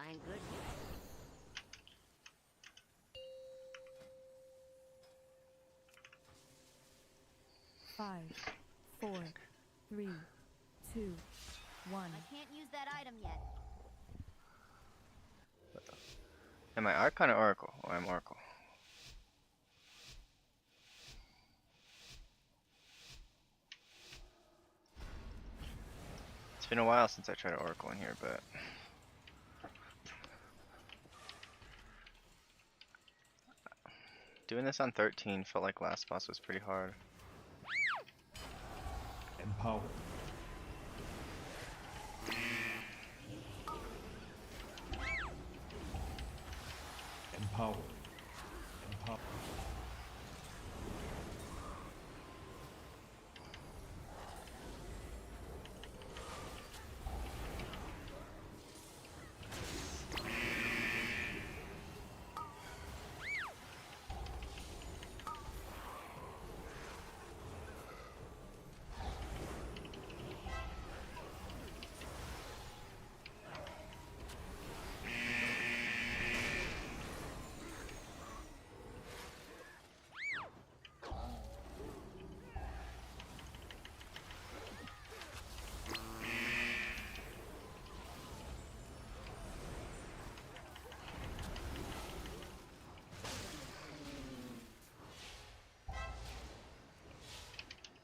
Buying good. 5, 4, 3, 2, 1. I can't use that item yet. Am I Archon or Oracle? Oh, I'm Oracle. It's been a while since I tried Oracle in here, but doing this on 13 felt like last boss was pretty hard. Empower. Empower. Empower.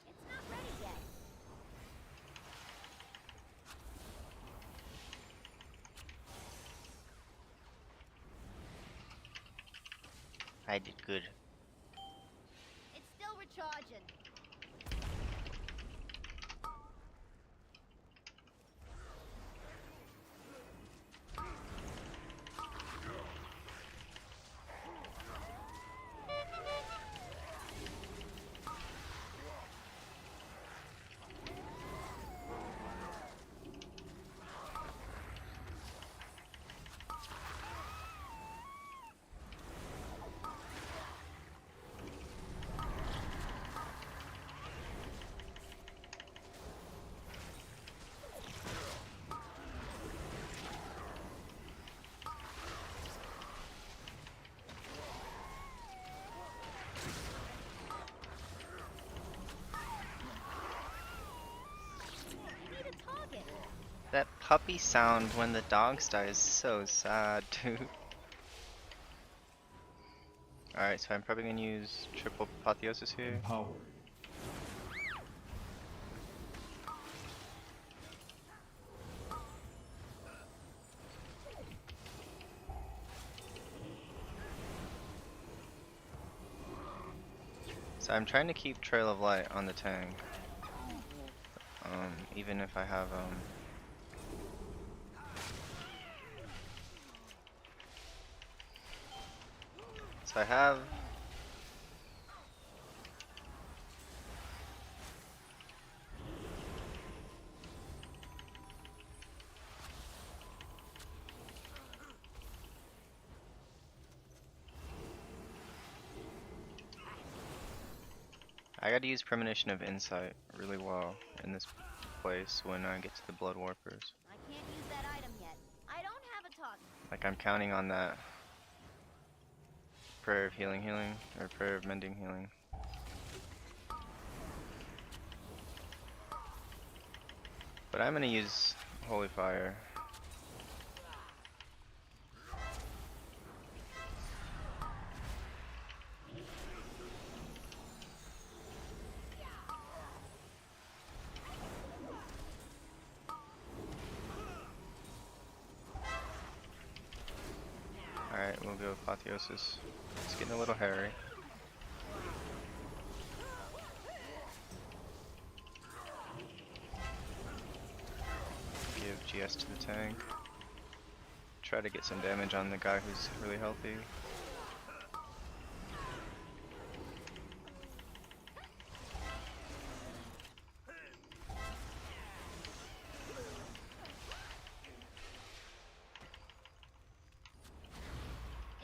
It's not ready yet. I did good. It's still recharging. I need a target. That puppy sound when the dogs die is so sad, dude. Alright, so I'm probably gonna use triple apotheosis here. Empower. So I'm trying to keep Trail of Light on the tank. Even if I have so I have I gotta use Premonition of Insight really well in this place when I get to the Blood Warpers. I can't use that item yet. I don't have a target. Like I'm counting on that Prayer of Healing or Prayer of Mending Healing. But I'm gonna use Holy Fire. Alright, we'll go Apotheosis. It's getting a little hairy. Give GS to the tank. Try to get some damage on the guy who's really healthy.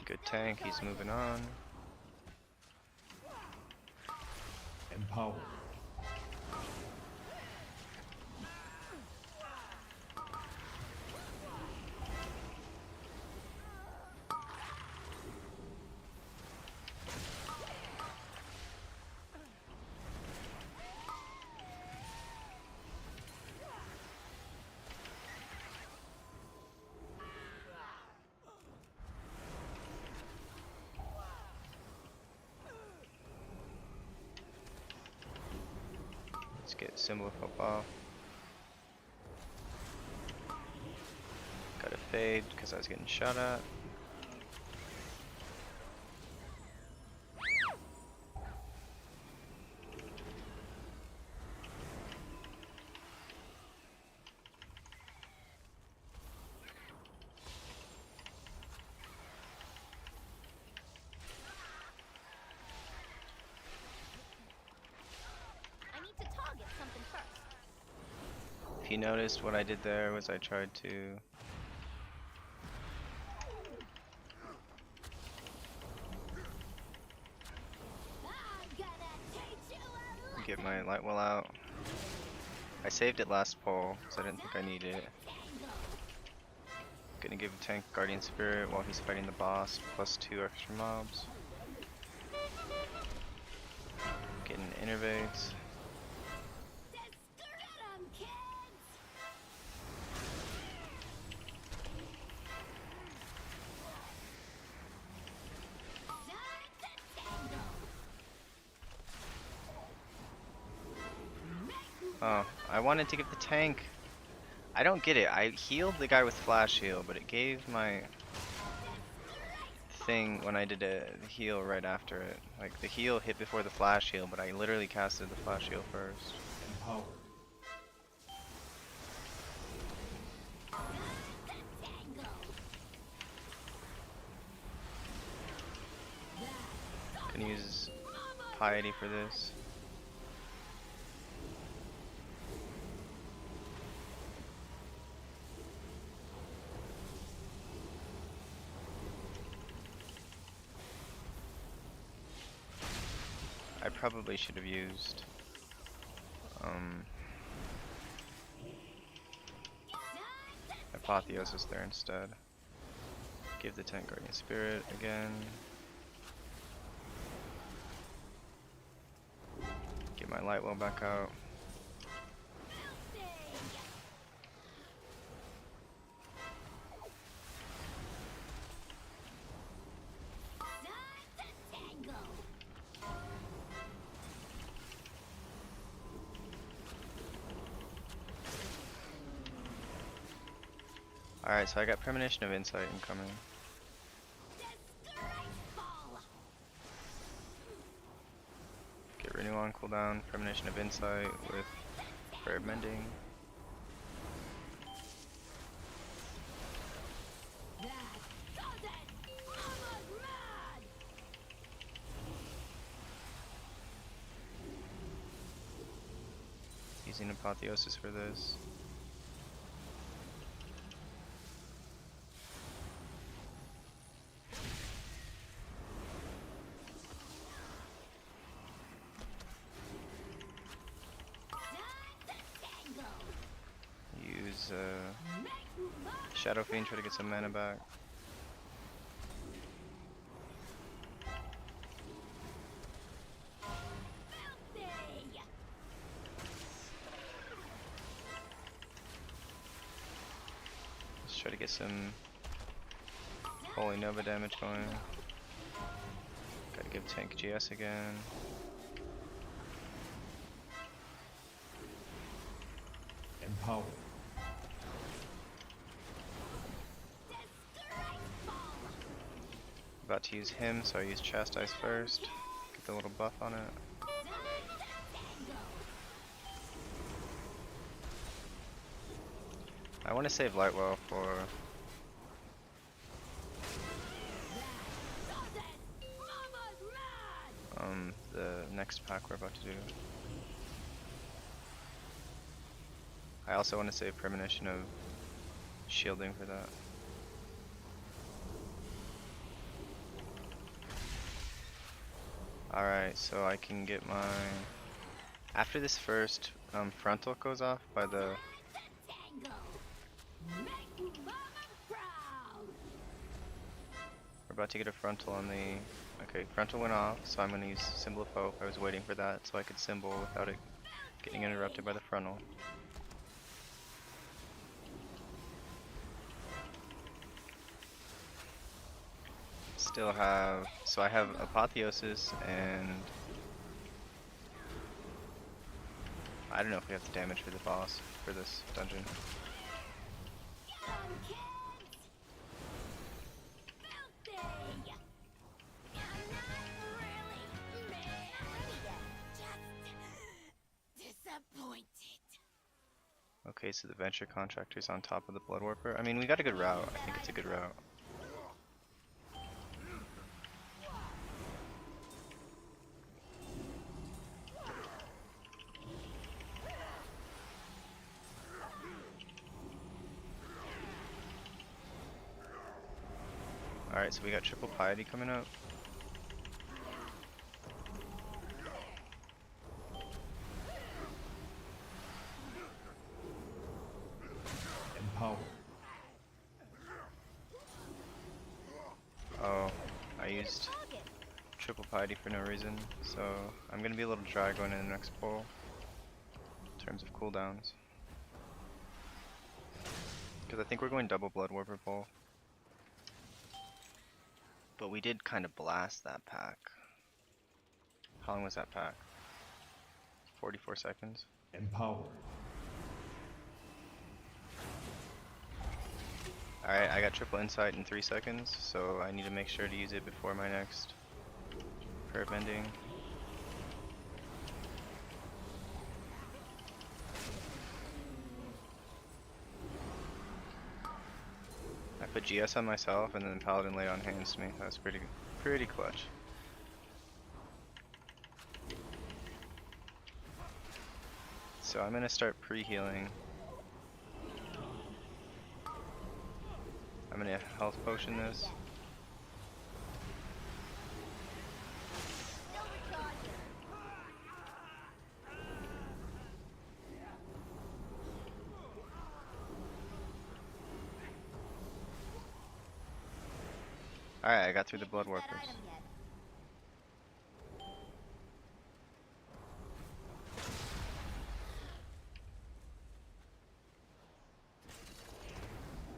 Good tank, he's moving on. Empower. to get symbol of hope off. Got a fade because I was getting shot at. I need to target something first. If you noticed, what I did there was I tried to I'm gonna teach you a get my light well out. I saved it last pull because I didn't think I needed it. Gonna give the tank Guardian Spirit while he's fighting the boss, plus 2 extra mobs. Getting innervates. Oh, I wanted to give the tank. I don't get it. I healed the guy with flash heal, but it gave my thing when I did the heal right after it. Like the heal hit before the flash heal, but I literally casted the flash heal first. Empowered. Can use piety for this. I probably should have used Apotheosis there instead. Give the tank Guardian Spirit again. Get my light well back out. Alright, so I got Premonition of Insight incoming. Get Renew on cooldown, Premonition of Insight with Prayer of Mending. Using Apotheosis for this. Use Shadow Fiend, try to get some mana back. Let's try to get some Holy Nova damage going. Gotta give tank GS again. Empowered. About to use him, so I use Chastise first. Get the little buff on it. I want to save Lightwell for the next pack we're about to do. I also want to save Premonition of Shielding for that. Alright, so I can get my... After this first frontal goes off by the... We're about to get a frontal on the... Okay, frontal went off, so I'm going to use Symbol of Hope. I was waiting for that so I could symbol without it getting interrupted by the frontal. Still have... So I have Apotheosis and... I don't know if we have the damage for the boss for this dungeon. Get 'em, kids! Filthy! I'm not really mad yet. Just disappointed. Okay, so the venture contractor's on top of the blood warper. I mean, we got a good route. I think it's a good route. Alright, so we got triple piety coming up. Empower. Oh, I used Target. triple piety for no reason, so I'm gonna be a little dry going in the next pull in terms of cooldowns. Because I think we're going double blood warper pull. But we did kind of blast that pack. How long was that pack? 44 seconds. Empower. Alright, I got triple insight in 3 seconds, so I need to make sure to use it before my next curve ending. I put GS on myself and then Paladin laid on hands to me. That was pretty clutch. So I'm gonna start pre-healing. I'm gonna health potion this. Still recharging. Alright, I got through the Can't blood use that warpers. item yet.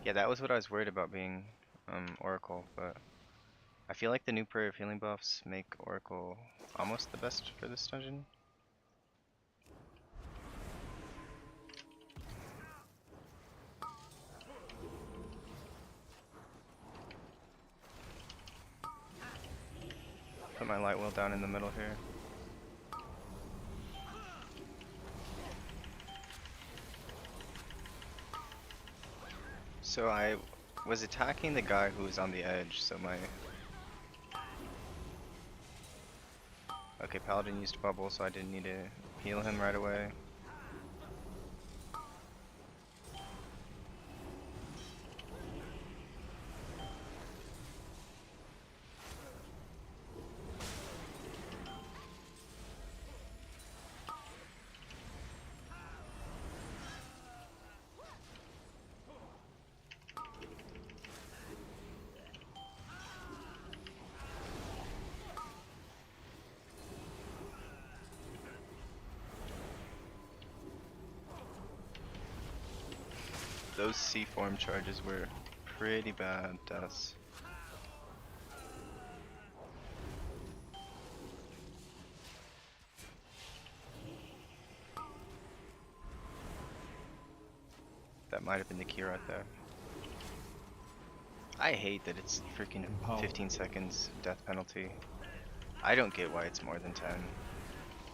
Yeah, that was what I was worried about being Oracle, but I feel like the new Prayer of Healing buffs make Oracle almost the best for this dungeon. Put my light wheel down in the middle here. So I was attacking the guy who was on the edge, so my... Okay, Paladin used bubble, so I didn't need to heal him right away. Those C-form charges were pretty bad deaths. That might have been the key right there. I hate that it's freaking 15 seconds death penalty. I don't get why it's more than 10.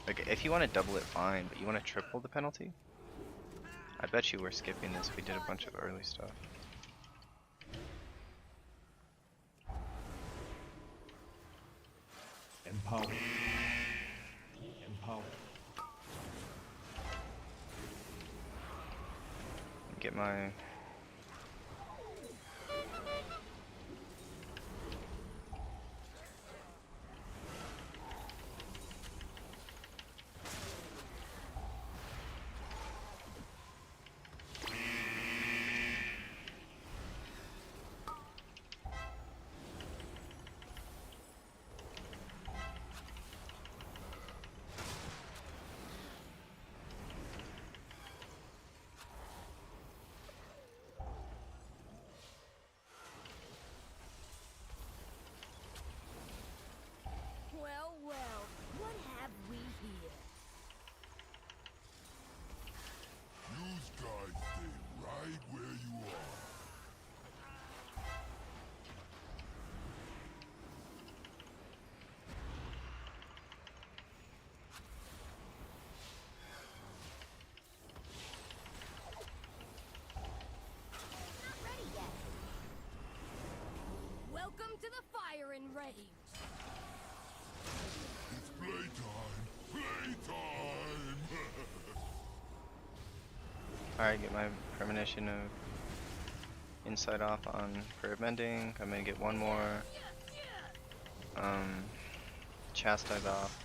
Like, if you want to double it, fine, but you want to triple the penalty? I bet you we're skipping this. We did a bunch of early stuff. Empower. Empower. Get my... Welcome to the firing range. It's playtime! Playtime! Alright, get my premonition of inside off on Prayer of Mending. I'm gonna get one more chastise off.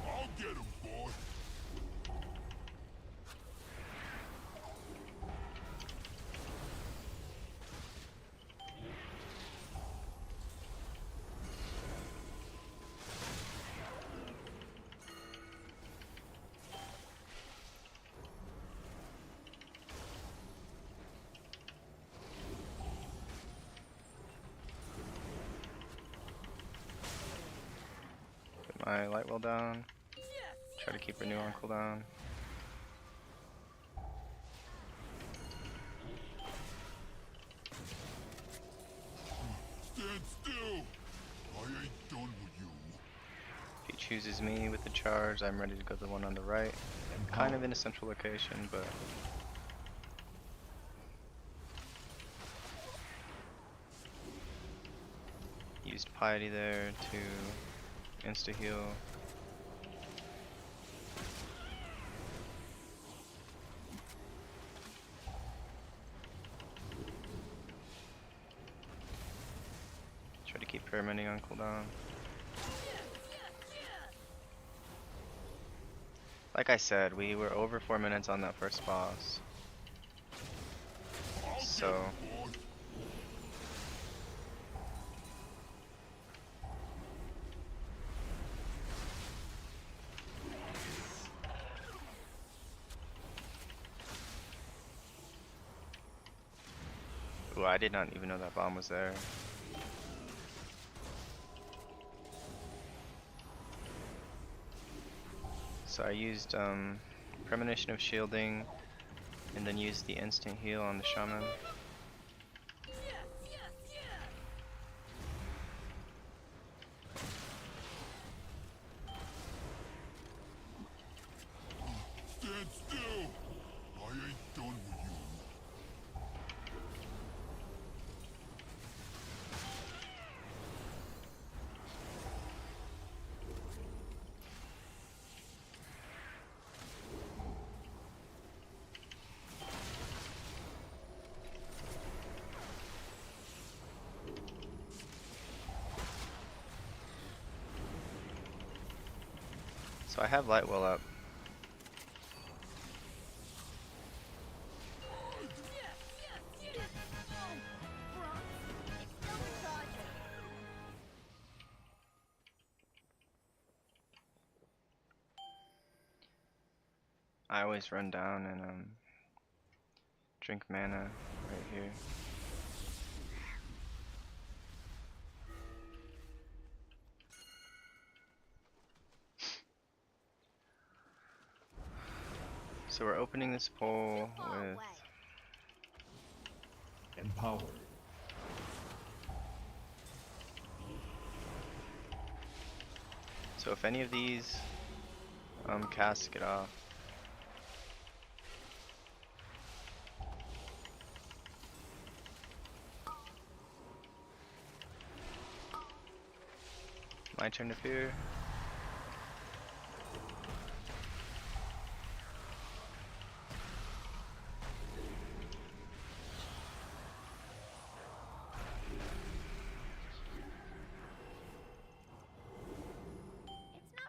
I'll get him, boy! Get my light well down. Try to keep Renew on cooldown. Stand still! I ain't done with you. If he chooses me with the charge, I'm ready to go to the one on the right. Kind of in a central location, but used Piety there to insta heal. Try to keep Prayer Mending on cooldown. Like I said, we were over 4 minutes on that first boss. So Boy, ooh, I did not even know that bomb was there. So I used Premonition of Shielding and then used the instant heal on the Shaman. stand still! I ain't done with you. So I have Lightwell up. I always run down and drink mana right here. So we're opening this poll with Empower. so if any of these casts get off, my turn to fear.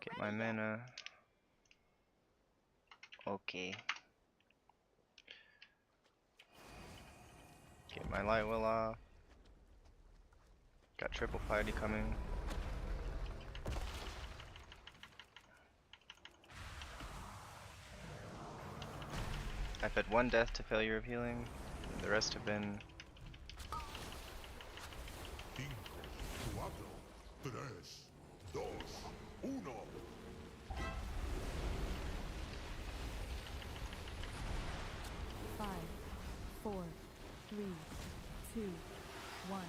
Get my mana. Okay. Get my light will off. Got triple piety coming. I've had one death to failure of healing. The rest have been 5, 4, 3, 2, 1. Five, four, three, two, one.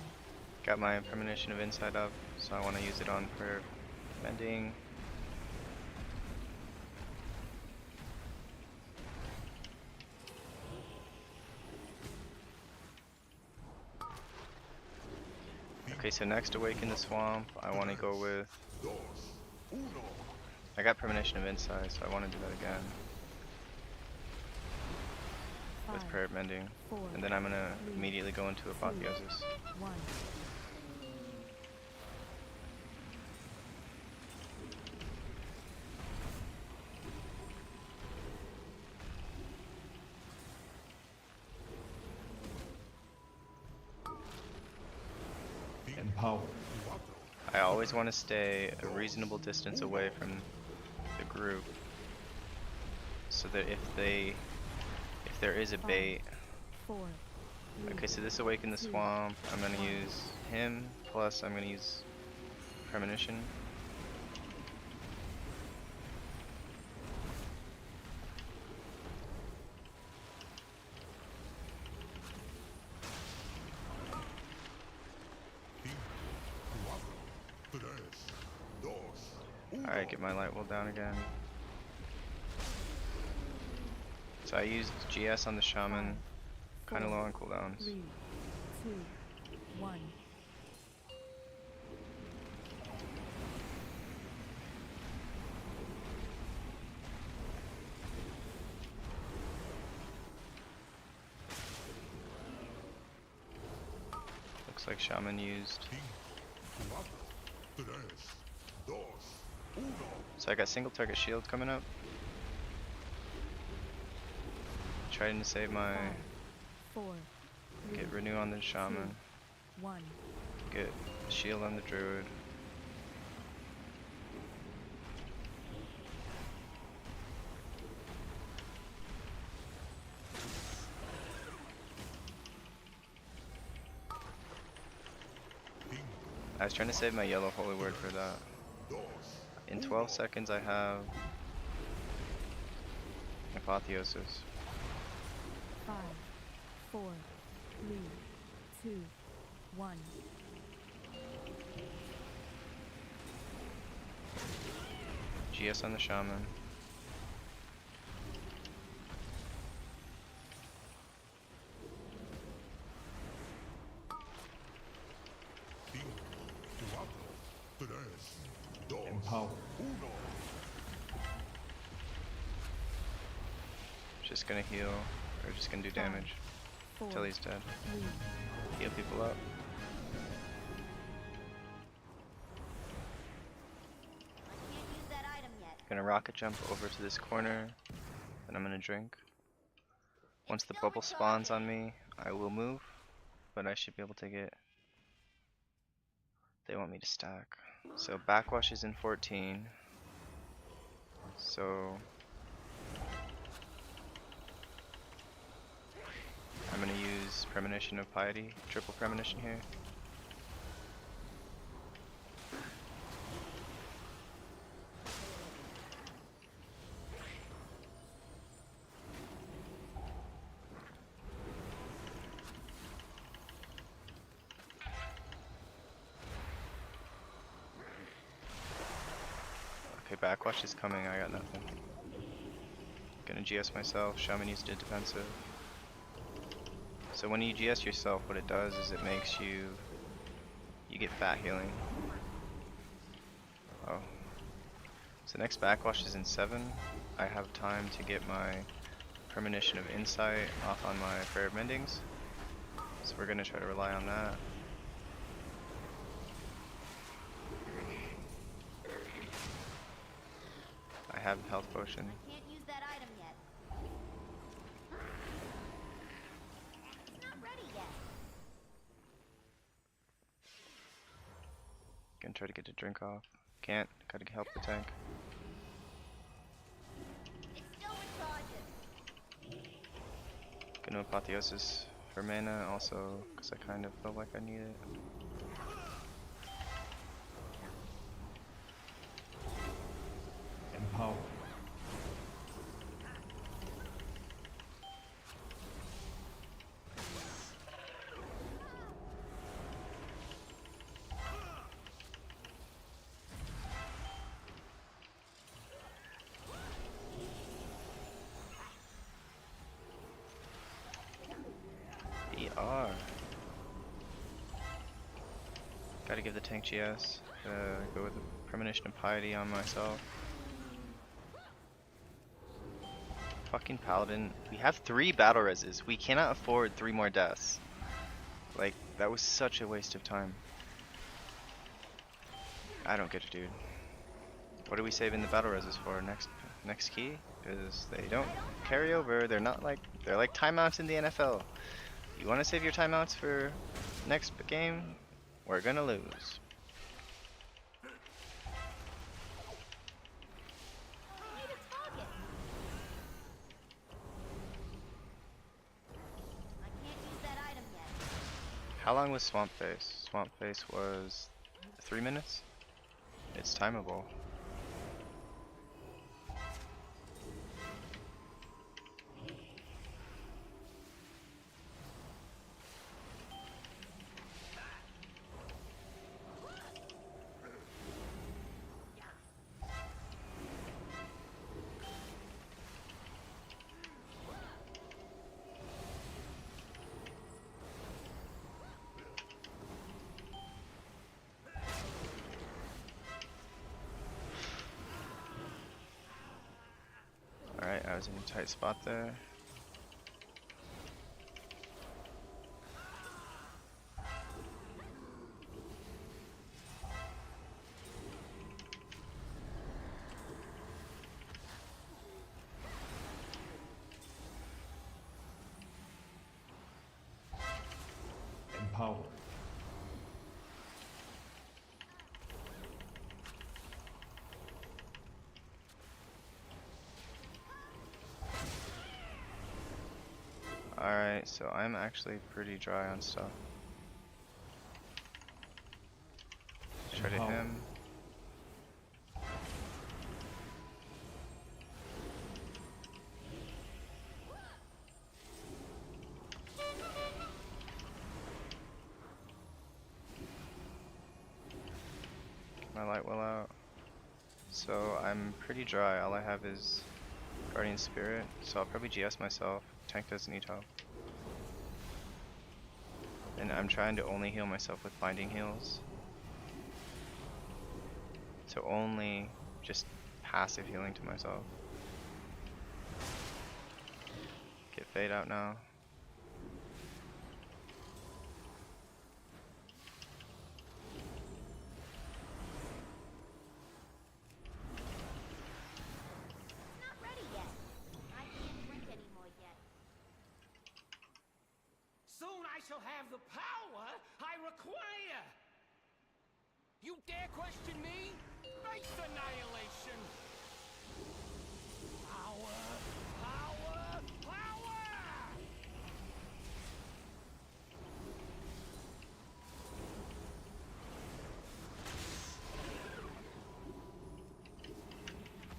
got my premonition of inside up, so I want to use it on for mending. Okay, so next Awaken the Swamp, I want to go with... dos, uno. I got Premonition of Insight, so I want to do that again. With 5, Prayer of Mending. 4, And then I'm going to 3, immediately go into Apotheosis. 1. Empower. I always want to stay a reasonable distance away from the group, so that if there is a bait. 4, 3, Okay, so this Awaken the Swamp, I'm going to use him, plus I'm going to use Premonition. Tres, dos, uno. Alright, get my Light Will down again. So I used GS on the Shaman, kind of low on cooldowns. 3, 2, 1. Looks like Shaman used. Cuatro, tres, dos, uno. So I got single target shield coming up. Trying to save my... 4, 3, Get Renew on the Shaman. 1. Get shield on the Druid. I was trying to save my yellow holy word for that. In 12 seconds I have Apotheosis. 5, 4, 3, 2, 1. GS on the Shaman. Cuatro, tres, dos, Empower. uno. Just gonna heal, or just gonna do damage 4, until he's dead. 3, Heal people up. Can't use that item yet. Gonna rocket jump over to this corner, then I'm gonna drink. Once the bubble spawns on me, I will move, but I should be able to get... They want me to stack. So backwash is in 14. So I'm gonna use Premonition of Piety, triple Premonition here. Okay, backwash is coming, I got nothing. Gonna GS myself, Shaman used it defensive. So when you GS yourself, what it does is it makes you get fat healing. Oh. So next backwash is in 7. I have time to get my Premonition of Insight off on my Prayer of Mendings. So we're gonna try to rely on that. I have health potion. Can't use that item yet. It's not ready yet. Gonna try to get the drink off. Can't. Gotta help the tank. It still recharges. Gonna Apotheosis for mana also, because I kind of felt like I need it. Empower. ER. Gotta give the tank GS. Go with a Premonition of Piety on myself. Fucking Paladin. We have 3 battle reses. We cannot afford 3 more deaths. Like, that was such a waste of time. I don't get it, dude. What are we saving the battle reses for? Next key? Because they don't carry over. They're like timeouts in the NFL. You want to save your timeouts for next game? We're gonna lose. Need a target. I can't use that item yet. How long was Swamp Face? Swamp Face was 3 minutes? It's timeable. Alright, I was in a tight spot there. Empower. Alright, so I'm actually pretty dry on stuff. Try to Empower. him. Get my light well out. So I'm pretty dry. All I have is Guardian Spirit, so I'll probably GS myself. Tank doesn't need help. And I'm trying to only heal myself with binding heals. So only just passive healing to myself. Get Fade out now. Not ready yet. I can't drink anymore yet. Soon I shall have the power I require! You dare question me? Face annihilation! Power! Power! Power!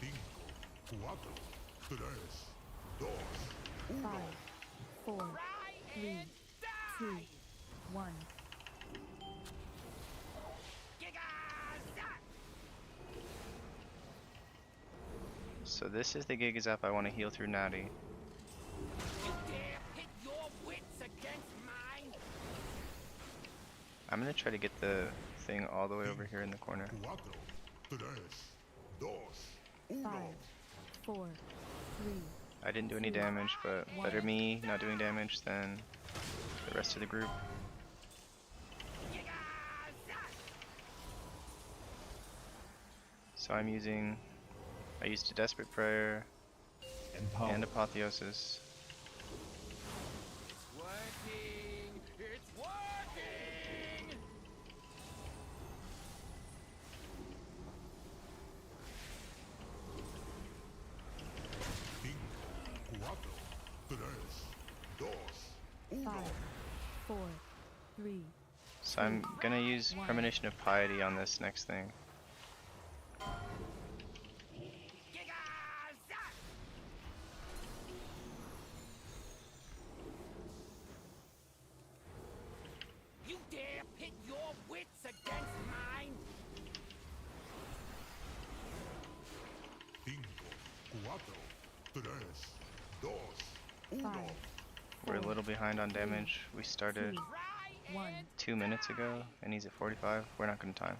Cinco, cuatro, tres, dos, uno. 5, 4, Cry 3, and 2, die! 1. Giga-zap! So this is the Gigazap I want to heal through Natty. You dare pit your wits against mine? I'm gonna try to get the thing all the way over here in the corner. Cuatro, tres, dos, 5, uno. 4, 3, I didn't do any damage, but better me not doing damage than the rest of the group. Giga-zap! So I used a Desperate Prayer Empower. and Apotheosis. It's working! It's working! Cinco, cuatro, tres, dos, 5, uno. 4, 3, So I'm gonna use Premonition of Piety on this next thing. Giga-zap! You dare pit your wits against mine? Cinco, cuatro, tres, dos, 5, uno. We're a little behind on damage. We started 2, Cry 1. 2 minutes ago, and he's at 45. We're not gonna time.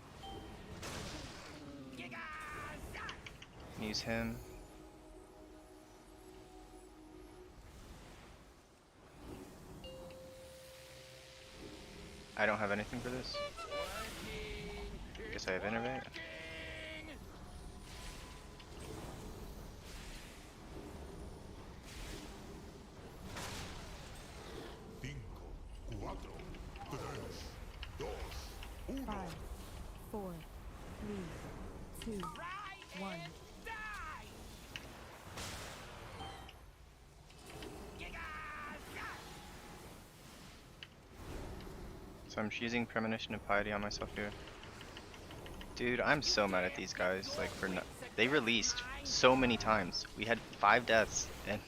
Use him. I don't have anything for this. Guess I have innervate. Cinco, cuatro, tres, dos, 5, uno. 4, 3, 2, 1. So I'm using Premonition of Piety on myself here. Dude, I'm so mad at these guys. Like, for no they released so many times. We had 5 deaths, and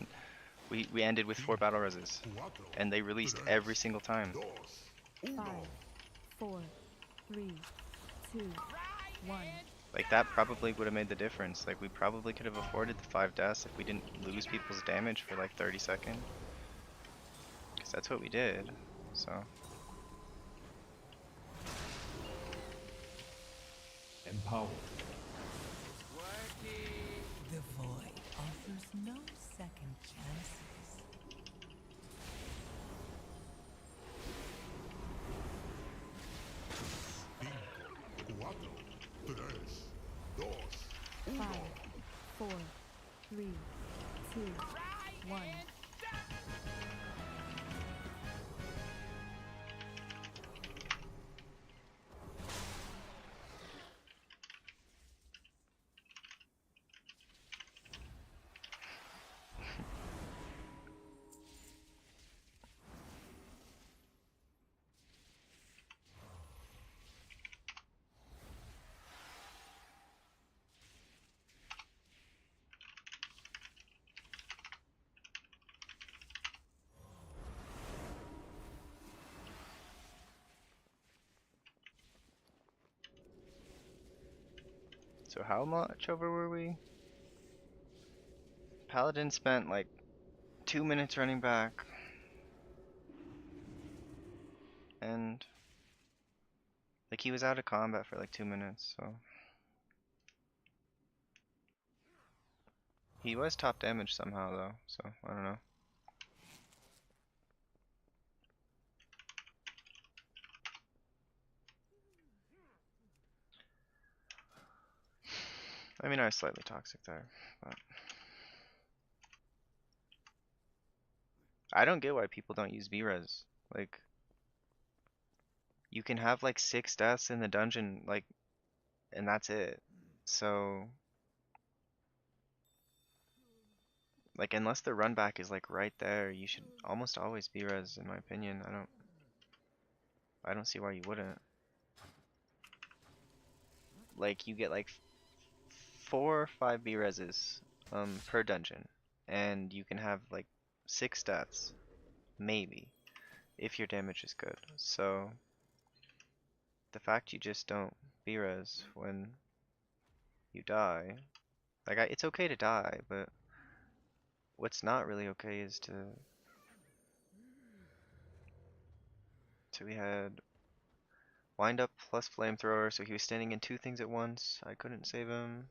we ended with 4 battle reses. Cuatro, And they released every single time. dos, 5, uno. 4, 3, 2, 1. Like, that probably would have made the difference. Like, we probably could have afforded the 5 deaths if we didn't lose people's damage for like 30 seconds. Because that's what we did. So, Empower. The void offers no second chances. Cinco, cuatro, tres, dos, 5, 4, 3, 2, 1. so how much over were we? Paladin spent like 2 minutes running back. And like, he was out of combat for like 2 minutes, so he was top damage somehow though, so I don't know. I mean, I was slightly toxic there, but I don't get why people don't use V-Res. Like, you can have like 6 deaths in the dungeon, like, and that's it. So, like, unless the run back is like right there, you should almost always V-Res, in my opinion. I don't see why you wouldn't. Like, you get like 4 or 5 V-Reses per dungeon, and you can have like 6 deaths, maybe, if your damage is good. So the fact you just don't V-Res when you die, like, it's okay to die, but what's not really okay is to. So we had wind up plus flamethrower, so he was standing in 2 things at once. I couldn't save him.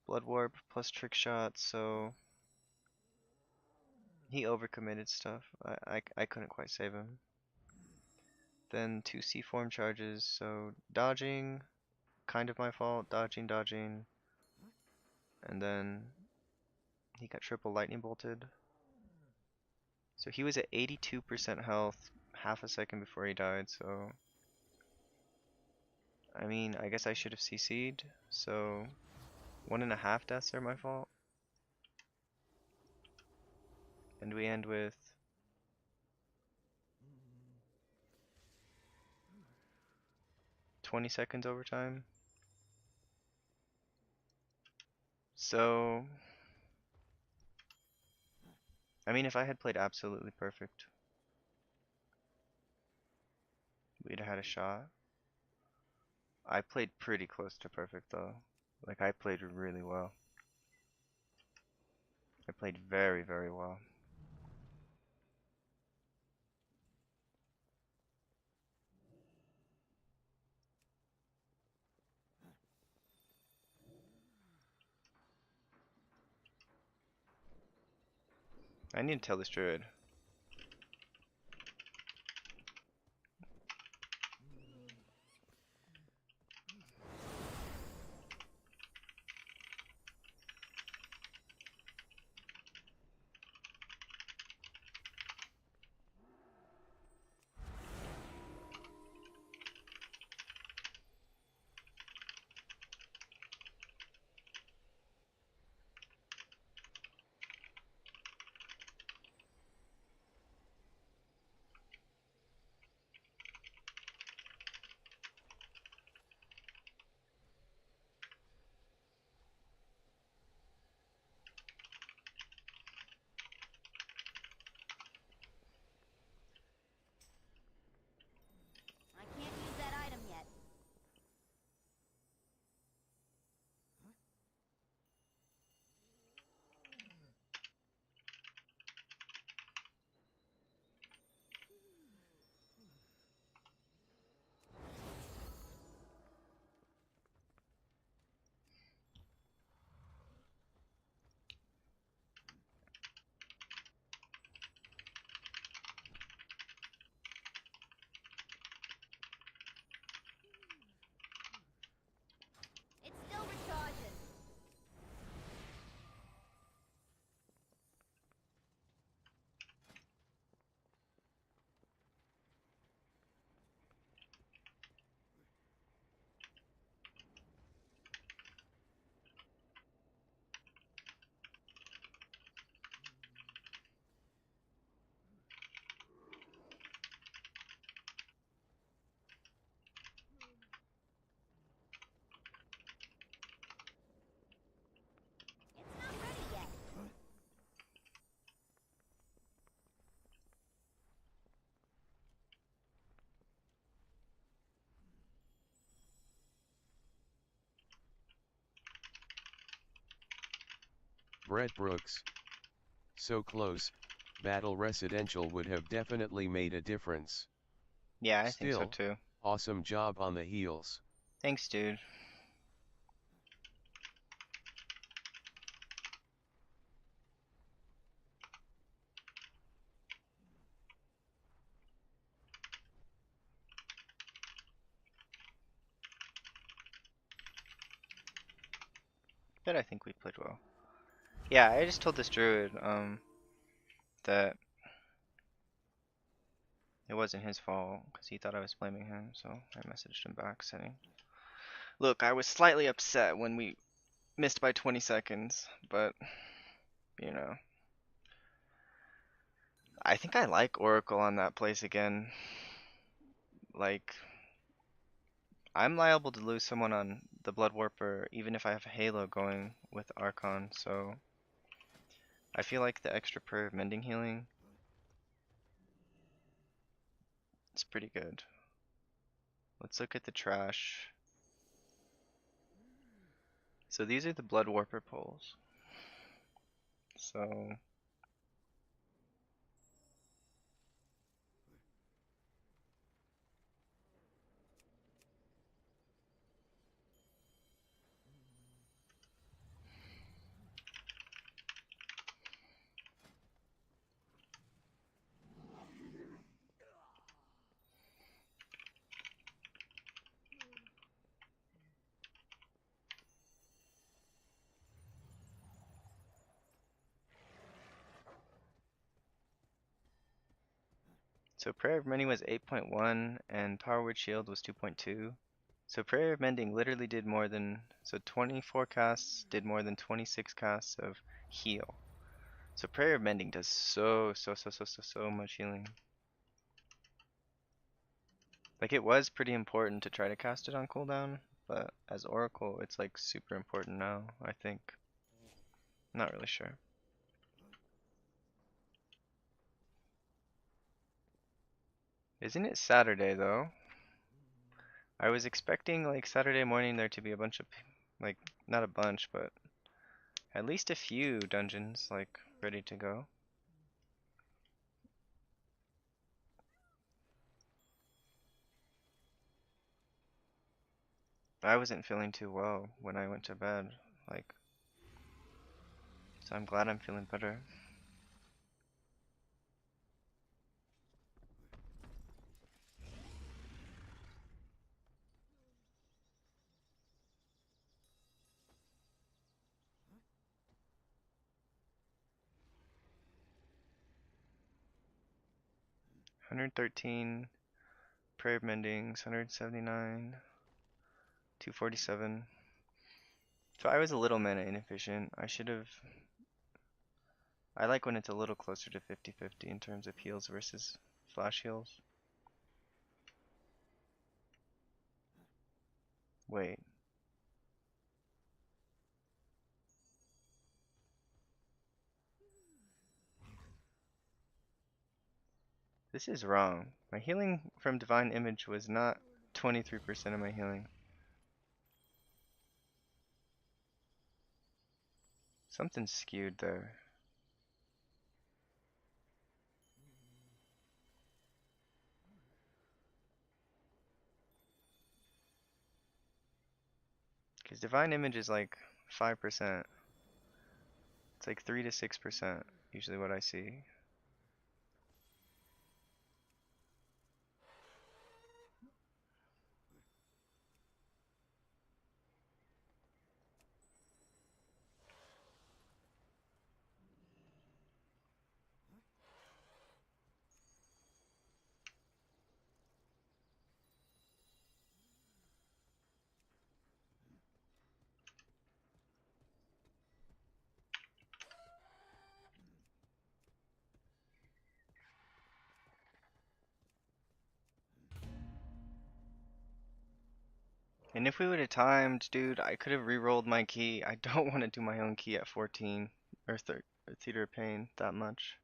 Blood warp plus trick shot, so he overcommitted stuff. I couldn't quite save him. Then 2 C-form charges, so dodging, kind of my fault, dodging, and then he got triple lightning bolted. So he was at 82% health half a second before he died, so I mean, I guess I should have CC'd, so 1.5 deaths are my fault. And we end with 20 seconds overtime. So, I mean, if I had played absolutely perfect, we'd have had a shot. I played pretty close to perfect though. Like, I played really well. I played very, very well. I need to tell this druid. I can't use that item yet. It's still recharging. It's not ready yet. Brett Brooks. So close, Battle Residential would have definitely made a difference. Yeah, I think so Still, too. awesome job on the heels. Thanks, dude. But I think we played well. Yeah, I just told this druid that it wasn't his fault because he thought I was blaming him, so I messaged him back saying, "Look, I was slightly upset when we missed by 20 seconds, but you know, I think I like Oracle on that place again. Like, I'm liable to lose someone on the Blood Warper even if I have a Halo going with Archon, so I feel like the extra prayer of mending healing is pretty good. Let's look at the trash. So these are the Blood Warper pulls. So Prayer of Mending was 8.1 and Power Word Shield was 2.2. So Prayer of Mending literally did more than, so 24 casts did more than 26 casts of heal. So Prayer of Mending does so much healing. Like, it was pretty important to try to cast it on cooldown, but as Oracle it's like super important now, I think. Not really sure. Isn't it Saturday though? I was expecting like Saturday morning there to be a bunch of, like, not a bunch, but at least a few dungeons like ready to go. I wasn't feeling too well when I went to bed, like, so I'm glad I'm feeling better. 113. Prayer of Mendings, 179. 247. So I was a little mana inefficient. I should have. I like when it's a little closer to 50-50 in terms of heals versus flash heals. Wait. This is wrong. My healing from Divine Image was not 23% of my healing. Something's skewed there. Because Divine Image is like 5%. It's like 3 to 6% usually what I see. And if we would have timed, dude, I could have re-rolled my key. I don't want to do my own key at 14 or Theater of Pain that much.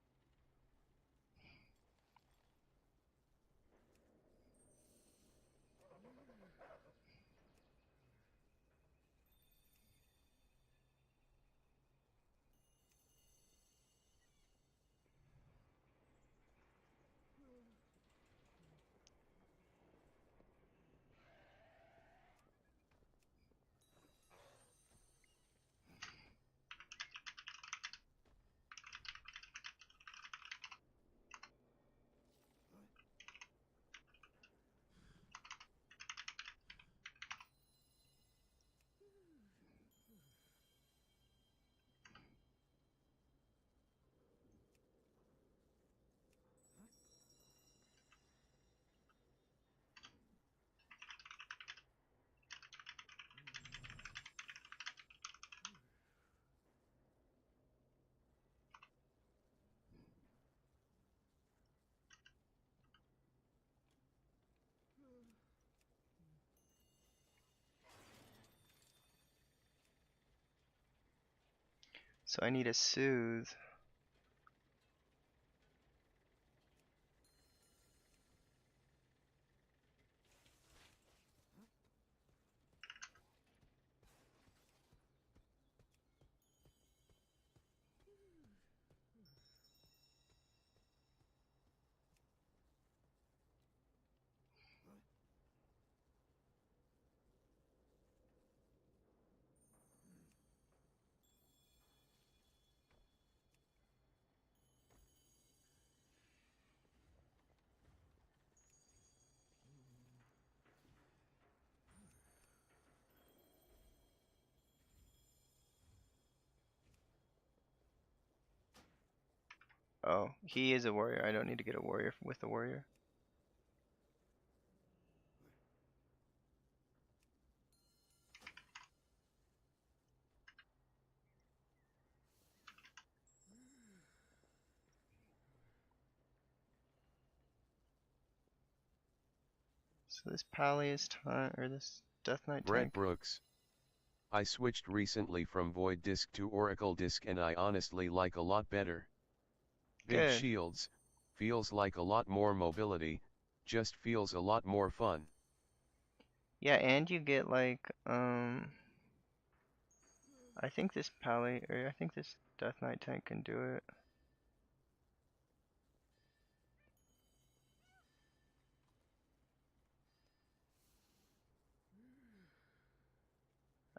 So I need a Soothe. Oh, he is a warrior. I don't need to get a warrior with a warrior. So this Pally is time, or this Death Knight Brett tank. Brooks. I switched recently from Void Disk to Oracle Disk and I honestly like a lot better. Big Good. shields, feels like a lot more mobility, just feels a lot more fun. Yeah, and you get like, I think this Pally, or I think this Death Knight tank can do it.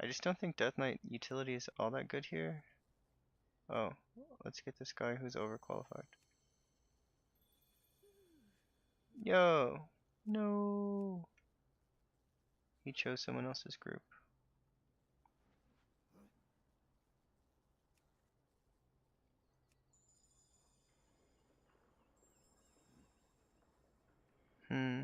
I just don't think Death Knight utility is all that good here. Oh, let's get this guy who's overqualified. Yo! No! He chose someone else's group. Hmm.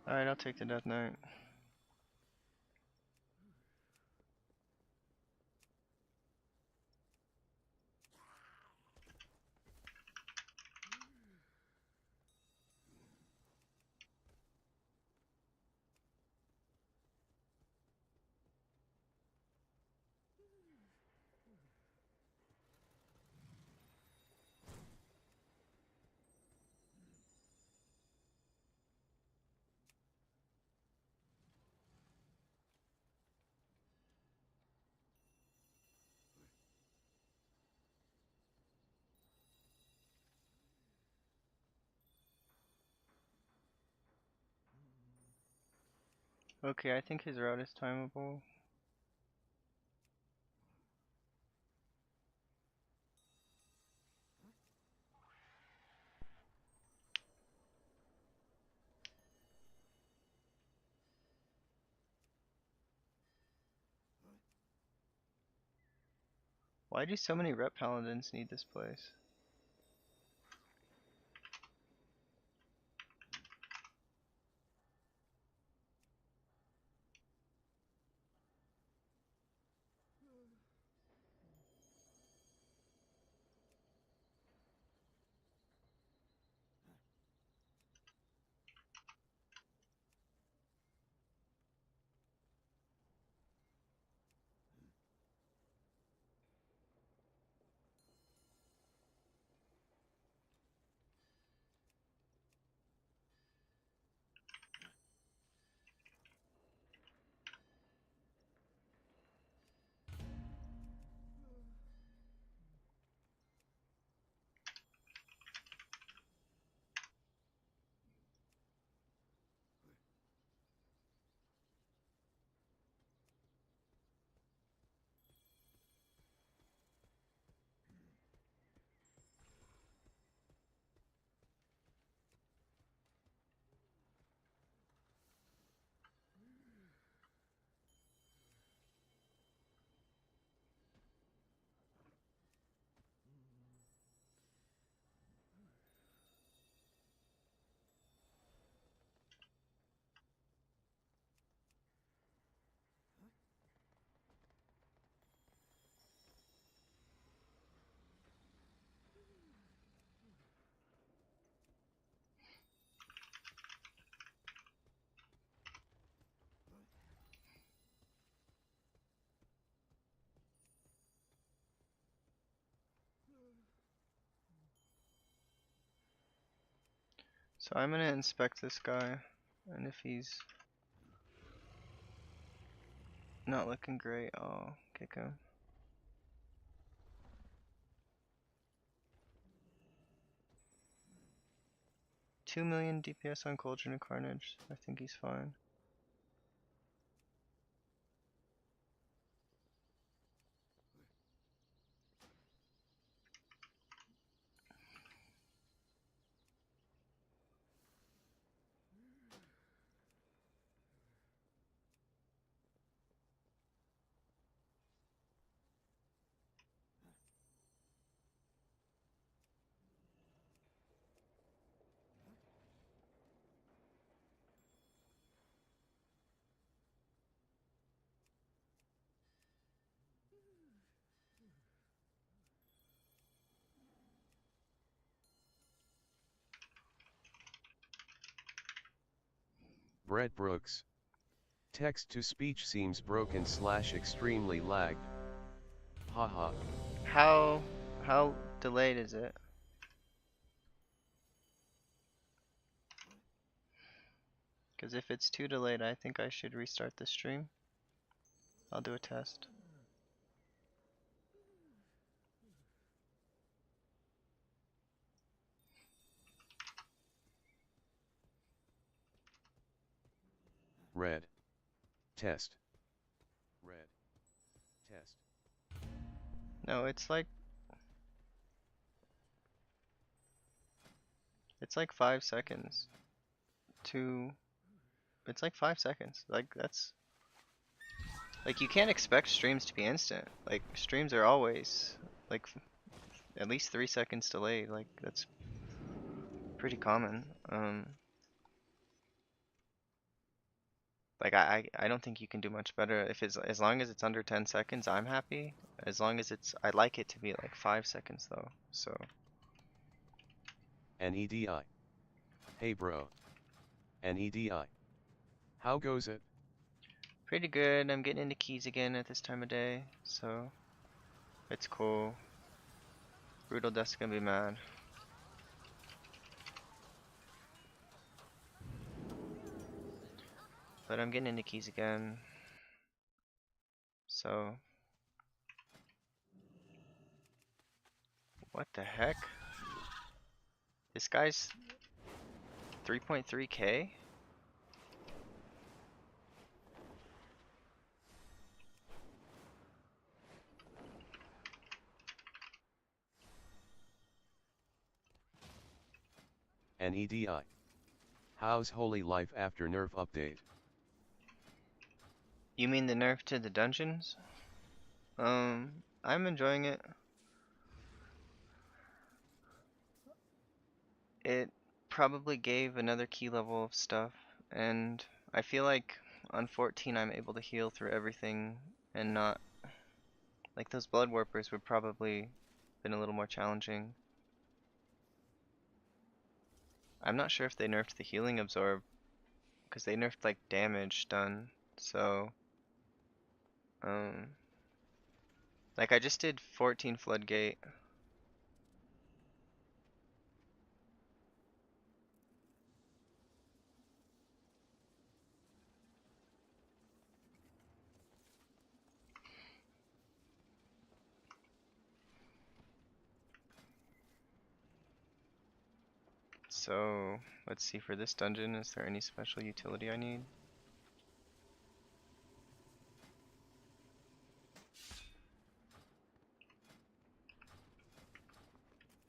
Alright, I'll take the Death Knight. Okay, I think his route is timeable. Why do so many rep paladins need this place? So I'm gonna inspect this guy, and if he's not looking great, I'll kick him. 2 million DPS on Cauldron of Carnage. I think he's fine. Brett Brooks. Text-to-speech seems broken / extremely lagged. Haha. How delayed is it? Because if it's too delayed, I think I should restart the stream. I'll do a test. Red. Test. Red. Test. No, it's It's like 5 seconds to, it's like 5 seconds. Like that's, like you can't expect streams to be instant. Like streams are always like at least 3 seconds delayed. Like that's pretty common. Like I don't think you can do much better. If it's, as long as it's under 10 seconds, I'm happy. As long as it's, I like it to be like 5 seconds though. So NEDI. Hey bro. NEDI. How goes it? pretty good. I'm getting into keys again at this time of day, so it's cool. Brutal Death's gonna be mad. But I'm getting into keys again. So what the heck? This guy's 3.3k? NEDI. How's Holy Life after nerf update? You mean the nerf to the dungeons? I'm enjoying it. It probably gave another key level of stuff, and I feel like on 14 I'm able to heal through everything and not, like those blood warpers would probably been a little more challenging. I'm not sure if they nerfed the healing absorb, because they nerfed like damage done, so like I just did 14 floodgate. So let's see, for this dungeon, is there any special utility I need?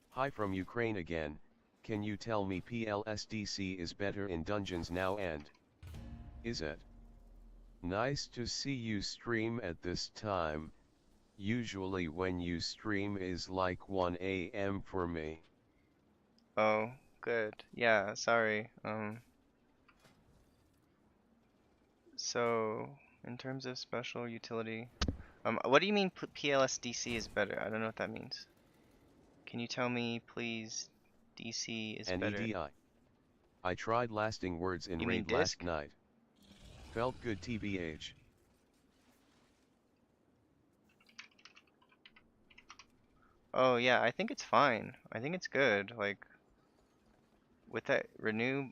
Hi from Ukraine again. Can you tell me PLSDC is better in dungeons now, and is it? Nice to see you stream at this time. Usually when you stream is like 1 AM for me. Oh, good. Yeah, sorry. So in terms of special utility, what do you mean PLSDC is better? I don't know what that means. Can you tell me, please? DC is better. NEDI. I tried lasting words in You mean raid last disc? night. Felt good TBH. Oh yeah, I think it's fine. I think it's good. Like with that renew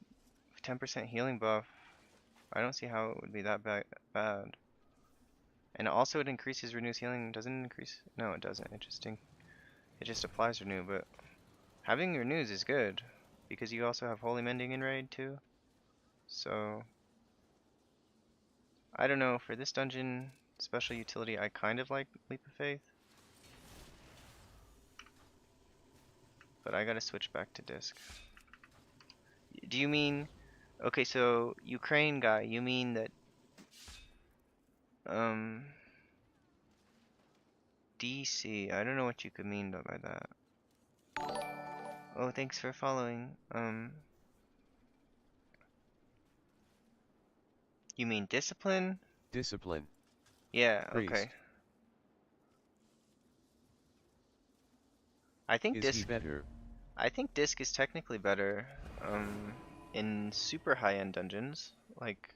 10% healing buff, I don't see how it would be that bad. And also it increases Renew's healing. Doesn't it increase? No, it doesn't. It just applies Renew, but having Renews is good because you also have Holy Mending in raid too. So I don't know, for this dungeon special utility I kind of like Leap of Faith. But I gotta switch back to disc. Do you mean, okay, so Ukraine guy, you mean that DC, I don't know what you could mean by that. Oh, thanks for following. You mean discipline? Discipline. Yeah, Priest. okay. I think Is he disc better? I think disc is technically better in super high-end dungeons. Like,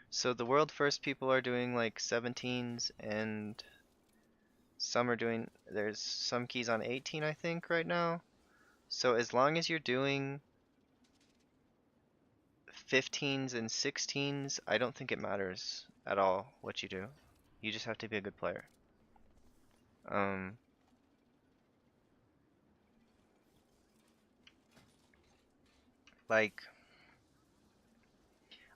so the world first people are doing like 17s and some are doing, there's some keys on 18 I think right now. So as long as you're doing 15s and 16s, I don't think it matters at all what you do. You just have to be a good player. Like,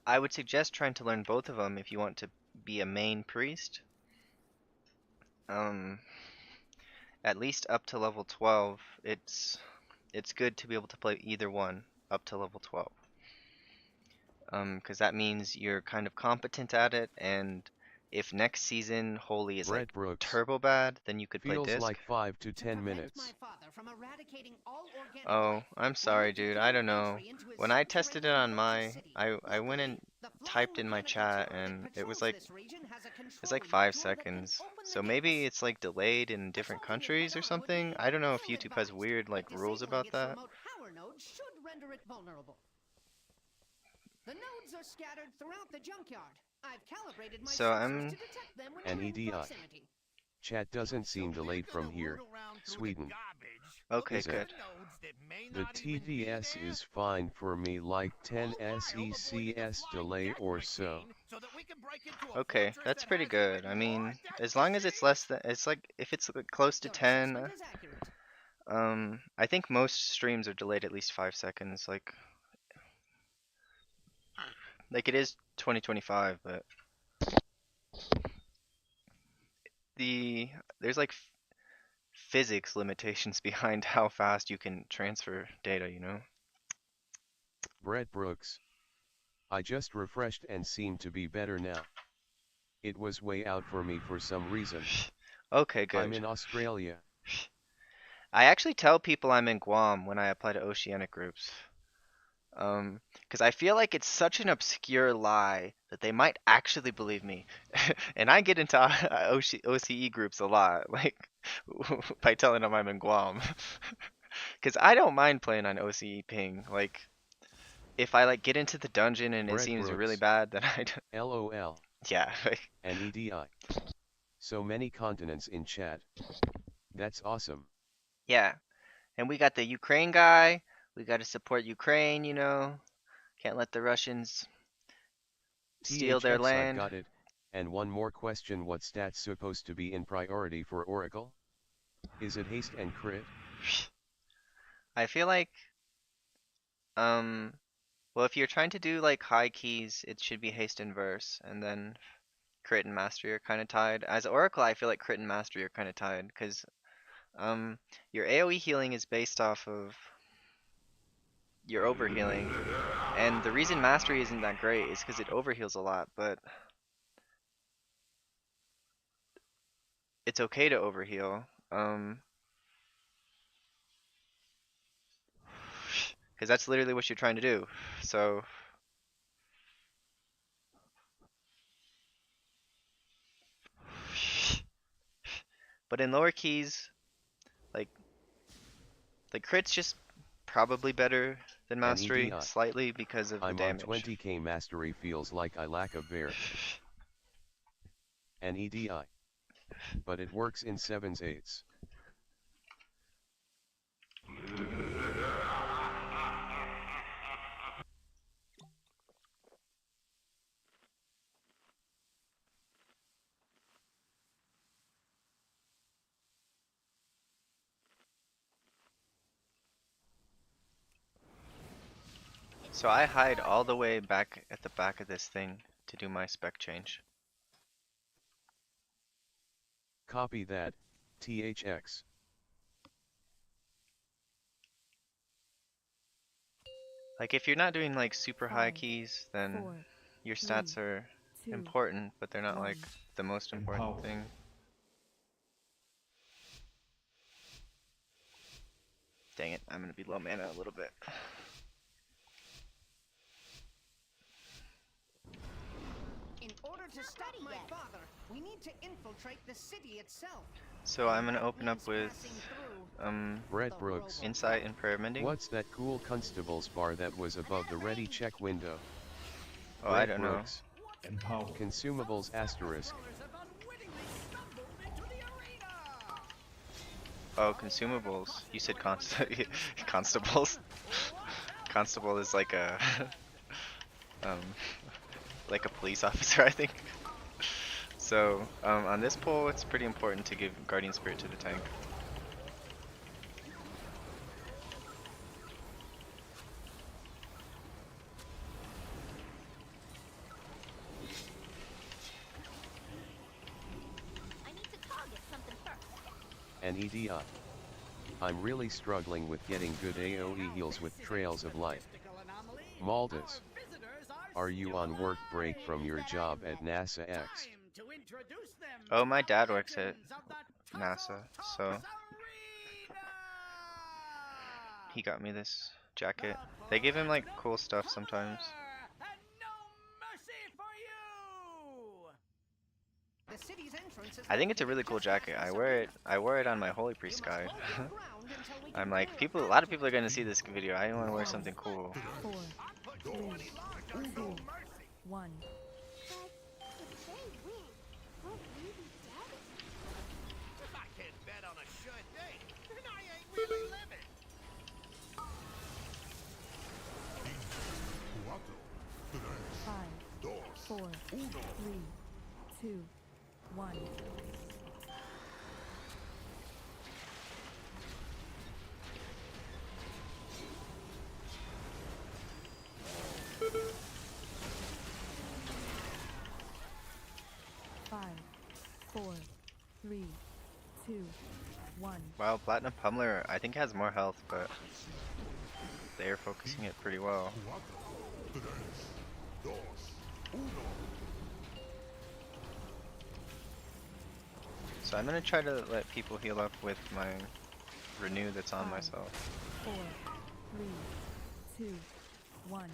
I would suggest trying to learn both of them if you want to be a main priest. At least up to level 12, it's it's good to be able to play either one up to level 12. Because that means you're kind of competent at it, and if next season Holy is Brett like Brooks. turbo bad, then you could play Feels disc. like 5 to To 10 prevent minutes. my father from eradicating all organic Oh, life, I'm we sorry, need to dude. gain I don't know. entry into his When I tested it subterranean on culture my, city. I went and Luckily, the typed in my flying chat, mechanical and turret it was patrols like this region has a it's like control 5 module that can seconds. open the So maybe gates. it's like delayed in different Assaulting it countries or head-on would something. be I don't know if YouTube has ill-advised, weird but like rules disabling about its that. remote power node should render it vulnerable. The nodes are scattered throughout the junkyard. I've calibrated my So sensors to detect them when they're in NEDI. proximity. Chat doesn't seem delayed from here, Sweden. Okay, Is it? good. The TDS is fine for me, like 10 SECS delay or so. Okay, that's pretty good. I mean, as long as it's less than, it's like if it's like close to Your 10, assessment is accurate. I think most streams are delayed at least 5 seconds. Like it is 2025, but the there's like physics limitations behind how fast you can transfer data, you know? Brett Brooks. I just refreshed and seem to be better now. It was way out for me for some reason. Okay, I'm good. in Australia. I actually tell people I'm in Guam when I apply to oceanic groups. Because I feel like it's such an obscure lie that they might actually believe me. And I get into OCE groups a lot, like by telling them I'm in Guam. Because I don't mind playing on OCE ping. Like, if I like get into the dungeon and it Brett seems really Brooks. bad, then LOL. yeah. NEDI. So many continents in chat. That's awesome. Yeah. And we got the Ukraine guy. We got to support Ukraine, you know. Can't let the Russians steal their THX, I've land. got it. And one more question, what stats supposed to be in priority for Oracle? Is it haste and crit? I feel like, well, if you're trying to do like high keys, it should be haste and verse, and then crit and mastery are kind of tied. As Oracle, I feel like crit and mastery are kind of tied, because your AoE healing is based off of your overhealing, and the reason mastery isn't that great is because it overheals a lot, but it's okay to overheal. Because that's literally what you're trying to do. So, but in lower keys, like crit's just probably better than mastery, NEDI. slightly because of the I'm on damage. 20k mastery, feels like I lack a bear. NEDI. But it works in 7s 8s. So I hide all the way back at the back of this thing to do my spec change. Copy that, THX. Like if you're not doing like super high 5, keys, then 4, your 3, stats are 2, important, but they're not 1. like the most important Empower. thing. Dang it, I'm gonna be low mana a little bit. In order to stop my father, we need to infiltrate the city itself. So I'm gonna That open up means with passing through Brett the Brooks. robot. insight and prayer mending. What's that cool constable's bar that was above the ready check window? Oh, I Brett don't know. Brooks. Empower. Consumables asterisk. Oh, consumables. You said constables. Constable is like a um like a police officer, I think. So on this pull, it's pretty important to give Guardian Spirit to the tank. I need to target something first. NEDI. I'm really struggling with getting good AoE heals with Trails of Light. Maldus, are you on work break from your job at NASA X? Oh, my dad works at NASA, so he got me this jacket. They give him like cool stuff sometimes. I think it's a really cool jacket. I wear it. I wore it on my Holy Priest guide. I'm like, a lot of people are gonna see this video. I want to wear something cool. 4, 3, 2, 1. But if they win, won't we be dead? I can't bet on a sure thing, and I ain't really living. Cuatro, tres, 5, dos, 4, 3, uno. 2, 1. Five, 4, 3, 2, 1. Wow, Platinum Pummeler I think has more health, but they are focusing it pretty well. Cuatro, tres, dos, uno. So I'm gonna try to let people heal up with my renew that's on 5, myself. 4, 3, 2, 1.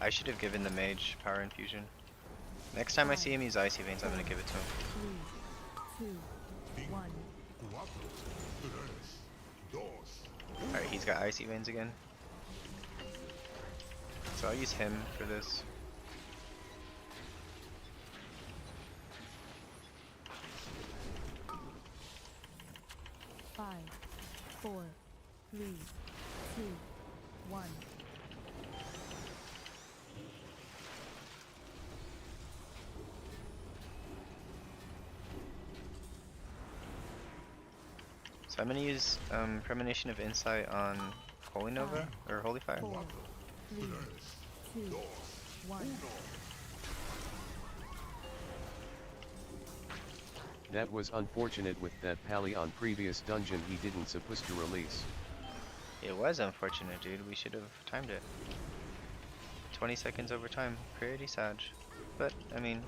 I should have given the mage power infusion. Next time I see him use icy veins, I'm gonna give it to him. 3, 2, 1. Cuatro, tres, dos, Alright, he's got icy veins again. So I'll use him for this. Five, 4, 3, 2, 1. So I'm gonna use Premonition of Insight on Holy Nova or Holy Fire. 4, 3, 2, 1. That was unfortunate with that pally on previous dungeon he didn't supposed to release. It was unfortunate, dude. We should have timed it. 20 seconds over time. Pretty sad. But, I mean,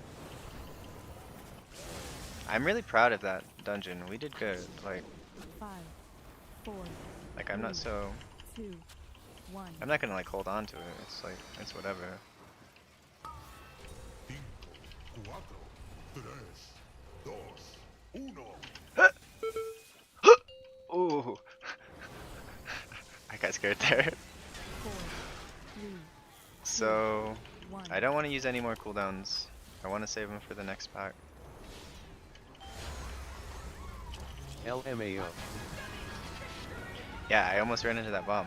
I'm really proud of that dungeon. We did good. 5, 4, I'm not so... 2, 1. I'm not gonna, hold on to it. It's it's whatever. cinco, cuatro, tres, dos, uno. Ooh. I got scared there. 4, 3, So, 1. I don't want to use any more cooldowns. I want to save them for the next pack. LMAO. Yeah, I almost ran into that bomb.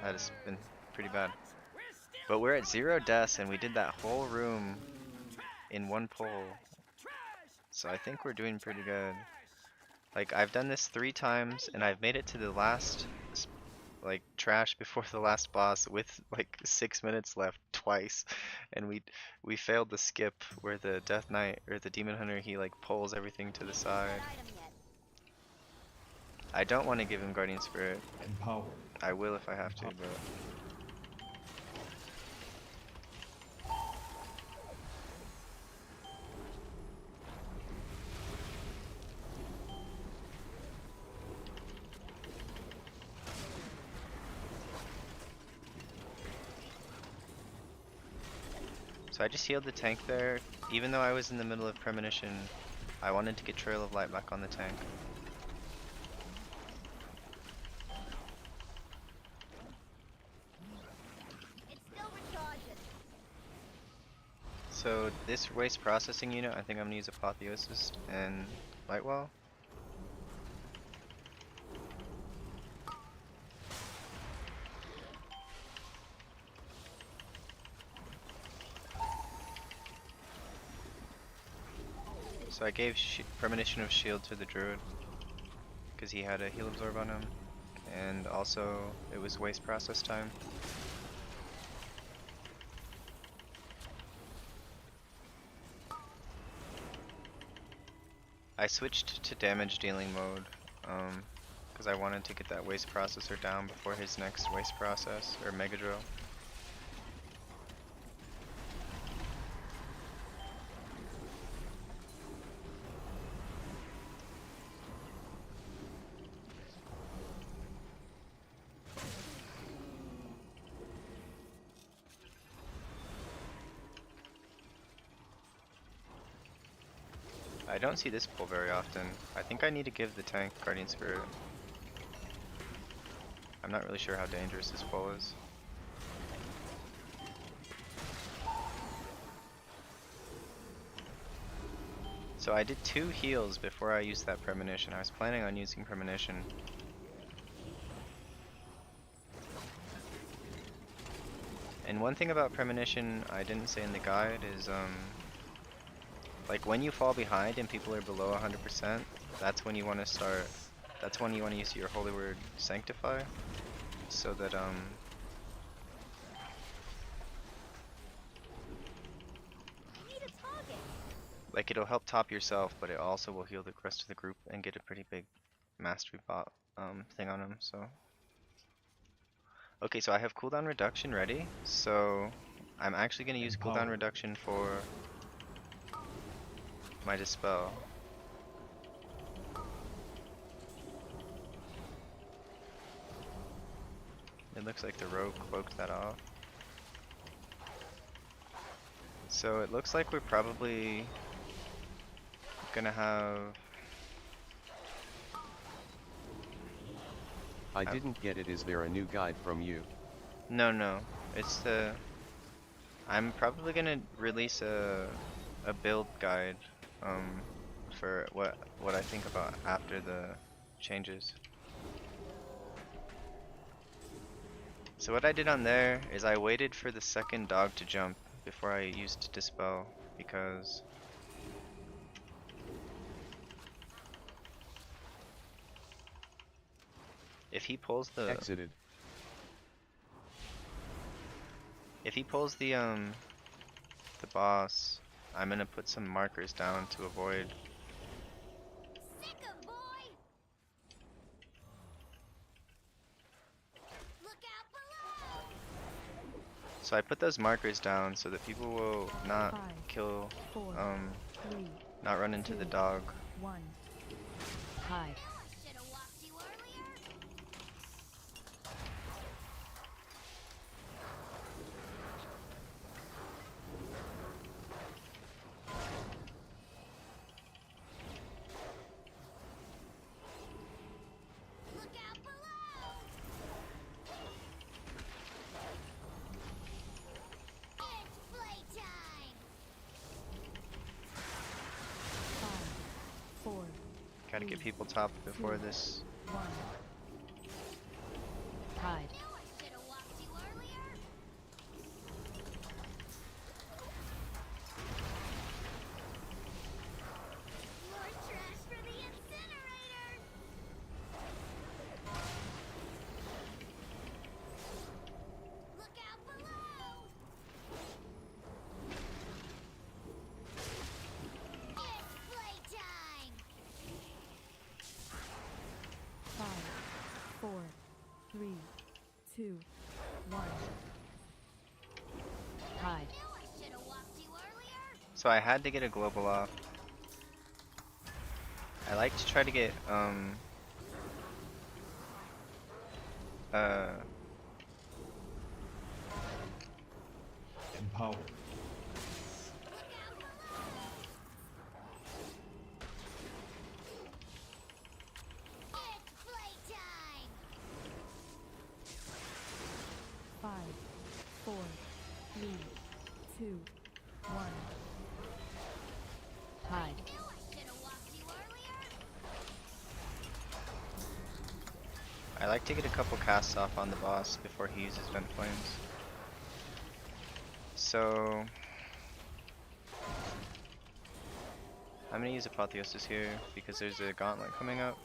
That has been pretty bad. But we're at 0 deaths and we did that whole room in one pull. So I think we're doing pretty good. I've done this 3 times and I've made it to the last trash before the last boss with 6 minutes left twice, and we failed the skip where the Death Knight or the Demon Hunter, he pulls everything to the side. Item yet. I don't want to give him Guardian Spirit. Empower. I will if I have to, but so I just healed the tank there. Even though I was in the middle of Premonition, I wanted to get Trail of Light back on the tank. It's still recharging. So this waste processing unit, I think I'm gonna use Apotheosis and Lightwell. So I gave Premonition of Shield to the Druid because he had a heal absorb on him, and also it was waste process time. I switched to damage dealing mode because I wanted to get that waste processor down before his next waste process or mega drill. I don't see this pull very often. I think I need to give the tank Guardian Spirit. I'm not really sure how dangerous this pull is. So I did 2 heals before I used that premonition. I was planning on using premonition. And one thing about premonition I didn't say in the guide is like when you fall behind and people are below 100%, that's when you want to start. That's when you want to use your holy word sanctify, so that Need a target. like it'll help top yourself, but it also will heal the rest of the group and get a pretty big mastery bot thing on them. So okay, so I have cooldown reduction ready. So I'm actually gonna use cooldown Empower. reduction for my dispel. It looks like the rogue cloaked that off. So it looks like we're probably gonna have... I didn't get it. Is there a new guide from you? No, it's the... I'm probably gonna release a build guide for what I think about after the changes. So what I did on there is I waited for the second dog to jump before I used dispel, because if he pulls the Exited. the boss, I'm gonna put some markers down to avoid. Sick 'em, boy. Look out below. So I put those markers down so that people will not 5, kill, 4, 3, not run into the 2, dog. 1. Hide. Knew I should have walked you earlier. Look out below. It's playtime. 5, 4, Gotta get people top before this. 1. Hide. Knew I should have walked you earlier. More trash for the incinerator. Look out below. It's playtime. 5, 4, 3, 2, 1. Hide. Knew I should have walked you earlier. So I had to get a global off. I like to try to get Empower. Look out below. It's playtime. 5, 4, 3, 2, 1. Hide. Knew I should have walked you earlier. I like to get a couple casts off on the boss before he uses vent flames. So I'm gonna use Apotheosis here because there's a gauntlet coming up.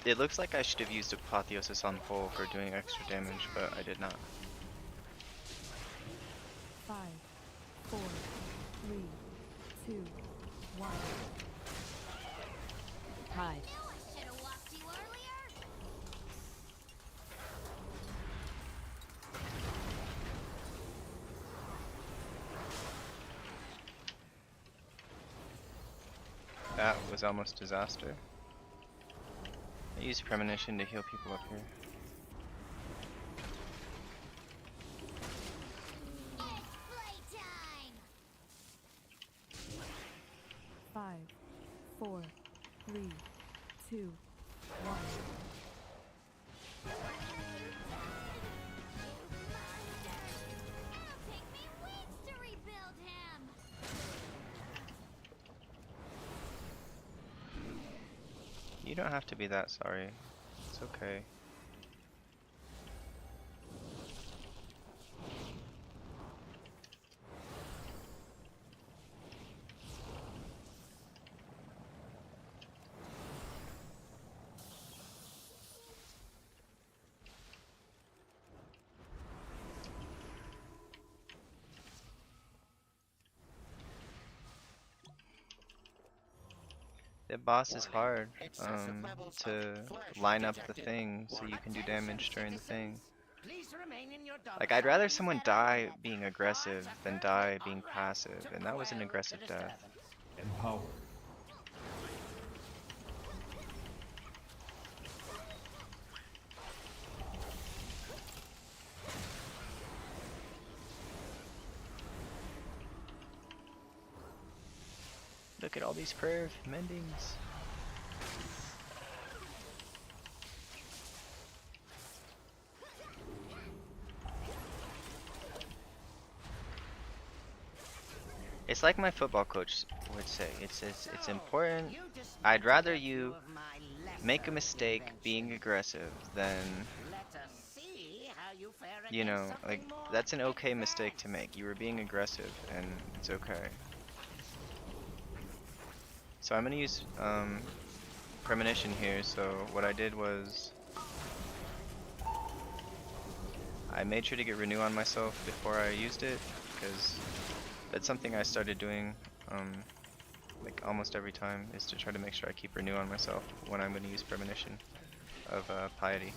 It looks like I should have used Apotheosis on Pole for doing extra damage, but I did not. 5, 4, 3, 2, 1. That was almost disaster. I use premonition to heal people up here. It's playtime! 5, 4, 3, 2, 1. It'll take me weeks to rebuild him! You don't have to be that sorry. It's okay. The boss is hard to line up the thing so you can do damage during the thing. Like, I'd rather someone die being aggressive than die being passive, and that was an aggressive death. Empowered. Look at all these prayer mendings. It's like my football coach would say. It's important. I'd rather you make a mistake being aggressive than, you know, like, that's an okay mistake to make. You were being aggressive and it's okay. So I'm gonna use premonition here. So what I did was I made sure to get renew on myself before I used it, because that's something I started doing like almost every time, is to try to make sure I keep renew on myself when I'm going to use premonition of piety.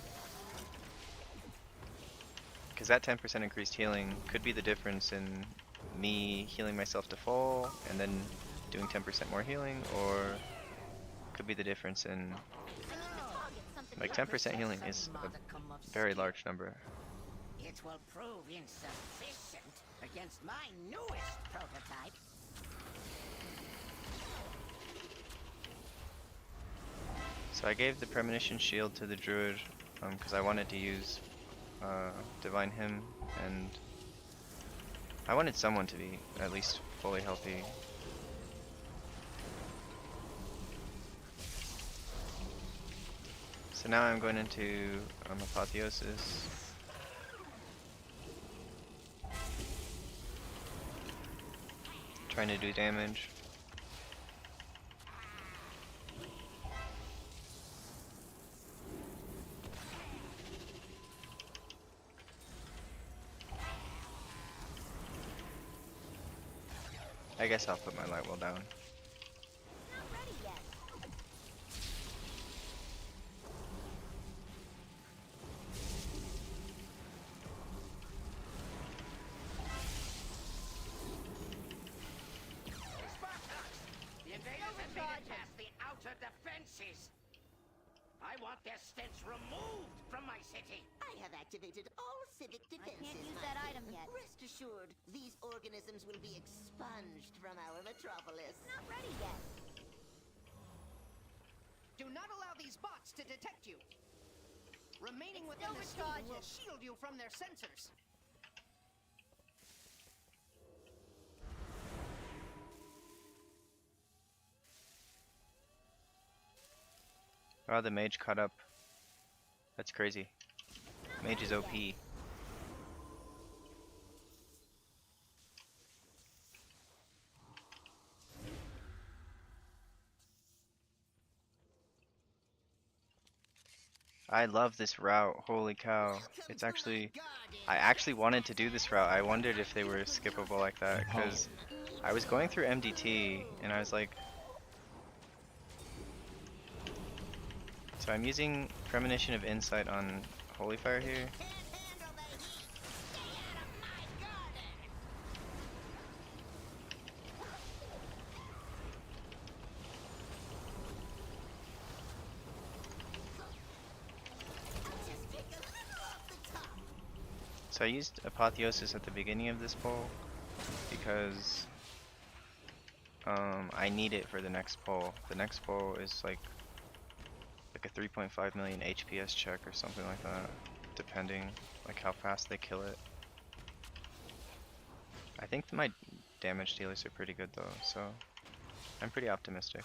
Because that 10% increased healing could be the difference in me healing myself to full and then doing 10% more healing, or could be the difference in, like, 10% healing is a very large number. It will prove insufficient against my newest prototype. So I gave the premonition shield to the druid because I wanted to use divine hymn, and I wanted someone to be at least fully healthy. So now I'm going into apotheosis. Trying to do damage. I guess I'll put my light well down. Not ready yet. The invaders have made it past the outer defenses. I want their stench removed from my city. I have activated all civic defenses. I can't use my that friend. item yet. Rest assured, these organisms will be expunged from our metropolis. Not ready yet. Do not allow these bots to detect you. Remaining It's within still the scheme will recharging. shield you from their sensors. Oh, the mage caught up. That's crazy. Mage is OP. I love this route. Holy cow. It's actually... I actually wanted to do this route. I wondered if they were skippable like that, because I was going through MDT and I was like... So I'm using Premonition of Insight on Holy Fire here. So I used Apotheosis at the beginning of this pull because I need it for the next pull. The next pull is like a 3.5 million HPS check or something like that, depending like how fast they kill it. I think my damage dealers are pretty good though, so I'm pretty optimistic.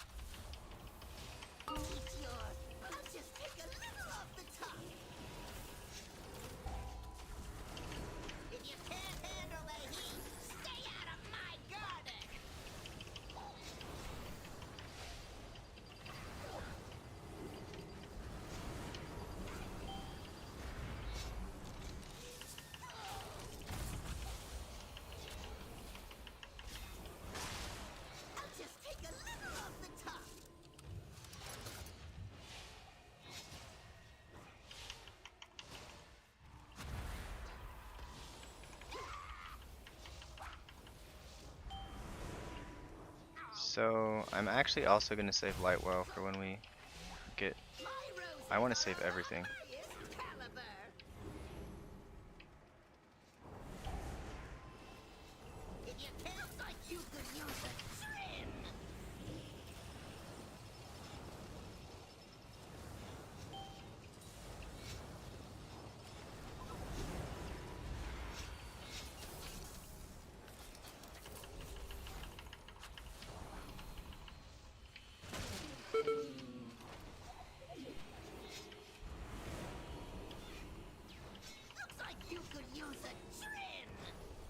So I'm actually also going to save Lightwell for when we get... I want to save everything.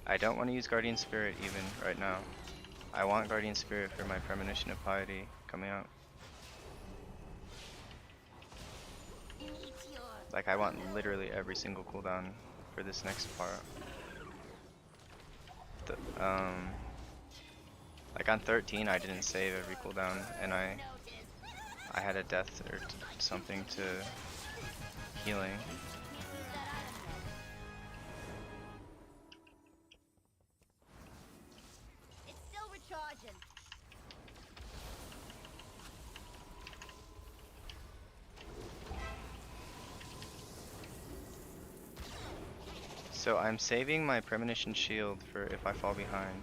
I don't want to use Guardian Spirit even right now. I want Guardian Spirit for my Premonition of Piety coming out. Like I want literally every single cooldown for this next part. Like on 13 I didn't save every cooldown and I had a death or something to healing. It's still recharging. So I'm saving my Premonition Shield for if I fall behind.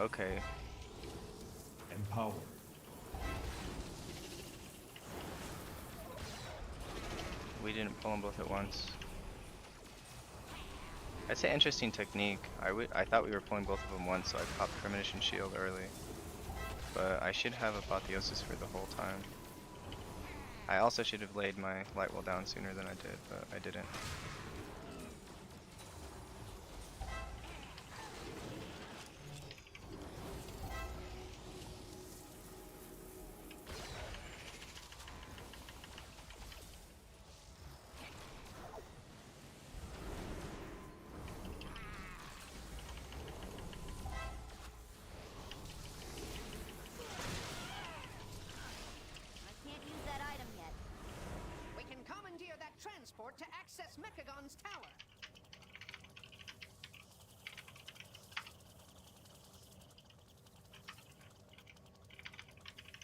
Okay. Empower. We didn't pull them both at once. That's an interesting technique. I thought we were pulling both of them once, so I popped Premonition Shield early. But I should have Apotheosis for the whole time. I also should have laid my Lightwell down sooner than I did, but I didn't. Transport to access Mechagon's tower.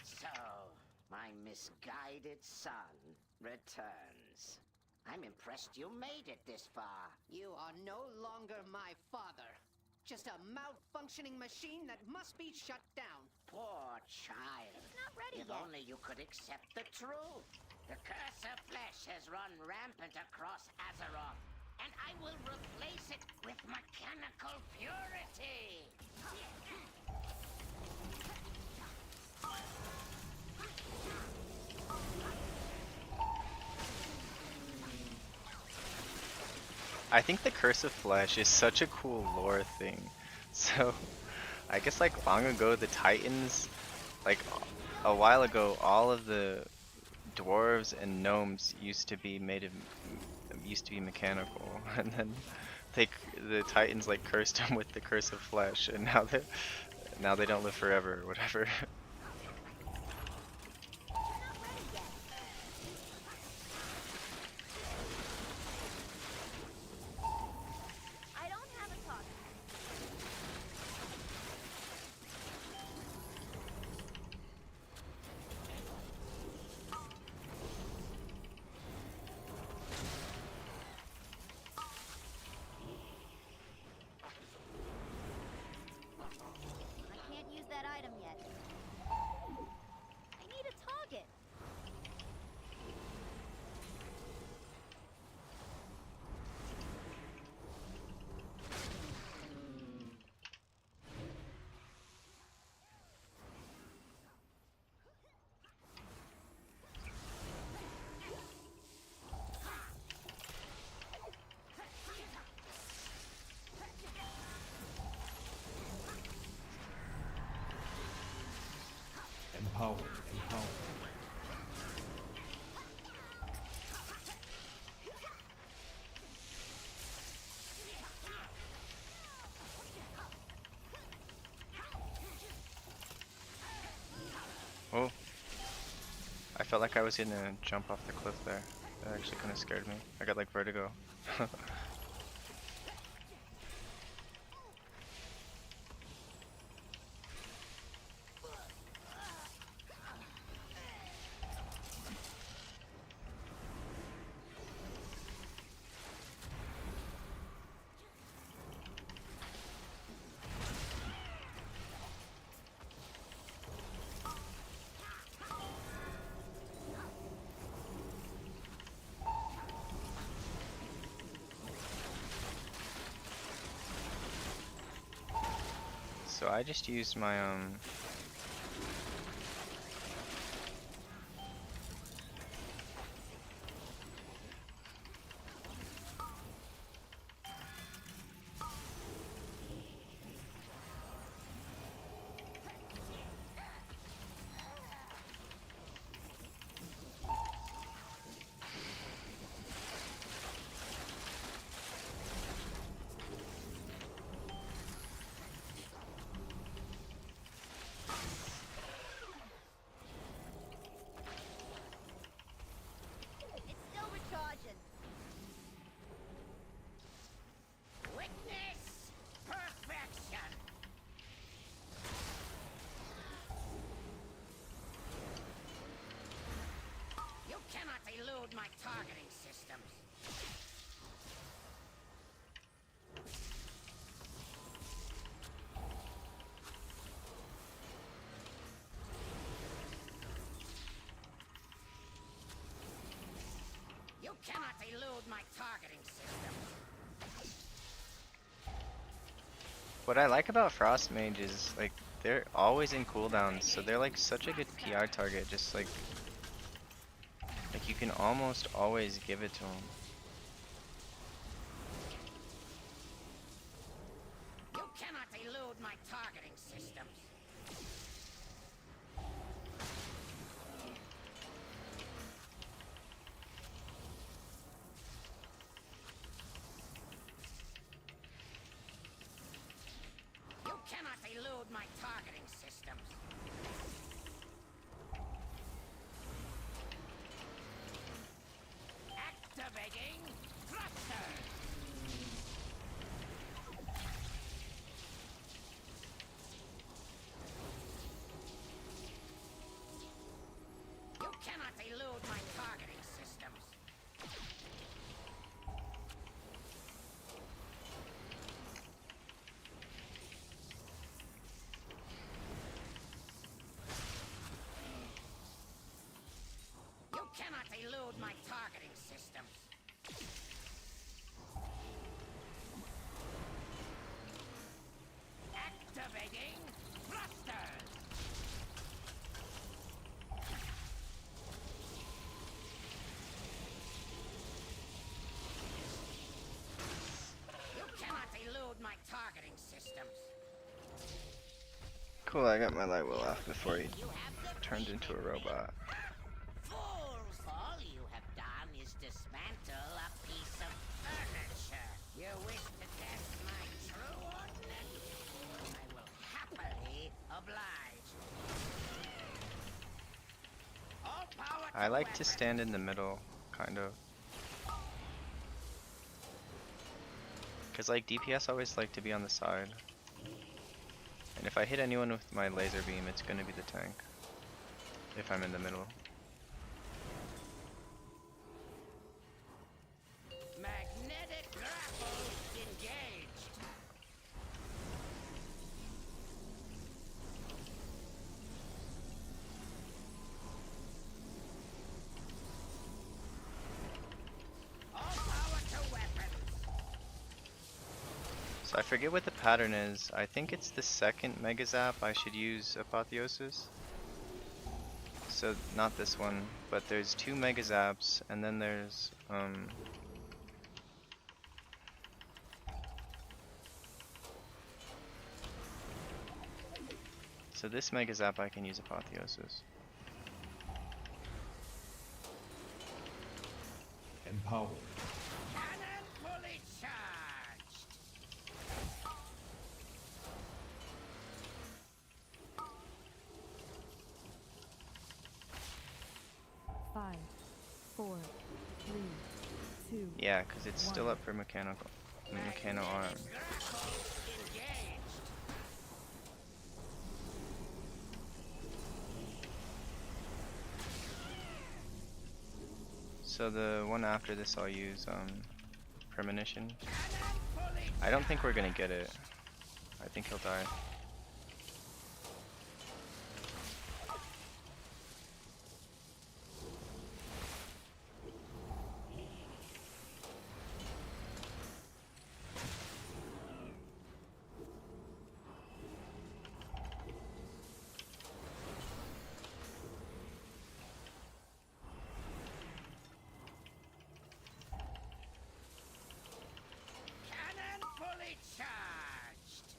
So, my misguided son returns. I'm impressed you made it this far. You are no longer my father. Just a malfunctioning machine that must be shut down. Poor child. It's not ready if yet. only you could accept the truth. The curse of flesh has run rampant across Azeroth, and I will replace it with mechanical purity. I think the Curse of Flesh is such a cool lore thing. So, I guess like long ago the Titans, like a while ago, all of the dwarves and gnomes used to be mechanical, and then the Titans like cursed them with the Curse of Flesh, and now they don't live forever or whatever. I don't have a target. felt like I was gonna jump off the cliff there. That actually kind of scared me. I got like vertigo. So I just used my It's still recharging. Witness perfection. You cannot elude my targeting systems. You cannot elude my targeting systems. What I like about Frost Mage is like they're always in cooldowns, so they're like such a good PR target. Just like you can almost always give it to them. You cannot elude my targeting systems. You cannot elude my targeting systems. Activating thruster. You cannot elude my targeting systems. You cannot elude my targeting systems. Activating thrusters. You cannot elude my targeting systems. Cool, I got my light will off before he turned into a robot. Fools! All you have done is dismantle a piece of furniture. You wish to test my true ordnance? I will happily oblige. All power I like to weapons. stand in the middle, kind of. Cause like DPS always like to be on the side. And if I hit anyone with my laser beam, it's gonna be the tank. If I'm in the middle. Magnetic grapple engaged. All power to weapons. So I forget what the pattern is. I think it's the second Mega Zap I should use Apotheosis. So not this one, but there's two Mega Zaps, and then there's so this Mega Zap I can use Apotheosis. Empowered. Cannon fully charged. Yeah, because it's still up for mechano arm. So the one after this I'll use premonition. I don't think we're gonna get it. I think he'll die. Cannon fully charged.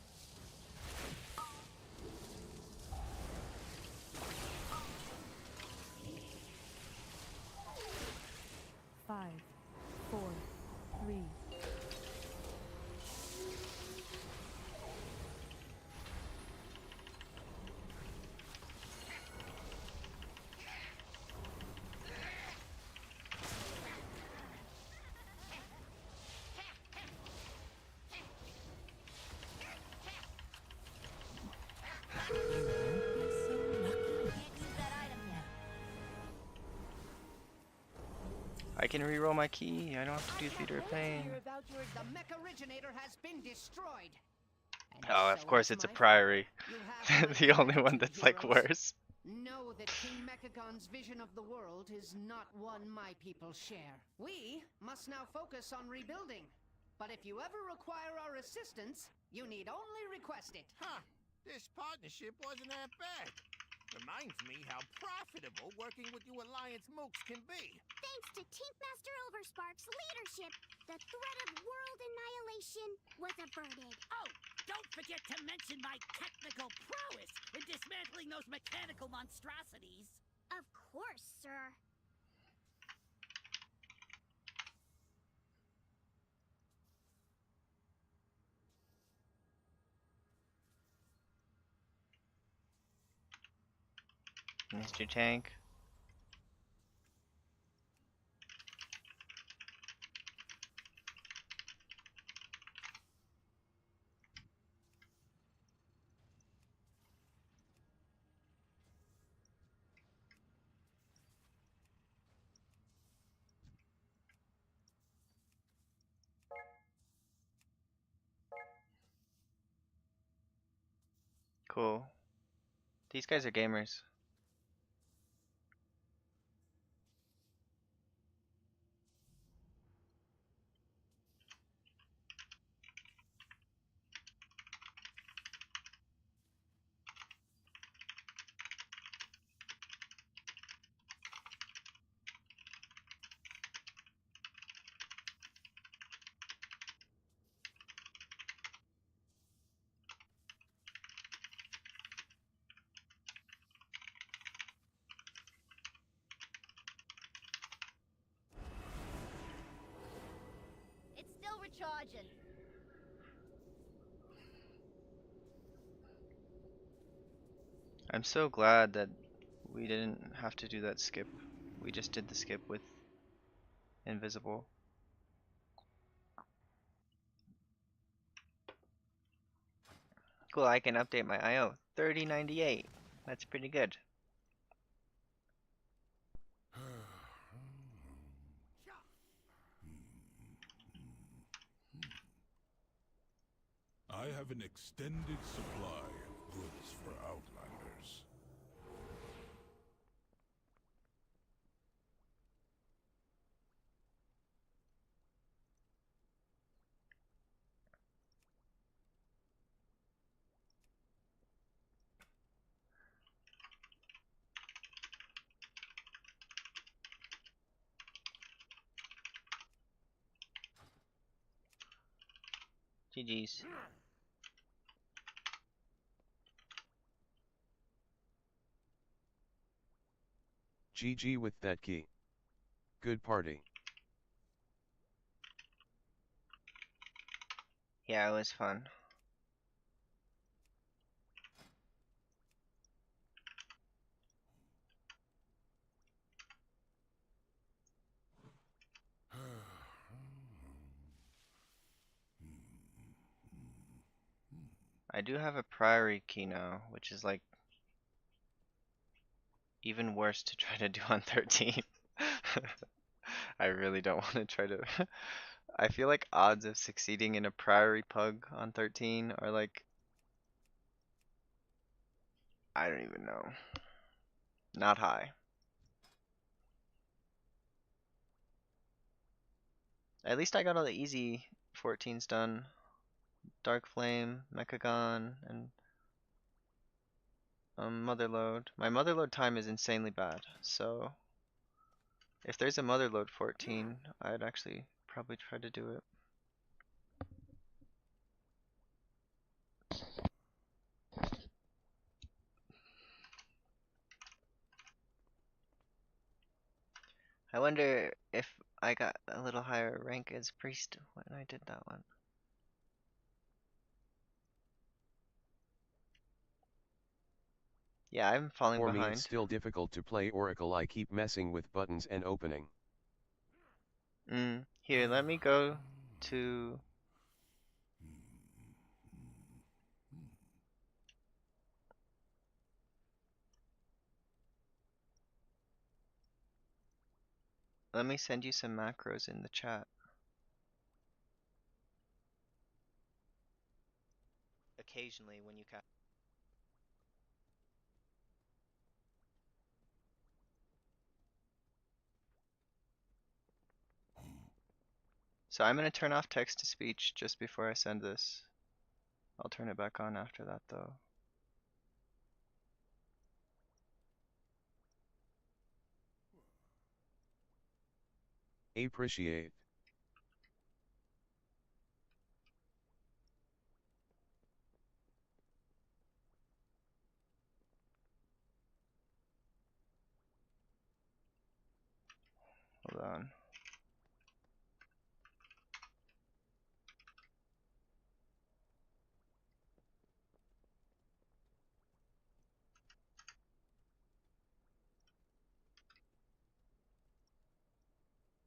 5, 4, 3, I can reroll my key. I don't have to do Theater of Pain. The mech originator has been destroyed. And Oh, of so course it's a my Priory. You have my The only one gratitude, that's like heroes. worse. Know that King Mechagon's vision of the world is not one my people share. We must now focus on rebuilding. But if you ever require our assistance, you need only request it. Huh. This partnership wasn't that bad. Reminds me how profitable working with you Alliance mooks can be. Thanks to Team Master Overspark's leadership, the threat of world annihilation was averted. Oh, don't forget to mention my technical prowess in dismantling those mechanical monstrosities. Of course, sir. Mr. Tank. Cool. These guys are gamers. It's still recharging. I'm so glad that we didn't have to do that skip. We just did the skip with invisible. Cool, I can update my IO. 3098. That's pretty good. I have an extended supply of goods for Outlanders. GG's. GG with that key. Good party. Yeah, it was fun. I do have a priority key now, which is like even worse to try to do on 13. I really don't want to try to. I feel like odds of succeeding in a priority pug on 13 are like, I don't even know. Not high. At least I got all the easy 14s done. Dark Flame, Mechagon, and Motherload. My Motherload time is insanely bad, so if there's a Motherload 14, I'd actually probably try to do it. I wonder if I got a little higher rank as priest when I did that one. Yeah, I'm falling For me behind. it's still difficult to play Oracle. I keep messing with buttons and opening. Here, let me go to... Let me send you some macros in the chat. Occasionally when you cast. So I'm going to turn off text to speech just before I send this. I'll turn it back on after that though. Appreciate. Hold on.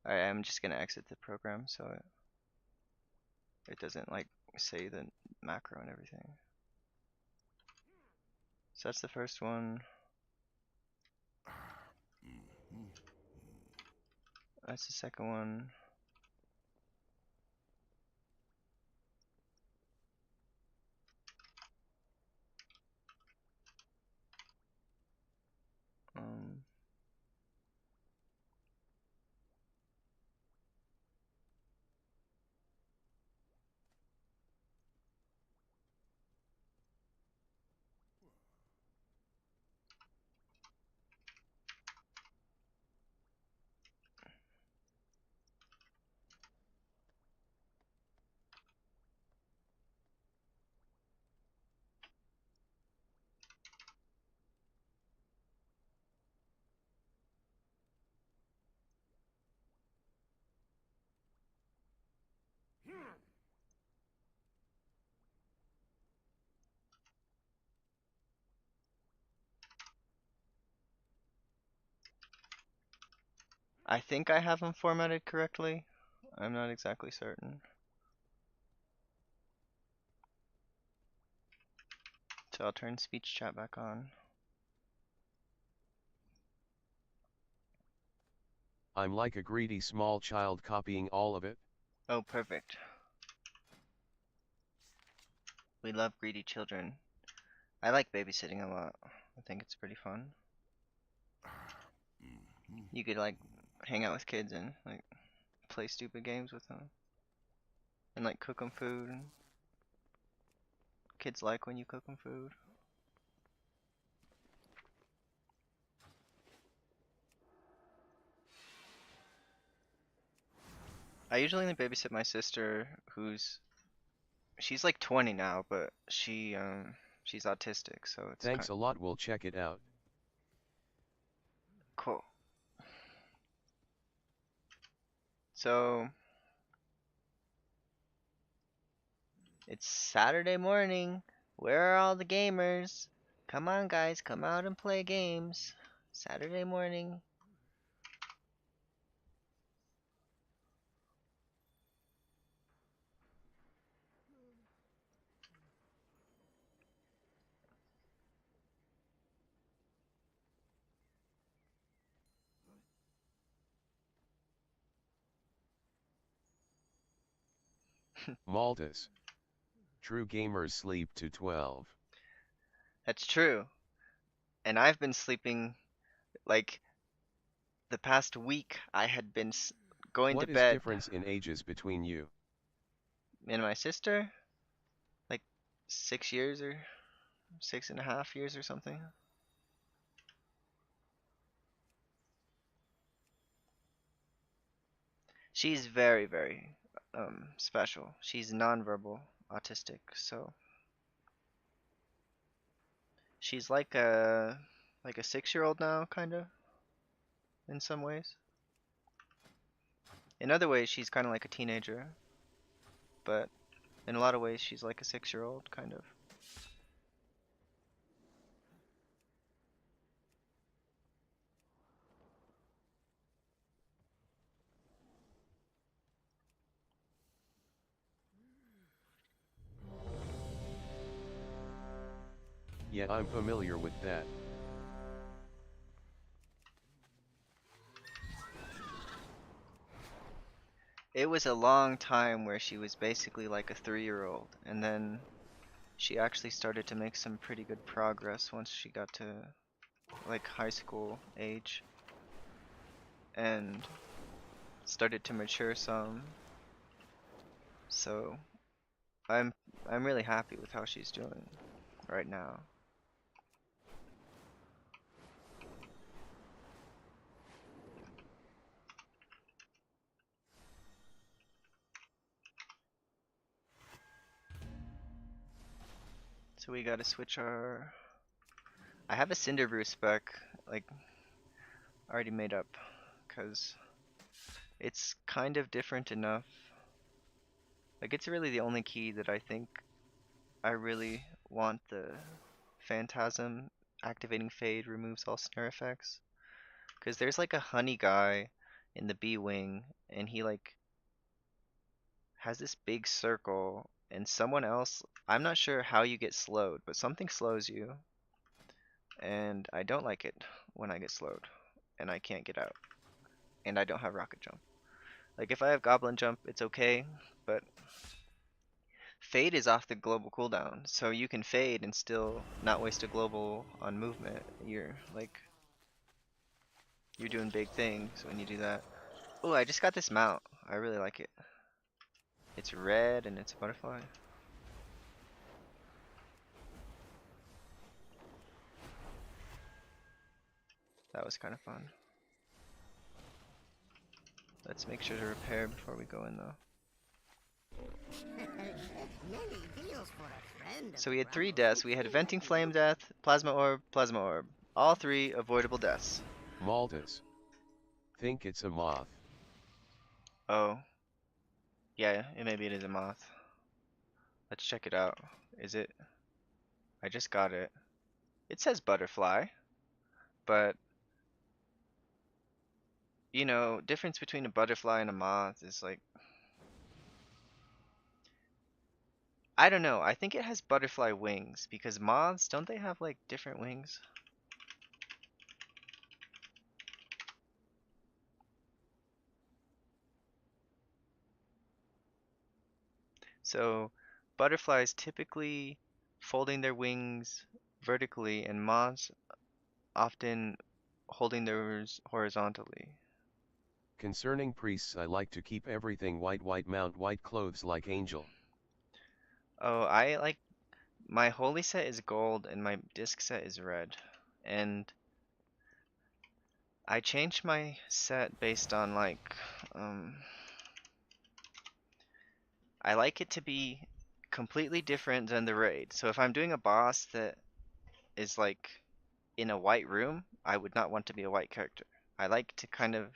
Alright, I'm just going to exit the program so it doesn't like say the macro and everything. So that's the first one. That's the second one. Um, I think I have them formatted correctly. I'm not exactly certain. So I'll turn speech chat back on. I'm like a greedy small child copying all of it. Oh, perfect. We love greedy children. I like babysitting a lot. I think it's pretty fun. You could like hang out with kids and like play stupid games with them. And like cook them food. And kids like when you cook them food. I usually only babysit my sister she's like 20 now, but she's autistic, so it's Thanks a lot, we'll check it out. cool. So it's Saturday morning. Where are all the gamers? Come on guys, come out and play games. Saturday morning. Maltus. True gamers sleep to 12. That's true. And I've been sleeping like the past week. I had been going to What is bed. difference in ages between you? Me and my sister, like 6 years or 6.5 years or something. She's very, very special. She's nonverbal autistic, so she's like a 6-year-old now, kind of, in some ways. In other ways, she's kind of like a teenager, but in a lot of ways, she's like a 6-year-old, kind of. Yeah, I'm familiar with that. It was a long time where she was basically like a 3-year-old, and then she actually started to make some pretty good progress once she got to like high school age and started to mature some. So I'm really happy with how she's doing right now. So we gotta switch our... I have a Cinder Brew spec, like, already made up, because it's kind of different enough. Like, it's really the only key that I think I really want. The Phantasm activating Fade removes all snare effects. Because there's like a honey guy in the B wing, and he like has this big circle, and someone else, I'm not sure how you get slowed, but something slows you, and I don't like it when I get slowed, and I can't get out, and I don't have rocket jump. Like if I have goblin jump, it's okay, but fade is off the global cooldown, so you can fade and still not waste a global on movement. You're doing big things when you do that. Oh, I just got this mount. I really like it. It's red and it's a butterfly. That was kind of fun. Let's make sure to repair before we go in though. So we had 3 deaths. We had Venting Flame death, Plasma Orb, Plasma Orb. All 3 avoidable deaths. Maltus. Think it's a moth. Oh. Yeah, maybe it is a moth. Let's check it out. Is it? I just got it. It says butterfly, but you know, difference between a butterfly and a moth is like, I don't know. I think it has butterfly wings because moths, don't they have like different wings? So butterflies typically folding their wings vertically, and moths often holding theirs horizontally. Concerning priests, I like to keep everything white, mount white clothes like angel. Oh, I like my holy set is gold and my disc set is red. And I changed my set based on like I like it to be completely different than the raid. So if I'm doing a boss that is like in a white room, I would not want to be a white character. I like to kind of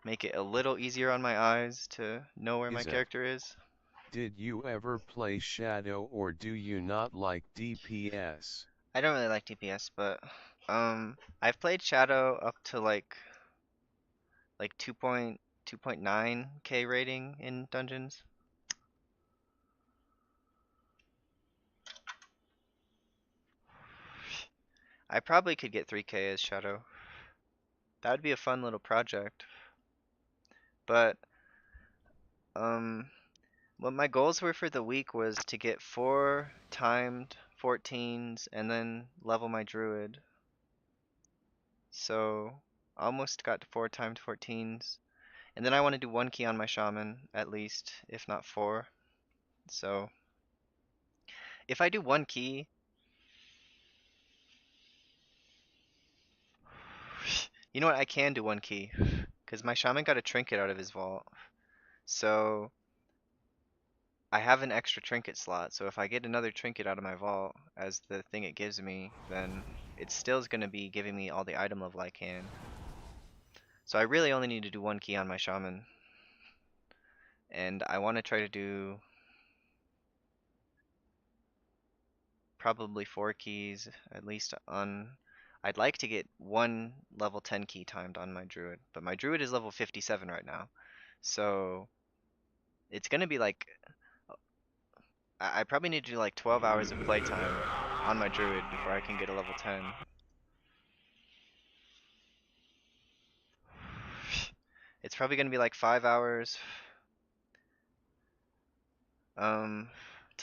make it a little easier on my eyes to know where my character is. Did you ever play Shadow, or do you not like DPS? I don't really like DPS, but I've played Shadow up to like 2.9k rating in dungeons. I probably could get 3k as Shadow. That would be a fun little project. But What my goals were for the week was to get 4 timed 14s and then level my druid. So almost got 4 timed 14s. And then I want to do 1 key on my shaman, at least, if not 4. So if I do 1 key, you know what, I can do 1 key. Because my shaman got a trinket out of his vault. So I have an extra trinket slot, so if I get another trinket out of my vault as the thing it gives me, then it still is going to be giving me all the item level I can. So I really only need to do 1 key on my shaman. And I want to try to do probably 4 keys, at least on... I'd like to get 1 level 10 key timed on my druid, but my druid is level 57 right now. So it's going to be like... I probably need to do like 12 hours of playtime on my druid before I can get a level 10. It's probably going to be like 5 hours to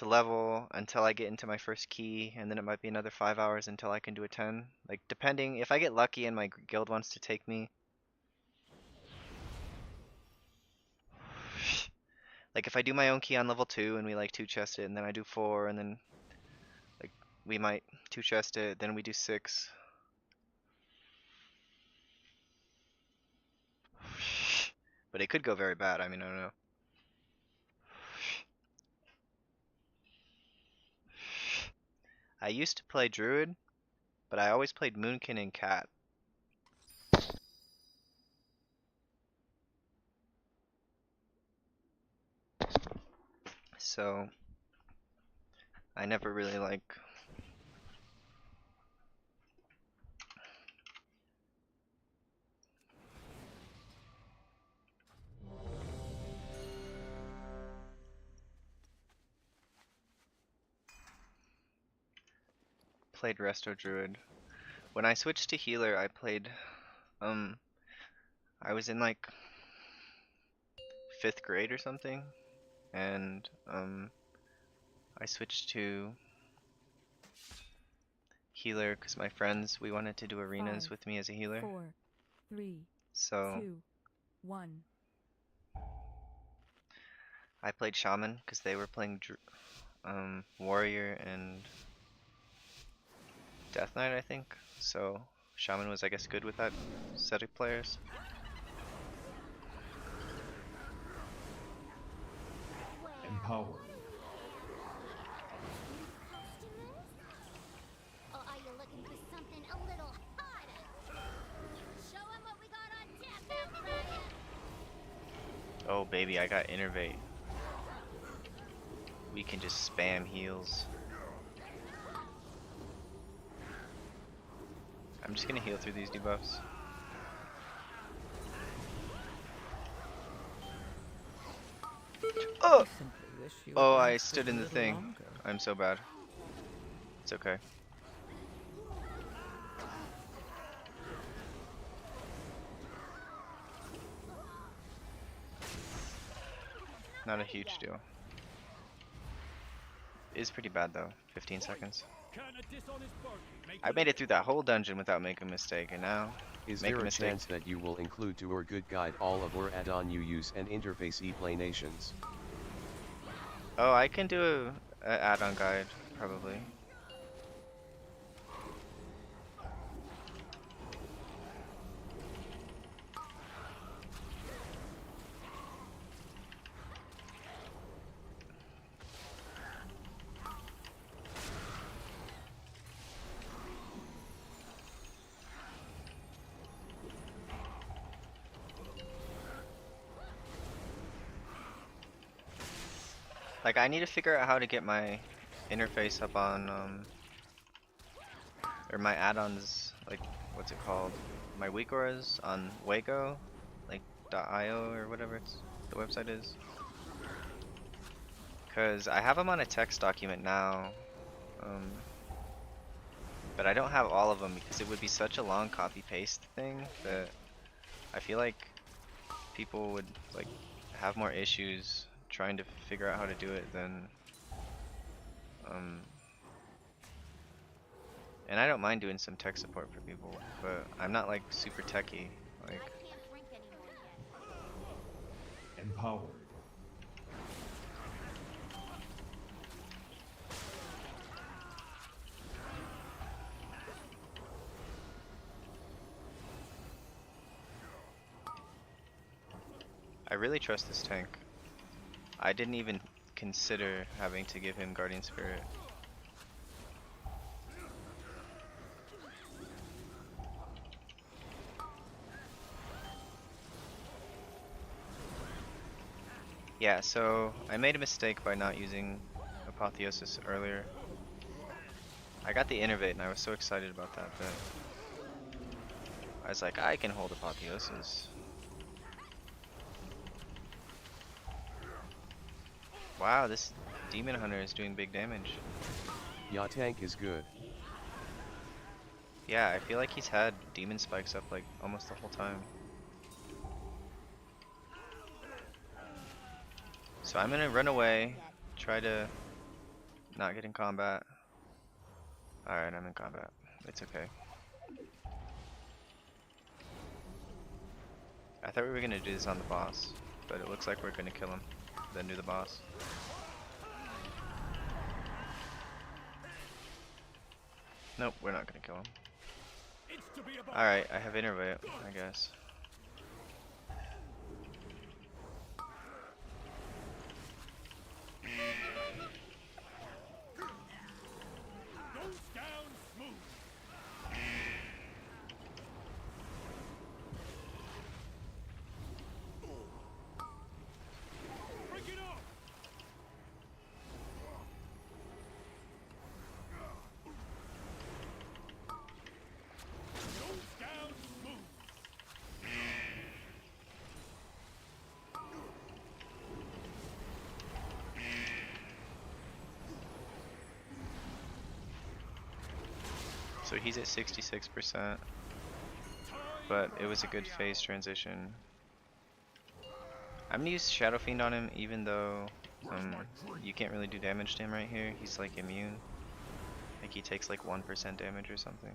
level until I get into my first key, and then it might be another 5 hours until I can do a 10. Like, depending, if I get lucky and my guild wants to take me. Like, if I do my own key on level 2 and we like 2-chest it, and then I do 4, and then like we might 2-chest it, then we do 6. But it could go very bad, I mean, I don't know. I used to play Druid, but I always played Moonkin and Cat. So I never really like played Resto Druid. When I switched to healer, I played I was in like 5th grade or something, and I switched to healer because my friends, we wanted to do arenas 5, with me as a healer. 4, 3, So 2, 1. I played shaman because they were playing warrior and death knight, I think. So shaman was, I guess, good with that set of players. Empower. Or are you looking for something a little harder? Show 'em what we got on tap, Vampire! Oh baby, I got innervate. We can just spam heals. I'm just gonna heal through these debuffs. Oh! Oh, I stood in the thing. I'm so bad. It's okay. Not a huge deal. It is pretty bad though. 15 seconds. I made it through that whole dungeon without making a mistake, and now Is make there a a mistake. chance that you will include to or good guide all of or add-on you use and interface e-planations? Oh, I can do a add-on guide, probably. Like, I need to figure out how to get my interface up on, or my add-ons, like, what's it called? My weak auras on Wago, like, .io or whatever the website is. Because I have them on a text document now, but I don't have all of them because it would be such a long copy-paste thing that I feel like people would, like, have more issues trying to figure out how to do it than and I don't mind doing some tech support for people, but I'm not like super techy. Like, Empowered. I really trust this tank. I didn't even consider having to give him Guardian Spirit. Yeah, so I made a mistake by not using Apotheosis earlier. I got the Innervate and I was so excited about that, but I was like, I can hold Apotheosis. Wow, this Demon Hunter is doing big damage. Ya tank is good. Yeah, I feel like he's had demon spikes up like almost the whole time. So I'm gonna run away, try to not get in combat. Alright, I'm in combat. It's okay. I thought we were gonna do this on the boss, but it looks like we're gonna kill him, then do the boss. Nope, we're not gonna kill him. Alright, I have Innervate, I guess. So he's at 66%, but it was a good phase transition. I'm gonna use Shadow Fiend on him, even though you can't really do damage to him right here. He's like immune. Like he takes like 1% damage or something.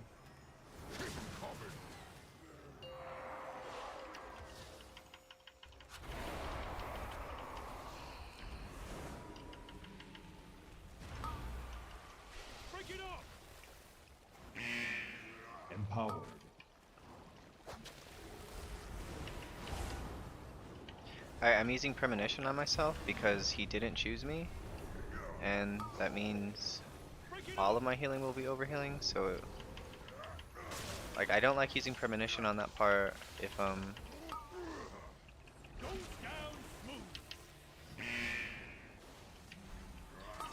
Empowered. Alright, I'm using Premonition on myself because he didn't choose me, and that means all of my healing will be overhealing, so like I don't like using Premonition on that part if so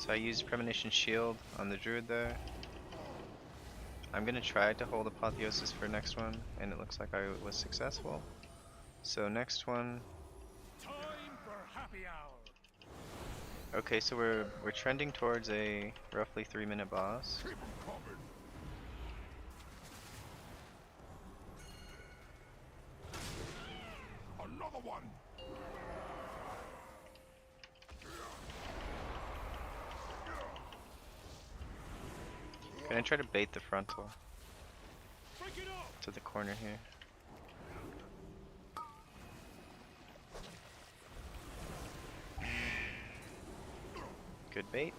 I used Premonition Shield on the Druid there. I'm gonna try to hold Apotheosis for next one, and it looks like I was successful. So next one. Okay, so we're trending towards a roughly 3-minute boss. Another one. Can I try to bait the frontal to the corner here? Good bait.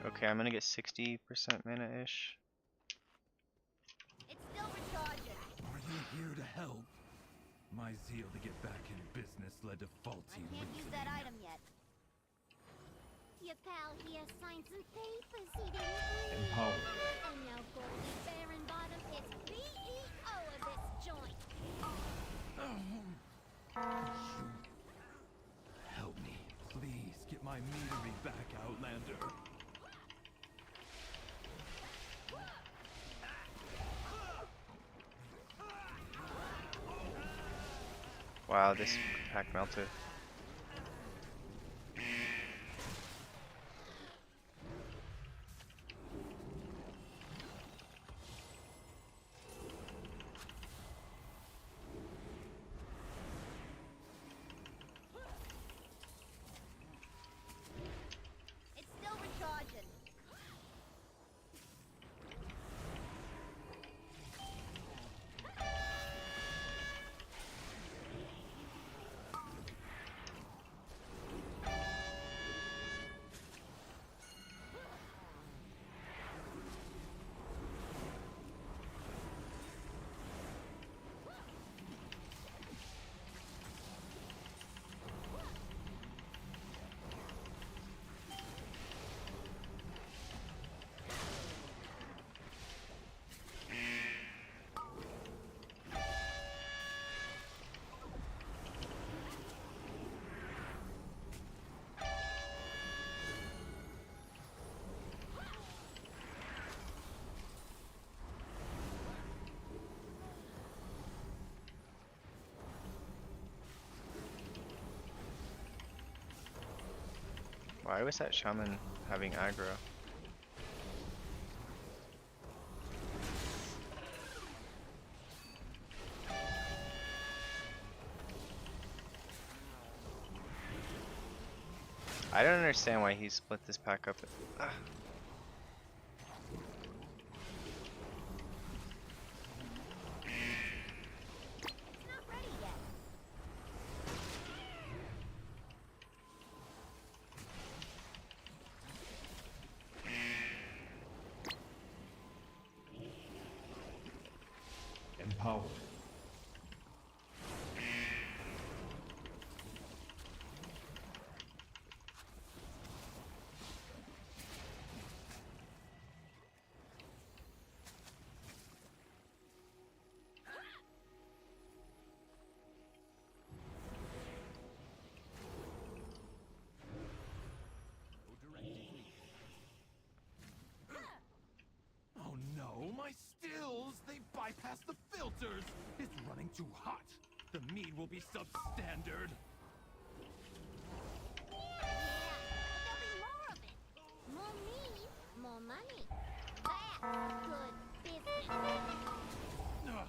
Okay, I'm gonna get 60% mana-ish. It's still recharging. Are you here to help? My zeal to get back in business led to faulty I can't use that item yet. Your pal here signed some papers he didn't read. Empower. And now Goldie Bottom is CEO of this joint. Shoot. Help me. Please get my meadery back, Outlander. Wow, this pack melted. It's still recharging. Why was that shaman having aggro? I don't understand why he split this pack up. Ah. It's not ready yet. Empower. Oh no, my stills! They bypassed the filters! It's running too hot! The mead will be substandard! Yeah, but there'll be more of it. More meat, more money. That's good business. Ugh.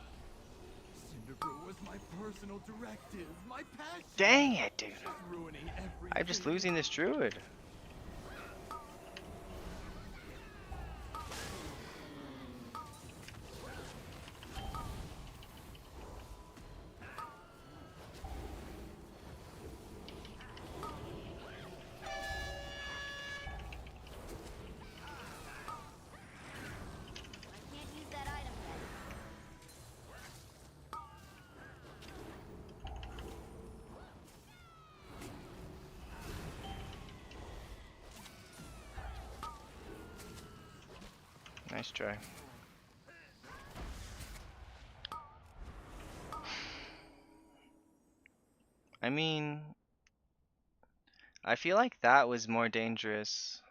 Cinderbrew was my personal directive, my passion! Dang it, dude. She's ruining everything. I'm just losing this druid. I can't use that item yet. Nice try. I mean, I feel like that was more dangerous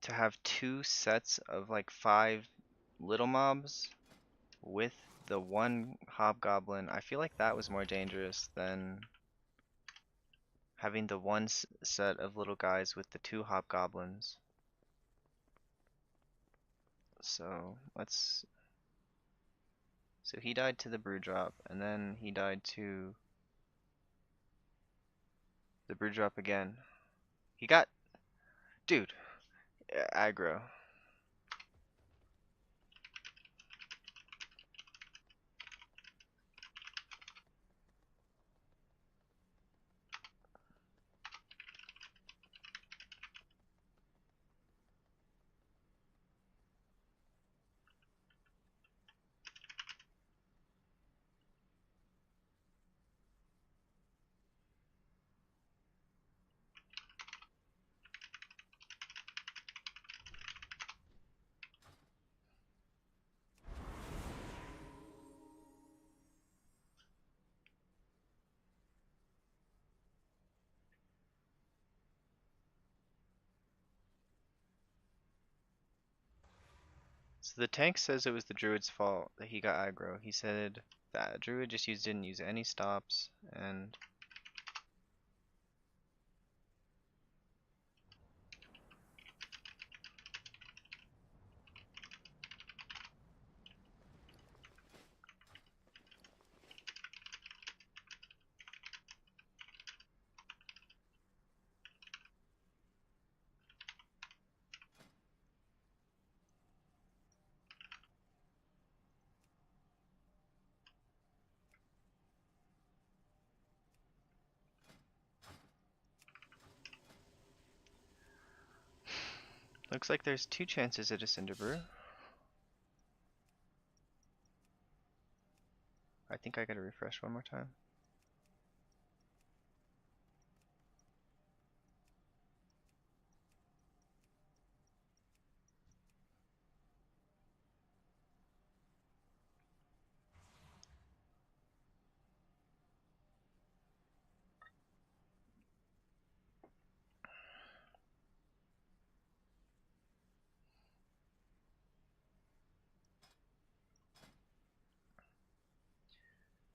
to have two sets of like 5 little mobs with the one hobgoblin. I feel like that was more dangerous than having the one set of little guys with the 2 hobgoblins. So let's. So he died to the brew drop, and then he died to the brew drop again. He got, dude, aggro. So the tank says it was the druid's fault that he got aggro. He said that druid just didn't use any stops, and looks like there's 2 chances at a Cinderbrew. I think I gotta refresh one more time.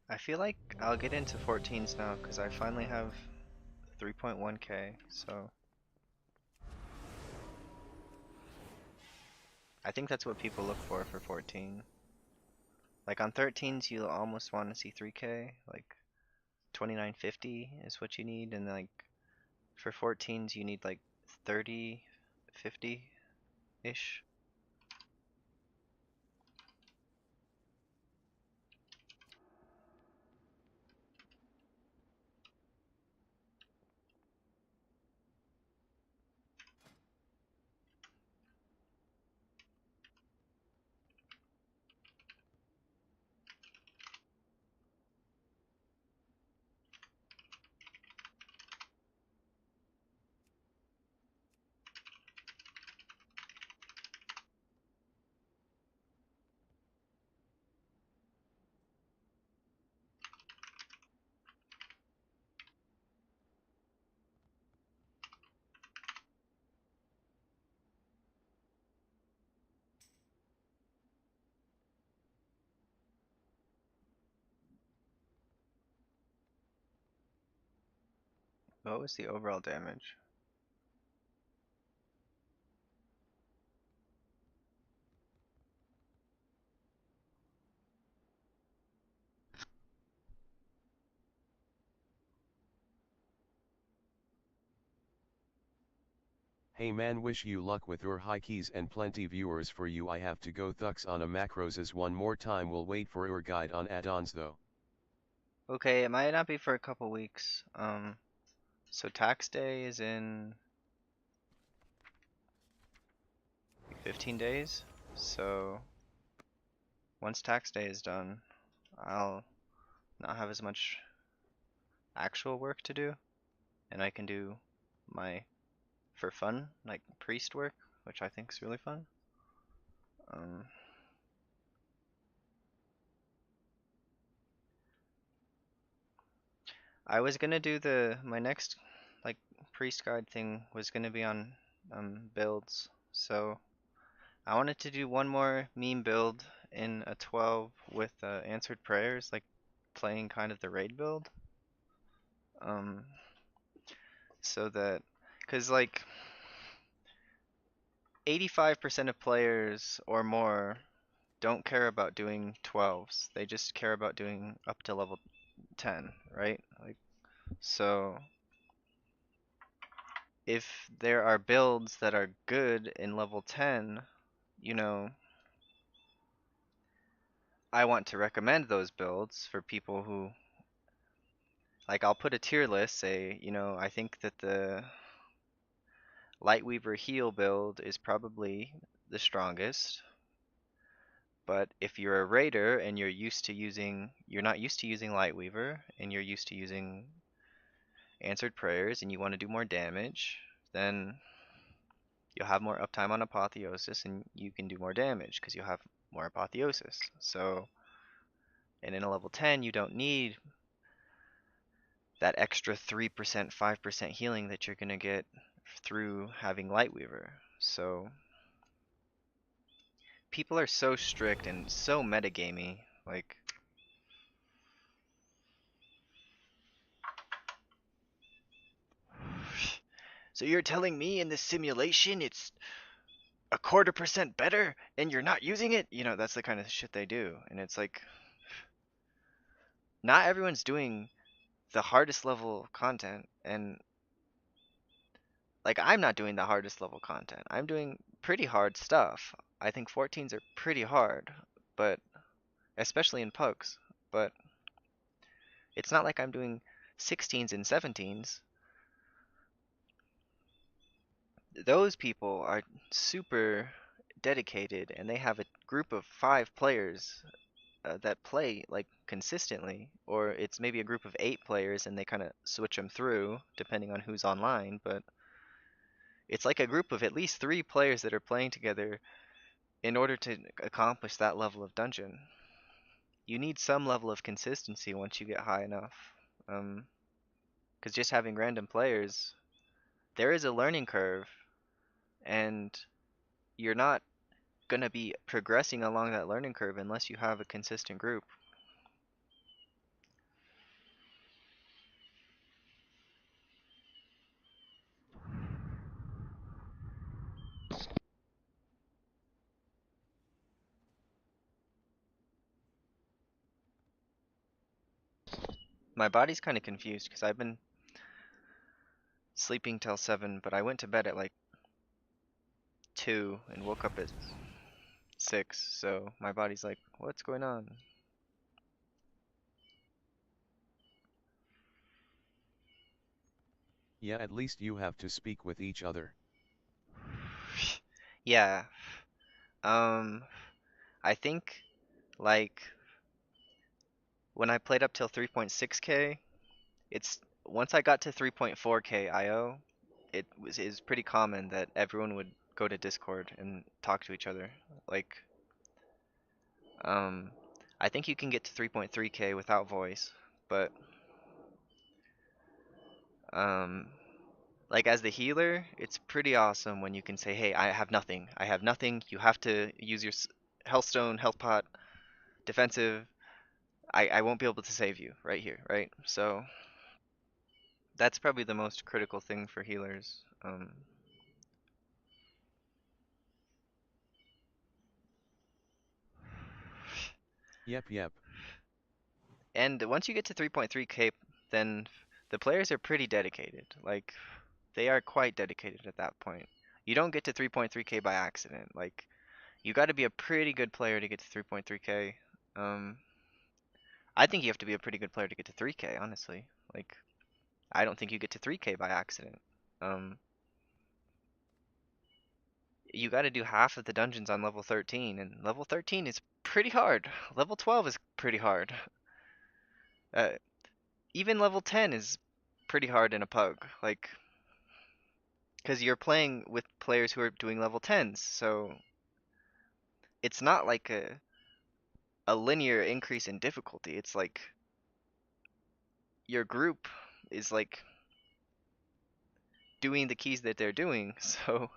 I feel like I'll get into 14s now because I finally have 3.1k, so I think that's what people look for 14. Like on 13s you almost want to see 3k, like 2950 is what you need, and like for 14s you need like 30, 50-ish. What was the overall damage? Hey man, wish you luck with your high keys and plenty viewers for you. I have to go thugs on a macroses one more time. We'll wait for your guide on add-ons though. Okay, it might not be for a couple weeks. So tax day is in 15 days. So once tax day is done, I'll not have as much actual work to do, and I can do my for fun, like priest work, which I think is really fun. I was gonna do my next like priest guide thing was gonna be on builds, so I wanted to do one more meme build in a 12 with answered prayers, like playing kind of the raid build. So that, cause like 85% of players or more don't care about doing 12s. They just care about doing up to level 10, right? Like, so if there are builds that are good in level 10, you know, I want to recommend those builds for people who, like, I'll put a tier list, say, you know, I think that the Lightweaver heal build is probably the strongest. But if you're a raider and you're not used to using Lightweaver, and you're used to using answered prayers, and you want to do more damage, then you'll have more uptime on apotheosis, and you can do more damage because you'll have more apotheosis. So, and in a level 10, you don't need that extra 3%, 5% healing that you're gonna get through having Lightweaver. So people are so strict and so metagamey. Like, so you're telling me in this simulation it's a 1/4% better and you're not using it? You know, that's the kind of shit they do. And it's like, not everyone's doing the hardest level content. And like, I'm not doing the hardest level content. I'm doing pretty hard stuff. I think 14s are pretty hard, but especially in pugs. But it's not like I'm doing 16s and 17s. Those people are super dedicated and they have a group of 5 players that play like consistently, or it's maybe a group of 8 players and they kind of switch them through depending on who's online, but it's like a group of at least 3 players that are playing together in order to accomplish that level of dungeon. You need some level of consistency once you get high enough. Because just having random players, there is a learning curve, and you're not gonna be progressing along that learning curve unless you have a consistent group. My body's kind of confused because I've been sleeping till 7, but I went to bed at like 2 and woke up at 6, so my body's like, what's going on? Yeah, at least you have to speak with each other. Yeah. I think like when I played up till 3.6k, it's once I got to 3.4k IO, it is pretty common that everyone would go to Discord and talk to each other. Like, um, I think you can get to 3.3k without voice, but um, like as the healer, it's pretty awesome when you can say, "Hey, I have nothing. I have nothing. You have to use your health stone, health pot, defensive. I won't be able to save you right here, right?" So that's probably the most critical thing for healers. Yep. And once you get to 3.3k, then the players are pretty dedicated. Like, they are quite dedicated at that point. You don't get to 3.3k by accident. Like, you got to be a pretty good player to get to 3.3k. I think you have to be a pretty good player to get to 3k, honestly. Like, I don't think you get to 3k by accident. Um, you got to do half of the dungeons on level 13, and level 13 is pretty hard. Level 12 is pretty hard. Uh, even level 10 is pretty hard in a pug. Like, because you're playing with players who are doing level 10s, so it's not like a linear increase in difficulty. It's like your group is like doing the keys that they're doing, so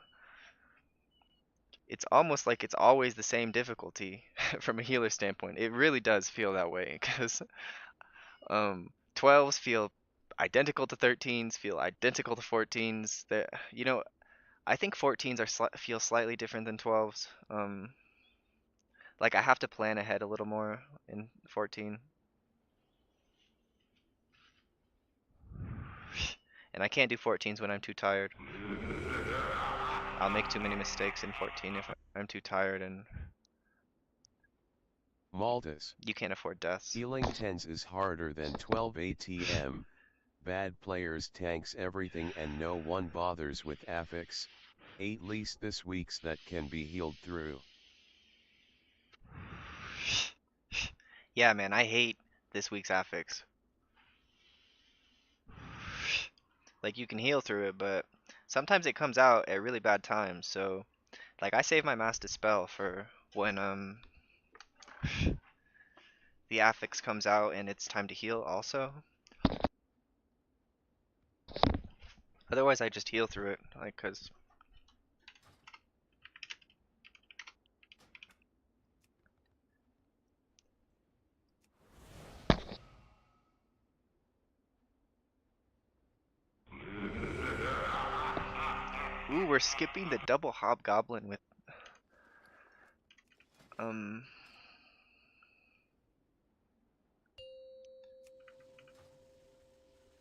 it's almost like it's always the same difficulty from a healer standpoint. It really does feel that way because 12s feel identical to 13s, feel identical to 14s. That, you know, I think 14s feel slightly different than 12s. Like I have to plan ahead a little more in 14. And I can't do 14s when I'm too tired. I'll make too many mistakes in 14 if I'm too tired, and Maltus. you can't afford deaths. Healing 10s is harder than 12 ATM. Bad players tanks everything and no one bothers with affix. 8 least this week's that can be healed through. Yeah, man, I hate this week's affix. Like, you can heal through it, but sometimes it comes out at really bad times, so like I save my master spell for when the affix comes out and it's time to heal also. Otherwise I just heal through it, like, cause Ooh, we're skipping the double hobgoblin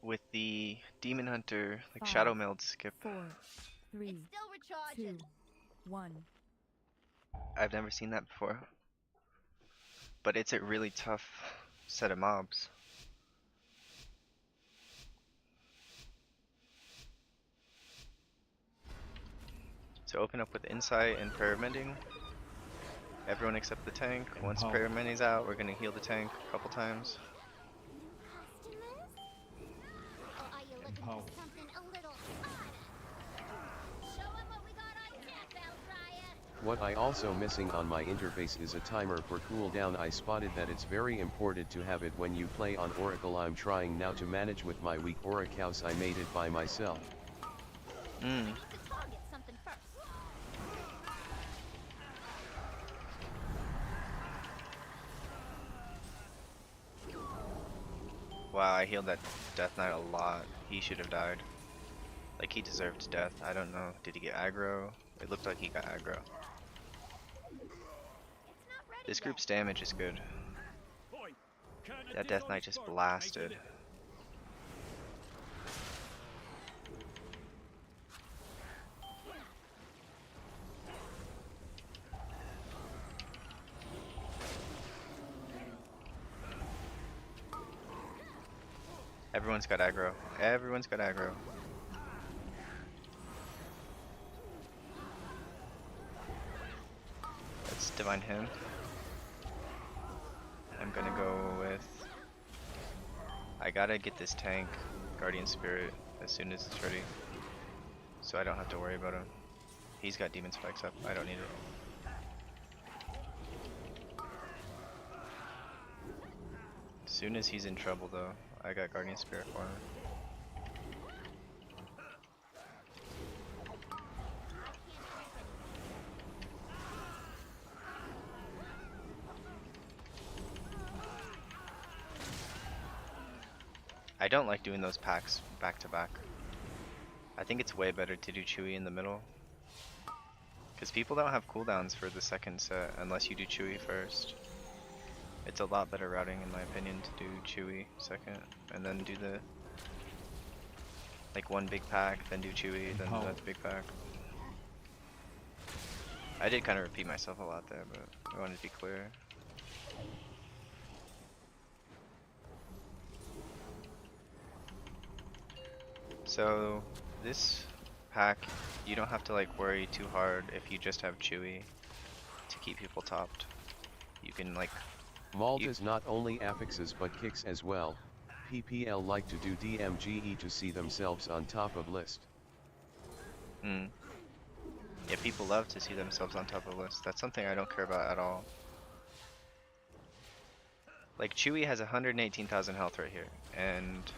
with the demon hunter, like 5, shadow meld skip. 4, 3, It's still recharging. 2, 1. I've never seen that before. But it's a really tough set of mobs. So open up with insight and prayer mending. Everyone except the tank. Once prayer mending's out, we're gonna heal the tank a couple times. Customers? Or are you looking for something a little harder? Show 'em what we got on tap, Bellbriar. What I also missing on my interface is a timer for cooldown. I spotted that it's very important to have it when you play on Oracle. I'm trying now to manage with my weak Oracle house. I made it by myself. We need to target something first. Wow, I healed that Death Knight a lot. He should have died. Like, he deserved death. I don't know. Did he get aggro? It looked like he got aggro. This group's damage is good. That Death Knight just blasted. Everyone's got aggro. Everyone's got aggro. Let's divine him. I'm gonna go with... I gotta get this tank, Guardian Spirit, as soon as it's ready. So I don't have to worry about him. He's got Demon Spikes up. I don't need it. As soon as he's in trouble though, I got Guardian Spirit for him. I don't like doing those packs back to back. I think it's way better to do Chewy in the middle. Because people don't have cooldowns for the second set unless you do Chewy first. It's a lot better routing in my opinion to do Chewy second and then do the like one big pack, then do Chewy, then another big pack. I did kind of repeat myself a lot there, but I wanted to be clear. So this pack, you don't have to like worry too hard if you just have Chewy to keep people topped. You can like... Malta's not only affixes but kicks as well. PPL like to do DMGE to see themselves on top of list. Yeah, people love to see themselves on top of list. That's something I don't care about at all. Like Chewy has 118,000 health right here, and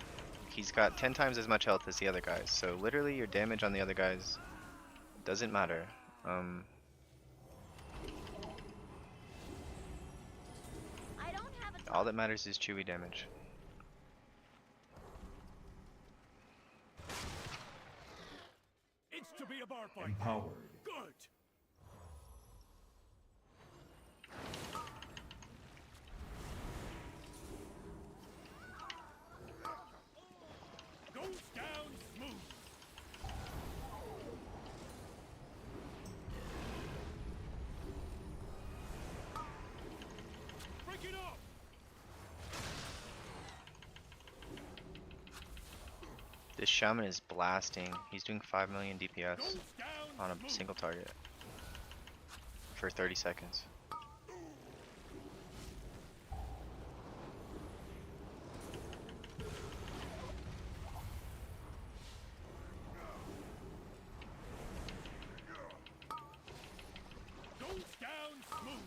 he's got 10 times as much health as the other guys. So literally your damage on the other guys doesn't matter. All that matters is Chewy damage. It's to be a bar fight. Empowered. Good. Goes down smooth. Break it up. This shaman is blasting. He's doing 5 million DPS on a single target for 30 seconds. Goes down smooth.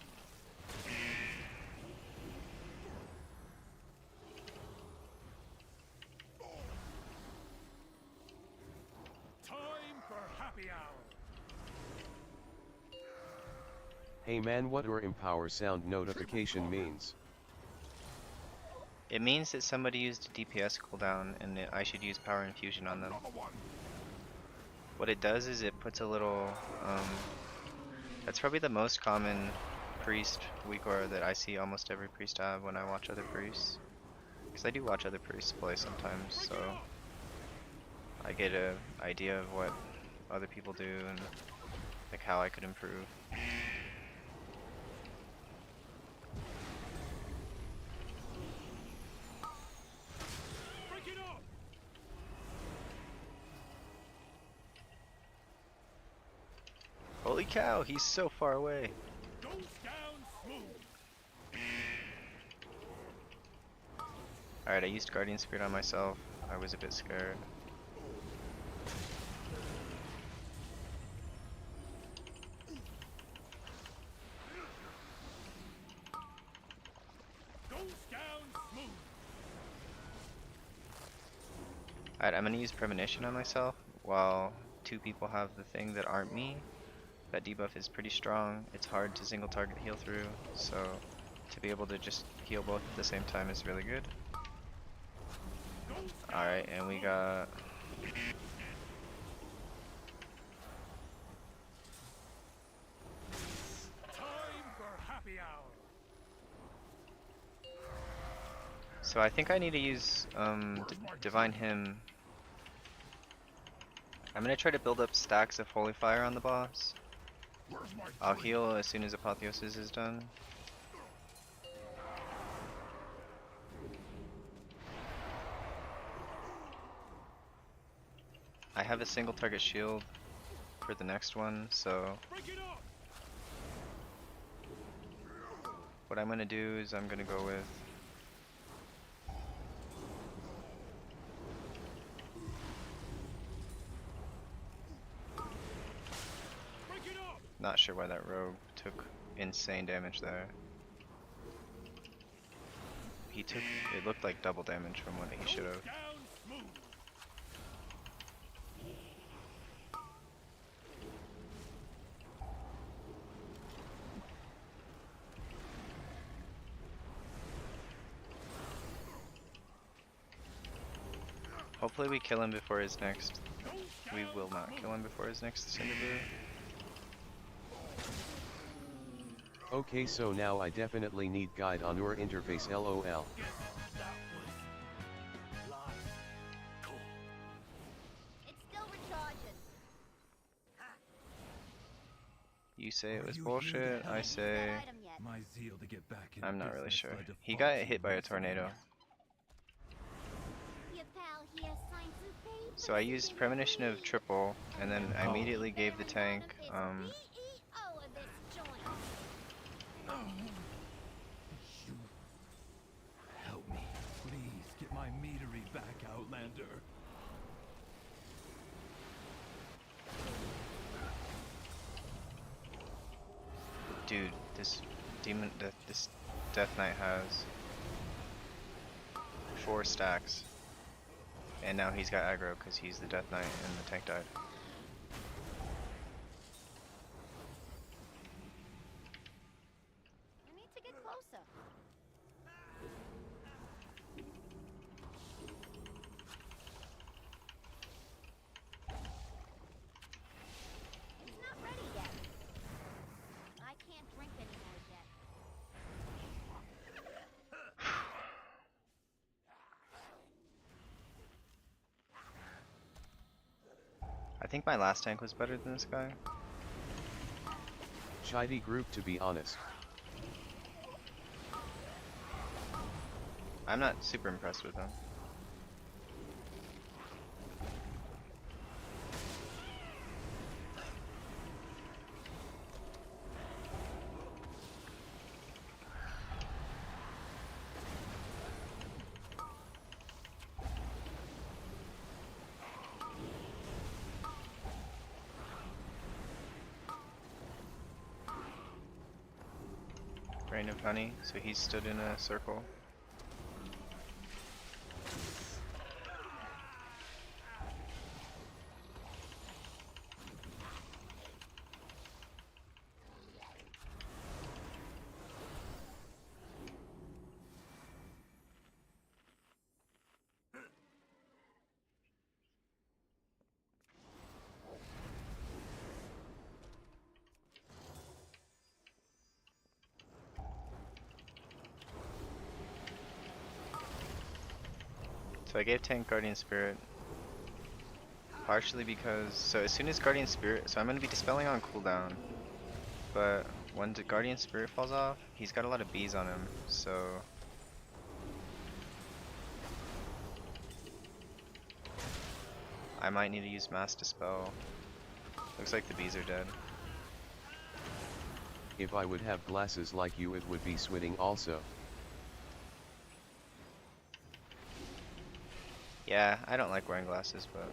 Time for happy hour. Hey man, what your empower sound notification means? It means that somebody used a DPS cooldown and I should use power infusion on them. What it does is it puts a little, that's probably the most common priest weak aura that I see almost every priest have when I watch other priests. Because I do watch other priests play sometimes, so I get an idea of what other people do and like how I could improve. Holy cow, he's so far away. Alright, I used Guardian Spirit on myself. I was a bit scared. Alright, I'm gonna use Premonition on myself while two people have the thing that aren't me. That debuff is pretty strong. It's hard to single target heal through, so to be able to just heal both at the same time is really good. Alright, and we got... So I think I need to use Divine Hymn. I'm gonna try to build up stacks of Holy Fire on the boss. I'll heal as soon as Apotheosis is done. I have a single target shield for the next one, so what I'm gonna do is I'm gonna go with not sure why that rogue took insane damage there. He took, it looked like double damage from what he should have. Hopefully we kill him before his next. We will not kill him before his next Cinderbrew. Okay, so now I definitely need guide on your interface, lol. It's still recharging. You say it was bullshit, I say My zeal to get back in I'm not really business sure. led to He far got too hit by a recent tornado. events. Your pal here signed some papers. So I used Premonition of triple, and then I immediately gave the tank, CEO of this joint. You help me, please get my meadery back, Outlander. dude, this demon, this Death Knight has 4 stacks, and now he's got aggro because he's the Death Knight and the tank died. You need to get closer. It's not ready yet. I can't drink anymore yet. I think my last tank was better than this guy. Shitey group, to be honest. I'm not super impressed with him. Rain of Honey, so he stood in a circle. So I gave tank Guardian Spirit partially because, so as soon as Guardian Spirit, so I'm going to be dispelling on cooldown, but when the Guardian Spirit falls off, he's got a lot of bees on him, so I might need to use Mass Dispel. Looks like the bees are dead. If I would have glasses like you, it would be sweating also. Yeah, I don't like wearing glasses, but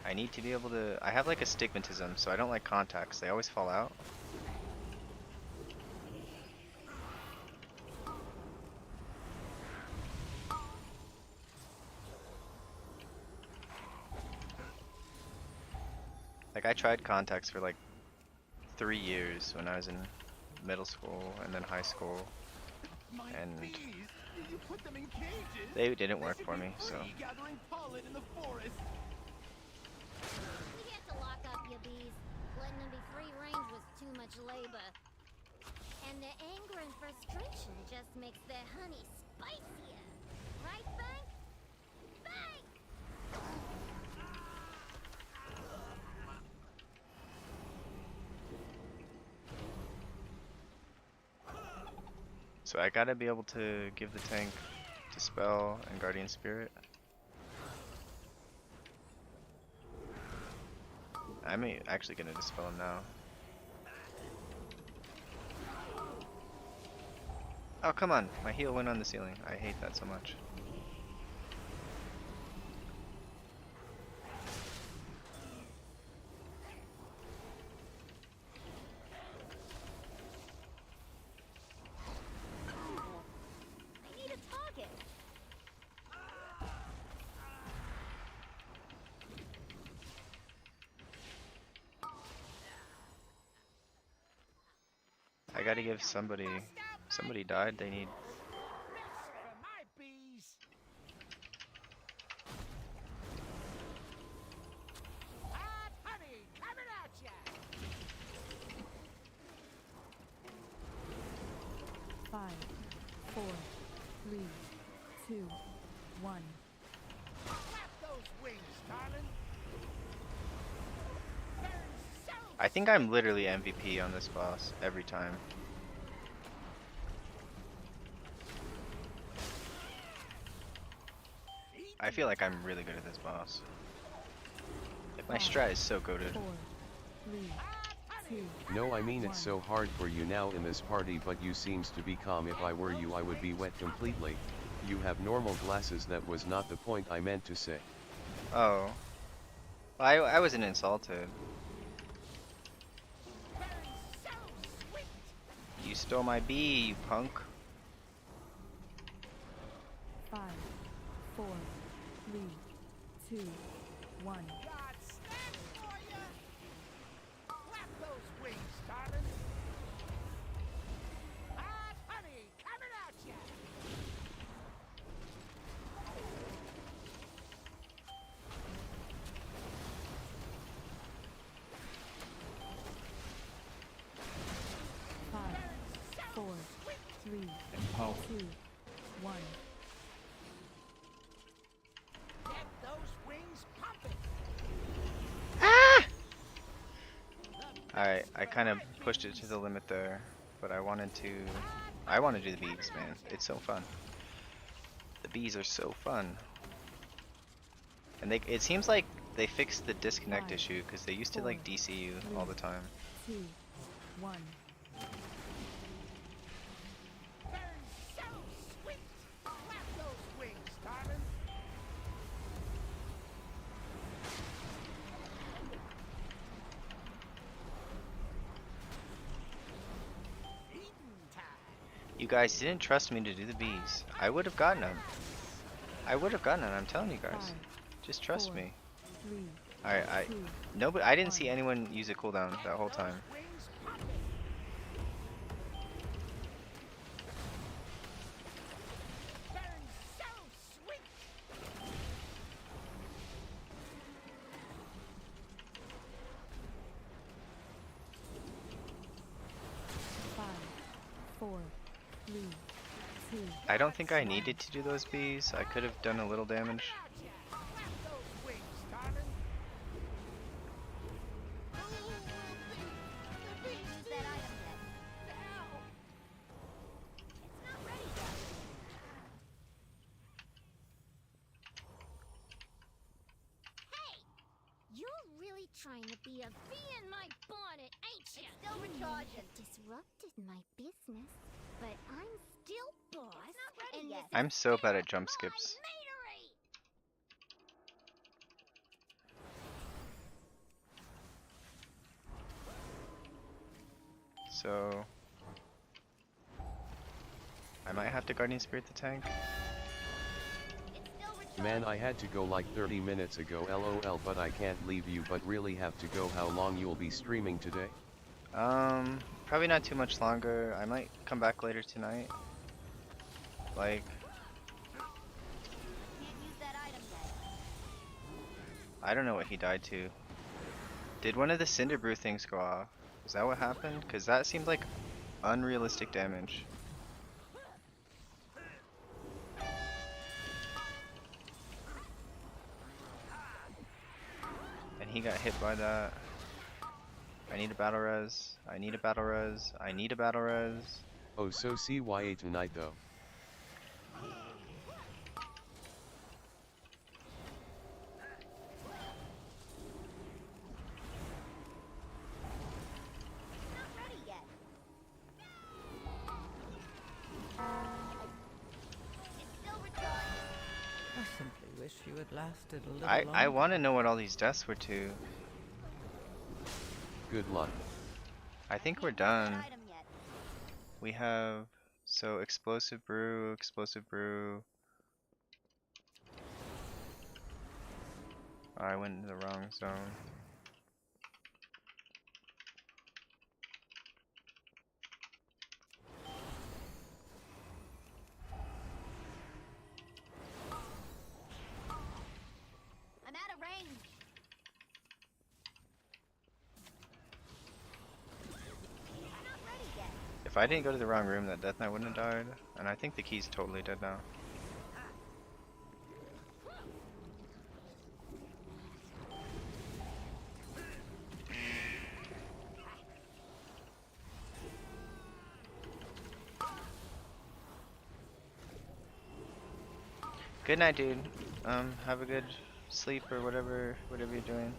I need to be able to, I have like astigmatism, so I don't like contacts. They always fall out. Like I tried contacts for like 3 years when I was in middle school and then high school, and You put them in cages? they didn't work They should for be me, so free gathering pollen in the forest. We had to lock up your bees. Letting them be free range was too much labor. And their anger and frustration just makes their honey spicier. Right, Bank? Bank! so I gotta be able to give the tank Dispel and Guardian Spirit. I'm actually gonna Dispel him now. Oh come on, my heal went on the ceiling. I hate that so much. I need a target. I gotta give somebody died, they need For my bees. Hot honey coming at ya. 5, 4, 3, 2, 1. Clap those wings, darling. Burn so I think I'm literally MVP on this boss every time. I feel like I'm really good at this boss. Like my strat is so goated. 4, 3, 2. No, I mean it's so hard for you now in this party, but you seems to be calm. If I were you, I would be wet completely. You have normal glasses, that was not the point I meant to say. Oh. I wasn't insulted. You stole my bee, you punk. 5, 4, 3, 2, 1. God stand for ya. Clap those wings, darling. Hot honey coming at ya. Five, 4, 3, 2, 1. Get those wings pumping. Alright, I kind of pushed it to the limit there, but I want to do the bees, man. It's so fun. The bees are so fun. And it seems like they fixed the disconnect issue, because they used to like DC you all the time. 2, 1. Burn so sweet. Clap those wings, darling. Eating time. You guys didn't trust me to do the bees. I would have gotten them. I'm telling you guys. 5, Just trust 4, me. 3, Alright, 2. nobody, I didn't see anyone use a cooldown that whole time. Wings pumping. Burn so sweet. 5, 4, 3, 2, I don't think I needed to do those bees. I could have done a little damage. Use that item yet. It's not ready yet. Hey! You're really trying to be a bee in my bonnet, ain't you? It's still recharging. You've disrupted my business, but I'm still boss. It's not ready yet. I'm so bad at jump skips. So I might have to Guardian Spirit the tank. Man, I had to go like 30 minutes ago, lol, but I can't leave you, but really have to go. How long you'll be streaming today? Probably not too much longer. I might come back later tonight. Like, Can't use that item yet. I don't know what he died to. Did one of the Cinder Brew things go off? Is that what happened? Because that seemed like unrealistic damage. And he got hit by that. I need a battle res. I need a battle res. I need a battle res. Oh, so CYA tonight though. Not ready yet. It's still recharging. I simply wish you had lasted a little I longer. want to know what all these deaths were to. Good luck. I think we're done. We have, so explosive brew, explosive brew. Oh, I went into the wrong zone. I'm out of range. I'm not ready yet. If I didn't go to the wrong room, that Death Knight wouldn't have died. And I think the key's totally dead now. Good night, dude. Have a good sleep or whatever you're doing.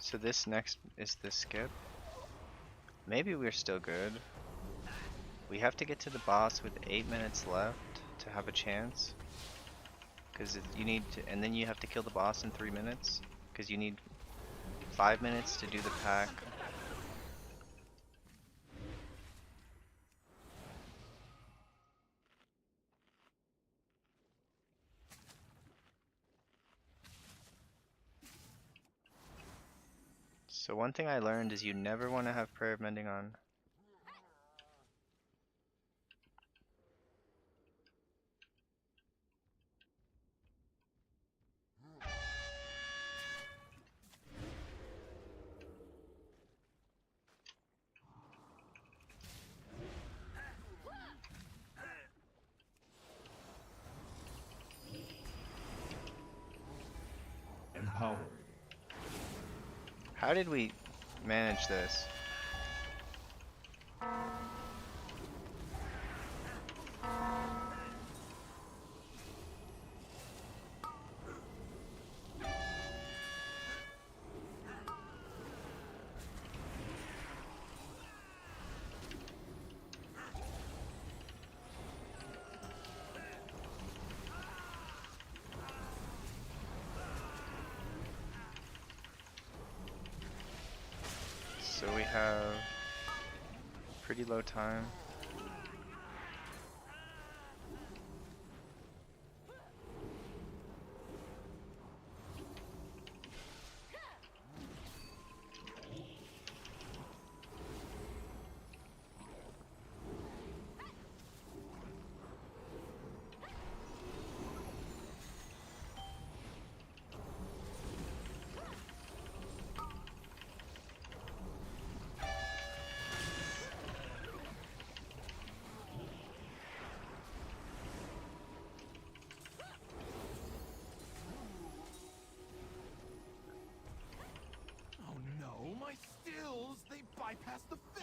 So this next is the skip. Maybe we're still good. We have to get to the boss with 8 minutes left to have a chance. Because you need to, and then you have to kill the boss in 3 minutes. Because you need 5 minutes to do the pack. So one thing I learned is you never want to have Prayer of Mending on. Empowered. How did we manage this? So we have pretty low time.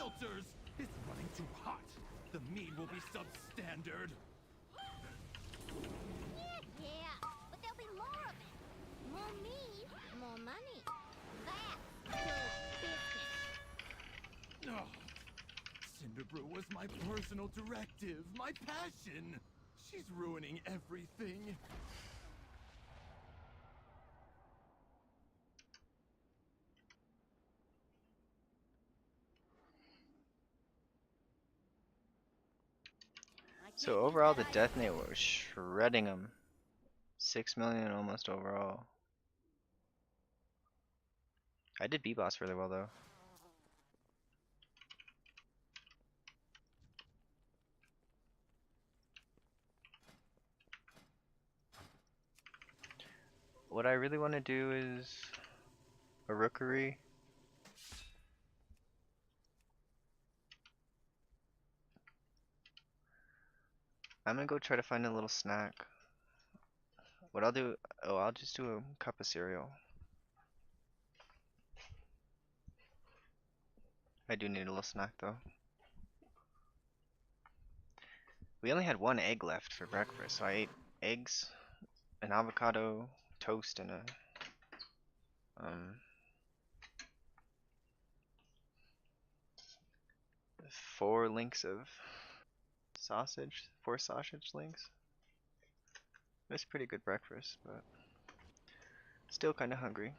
filters! It's running too hot. The mead will be substandard. Yeah, but there'll be more of it. More meat, more money. That's good business. Ugh. Cinderbrew was my personal directive, my passion. She's ruining everything. So overall, the Death Knight was shredding them. 6 million almost overall. I did B-Boss really well though. What I really want to do is a Rookery. I'm gonna go try to find a little snack. What I'll do, oh, I'll just do a cup of cereal. I do need a little snack though. We only had one egg left for breakfast, so I ate eggs, an avocado, toast, and a 4 links of sausage, 4 sausage links. It was pretty good breakfast, but still kind of hungry.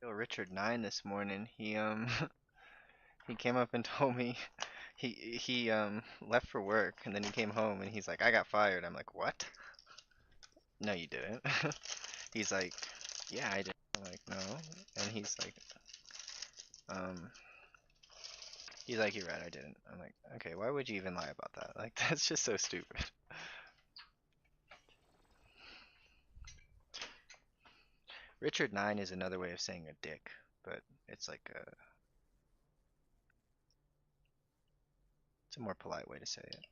Yo, Richard 9 this morning, he he came up and told me he left for work and then he came home and he's like, I got fired. I'm like, what? No, you didn't. He's like, yeah, I did. I'm like, no. And um, he's like, you're right, I didn't. I'm like, okay, why would you even lie about that? Like, that's just so stupid. Richard 9 is another way of saying a dick, but it's like it's a more polite way to say it.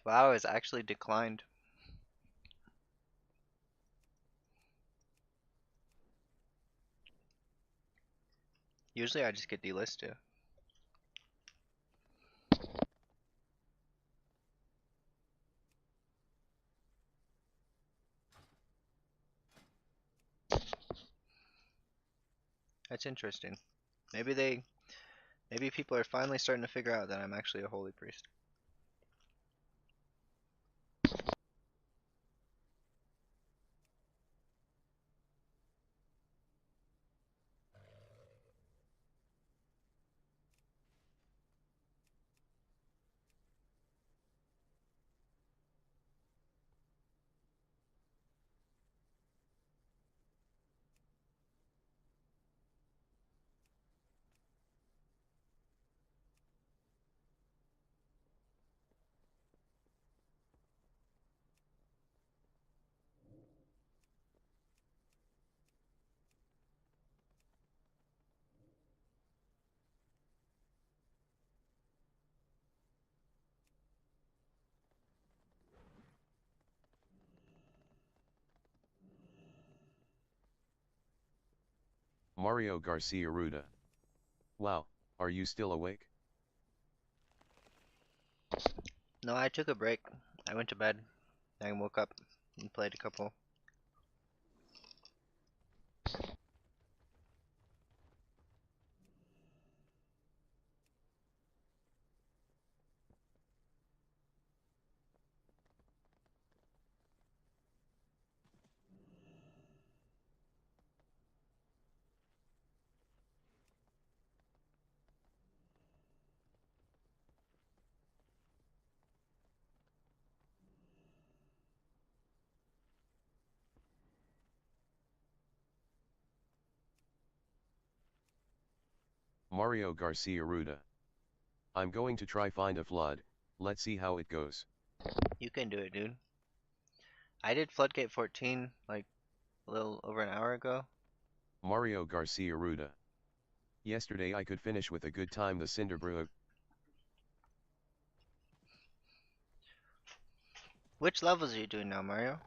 Wow, it's actually declined. Usually I just get delisted. That's interesting. Maybe people are finally starting to figure out that I'm actually a holy priest. Mario Garcia Ruda. Wow, are you still awake? No, I took a break. I went to bed. I woke up and played a couple. Mario Garcia Ruda. I'm going to try find a flood, let's see how it goes. You can do it, dude. I did Floodgate 14 like a little over an hour ago. Mario Garcia Ruda. Yesterday I could finish with a good time the Cinderbrew. Which levels are you doing now, Mario?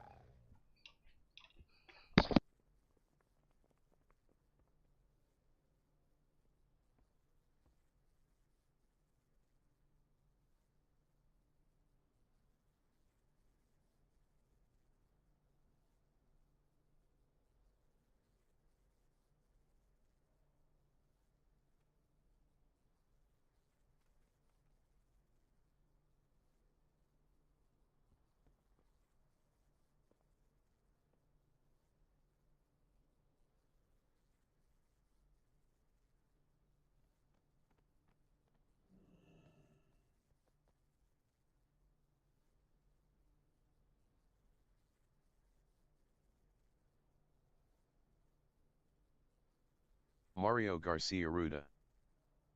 Mario Garcia Ruda.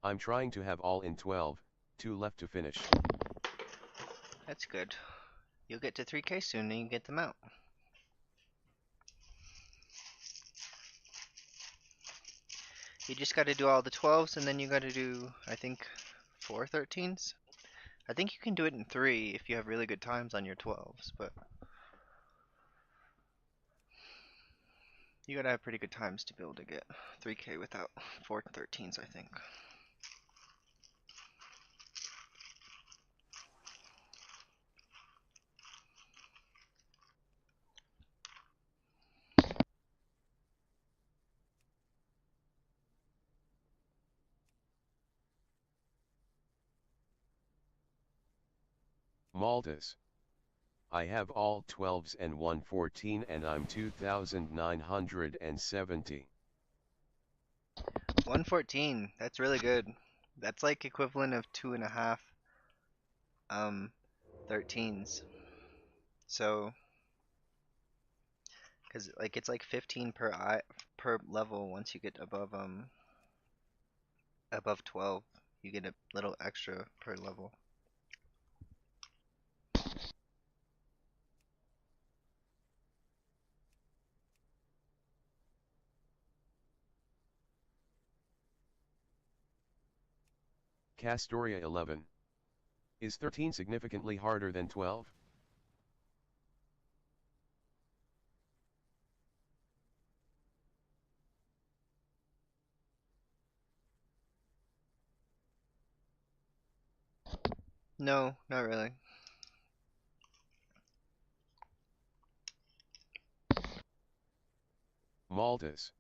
I'm trying to have all in 12, 2 left to finish. That's good. You'll get to 3K soon and you can get them out. You just gotta do all the 12s and then you gotta do, I think, 4 13s. I think you can do it in 3 if you have really good times on your 12s, but you gotta have pretty good times to be able to get 3K without 4 13s, I think. Maltas. I have all 12s and 114 and I'm 2,970. 114, that's really good. That's like equivalent of 2.5 13s. So, cause like it's like 15 per level once you get above 12, you get a little extra per level. Castoria 11. Is 13 significantly harder than 12? No, not really. Maltus.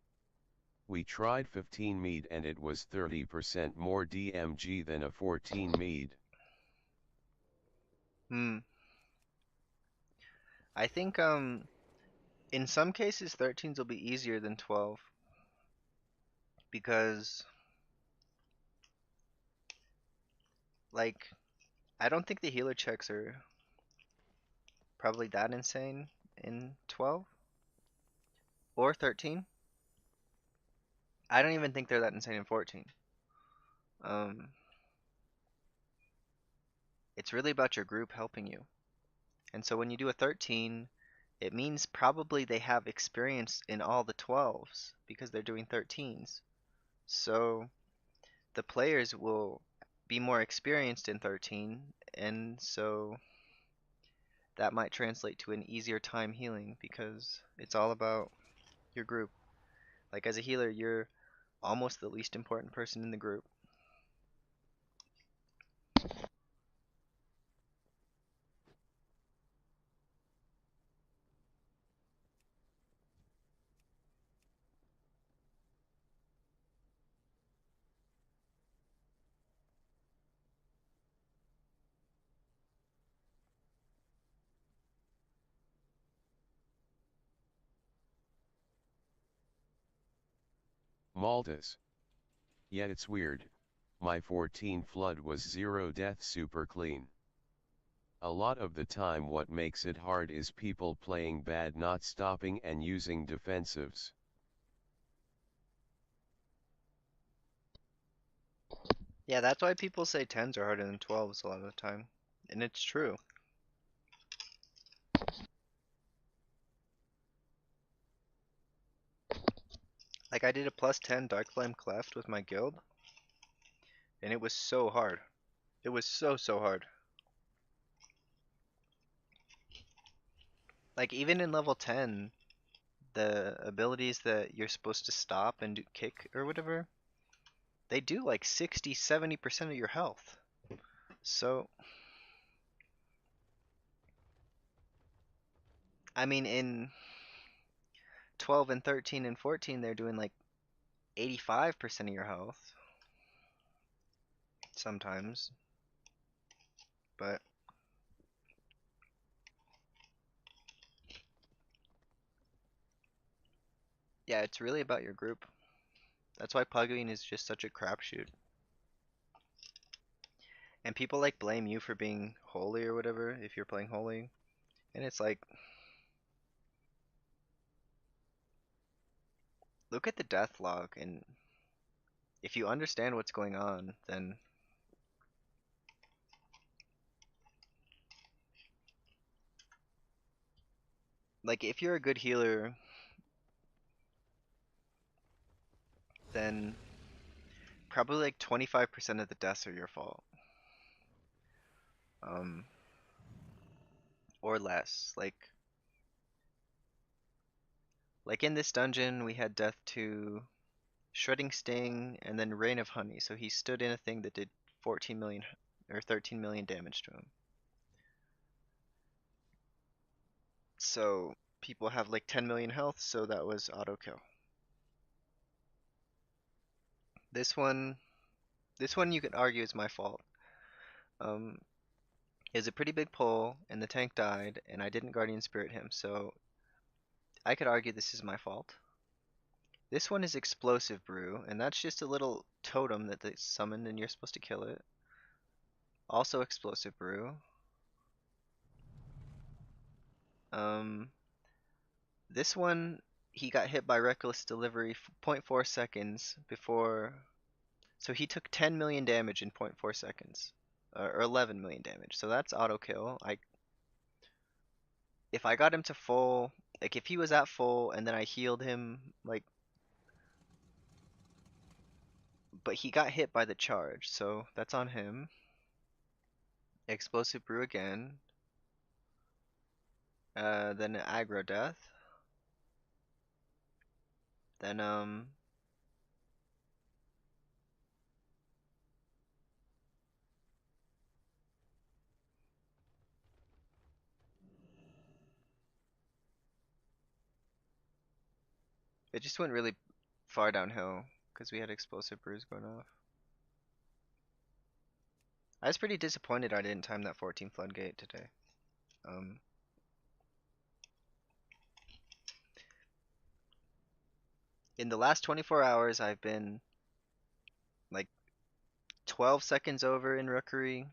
We tried 15 mead and it was 30% more DMG than a 14 mead. I think in some cases 13s will be easier than 12 because like I don't think the healer checks are probably that insane in 12 or 13. I don't even think they're that insane in 14. Um, it's really about your group helping you. And so when you do a 13, it means probably they have experience in all the 12s because they're doing 13s. So the players will be more experienced in 13, and so that might translate to an easier time healing because it's all about your group. Like as a healer, you're almost the least important person in the group. Maltus. Yeah, it's weird. My 14 flood was 0 death super clean. A lot of the time what makes it hard is people playing bad, not stopping and using defensives. Yeah, that's why people say 10s are harder than 12s a lot of the time. And it's true. Like I did a plus 10 Dark Flame Cleft with my guild, and it was so hard. It was so hard. Like even in level 10, the abilities that you're supposed to stop and do kick or whatever, they do like 60-70% of your health. So I mean in 12 and 13 and 14 they're doing like 85% of your health sometimes. But yeah, it's really about your group. That's why pugging is just such a crapshoot. And people like blame you for being holy or whatever if you're playing holy. And it's like, look at the death log, and if you understand what's going on, then like if you're a good healer, then probably like 25% of the deaths are your fault. Or less. Like in this dungeon we had death to Shredding Sting and then Rain of Honey. So he stood in a thing that did 14 million or 13 million damage to him. So people have like 10 million health, so that was auto kill. This one you could argue is my fault. It was a pretty big pull, and the tank died, and I didn't Guardian Spirit him, so I could argue this is my fault. This one is Explosive Brew, and that's just a little totem that they summoned, and you're supposed to kill it. Also Explosive Brew. This one, he got hit by Reckless Delivery 0.4 seconds before, so he took 10 million damage in 0.4 seconds, or 11 million damage. So that's auto kill. If I got him to full, like if he was at full and then I healed him, like, but he got hit by the charge, so that's on him. Explosive Brew again. Then an aggro death. Then it just went really far downhill because we had explosive brews going off. I was pretty disappointed I didn't time that 14 floodgate today. In the last 24 hours, I've been like 12 seconds over in Rookery,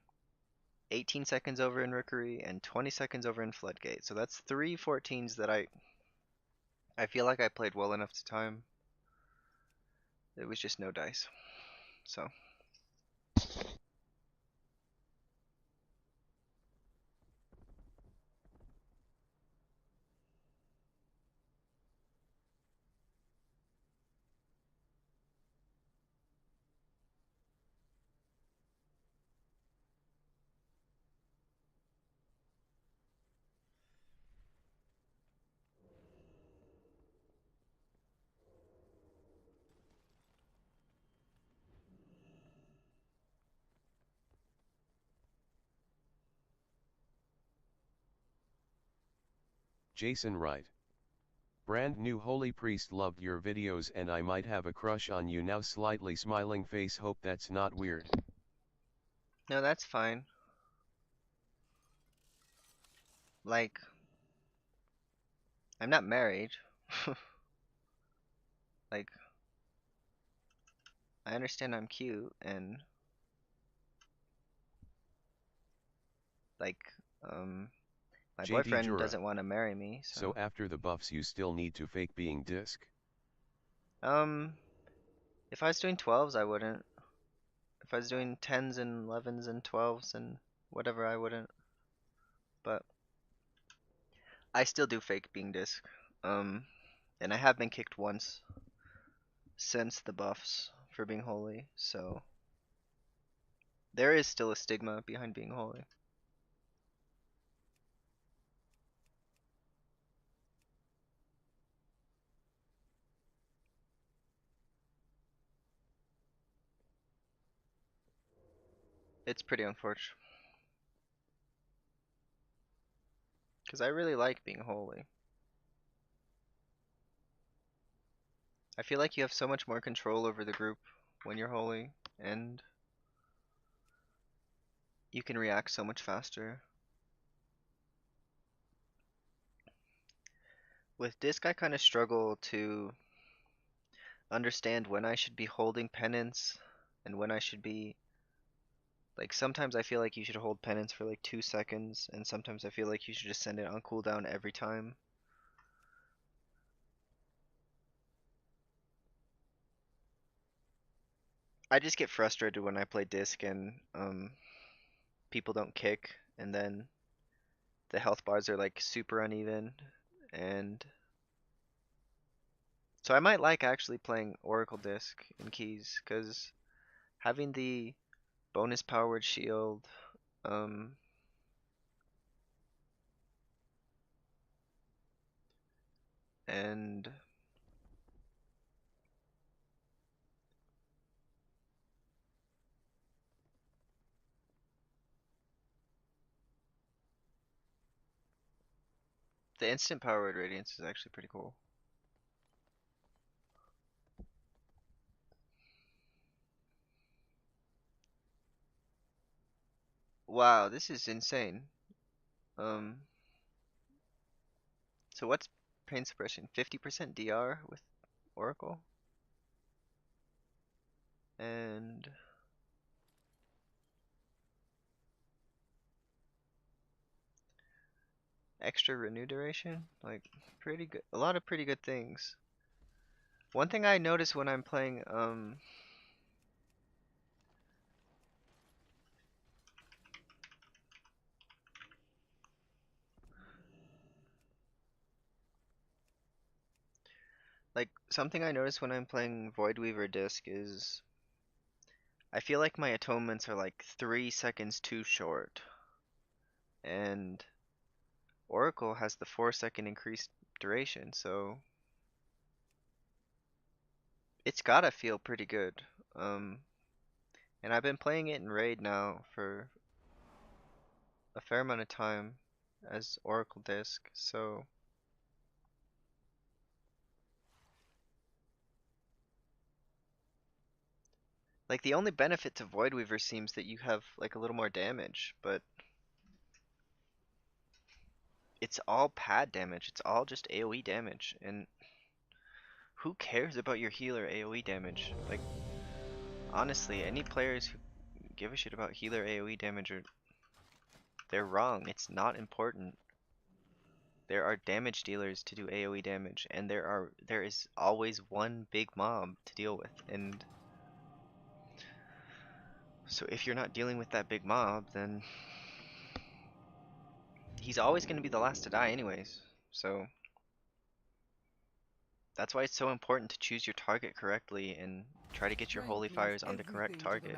18 seconds over in Rookery, and 20 seconds over in Floodgate. So that's 3 14s that I feel like I played well enough to time. It was just no dice. So Jason Wright. Brand new Holy Priest, loved your videos and I might have a crush on you now, slightly smiling face, hope that's not weird. no, that's fine. Like, I'm not married. Like, I understand I'm cute and like, my JD boyfriend Jura. doesn't want to marry me, So after the buffs you still need to fake being disc? If I was doing 12s, I wouldn't. If I was doing 10s and 11s and 12s and whatever, I wouldn't. But I still do fake being disc. And I have been kicked once since the buffs for being holy, so there is still a stigma behind being holy. It's pretty unfortunate. Because I really like being holy. I feel like you have so much more control over the group when you're holy, and you can react so much faster. With disc, I kind of struggle to understand when I should be holding penance and when I should be like, sometimes I feel like you should hold penance for like 2 seconds, and sometimes I feel like you should just send it on cooldown every time. I just get frustrated when I play disc and people don't kick, and then the health bars are like super uneven, and so I might like actually playing Oracle disc in keys, because having the bonus powered shield, and the instant powered radiance is actually pretty cool. Wow, this is insane. So what's pain suppression? 50% DR with Oracle? And extra renew duration? Like, pretty good. A lot of pretty good things. One thing I notice when I'm playing, like, something I notice when I'm playing Void Weaver Disc is I feel like my atonements are like 3 seconds too short. and Oracle has the 4-second increased duration, so it's gotta feel pretty good. And I've been playing it in Raid now for a fair amount of time as Oracle Disc, so like the only benefit to Void Weaver seems that you have like a little more damage, but it's all pad damage. It's all just AoE damage, and who cares about your healer AoE damage? Like honestly, any players who give a shit about healer AoE damage they're wrong. It's not important. There are damage dealers to do AoE damage, and there is always one big mob to deal with, and so if you're not dealing with that big mob, then he's always going to be the last to die anyways. So that's why it's so important to choose your target correctly and try to get your holy fires on the correct target.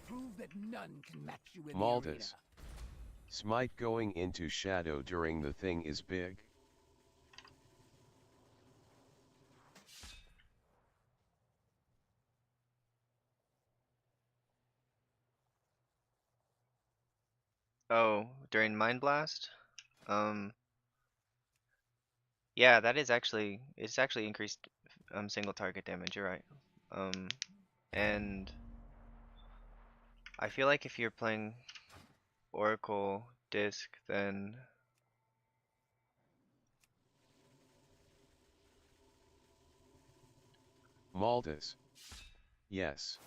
Prove that none can match you in the Maldus. Smite going into shadow during the thing is big. Oh, during Mind Blast? Yeah, that is actually, it's actually increased single target damage, you're right. And I feel like if you're playing Oracle Disc, then Maldus. Yes.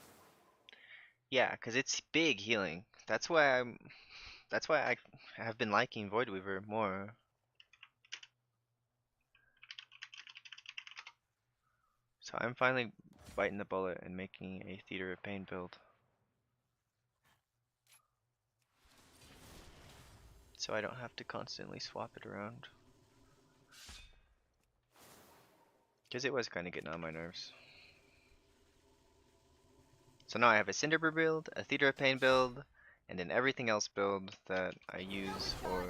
yeah, because it's big healing. That's why I have been liking Void Weaver more. So I'm finally biting the bullet and making a Theater of Pain build. So I don't have to constantly swap it around. Because it was kind of getting on my nerves. So now I have a Cinderbrew build, a Theater of Pain build, and an everything else build that I use for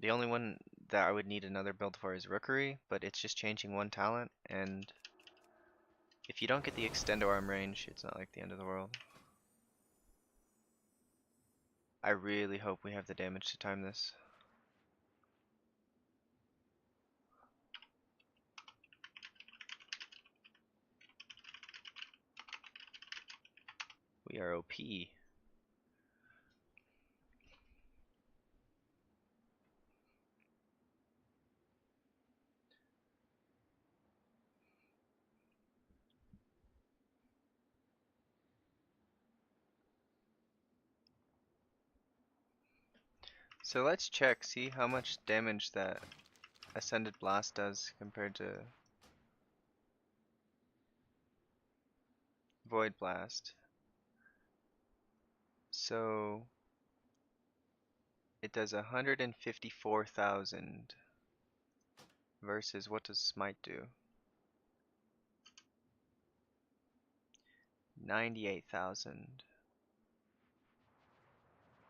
the only one that I would need another build for is Rookery, but it's just changing one talent, and if you don't get the extendo arm range, it's not like the end of the world. I really hope we have the damage to time this. We are OP. So let's check, see how much damage that Ascended Blast does compared to Void Blast. So it does 154,000 versus what does Smite do? 98,000.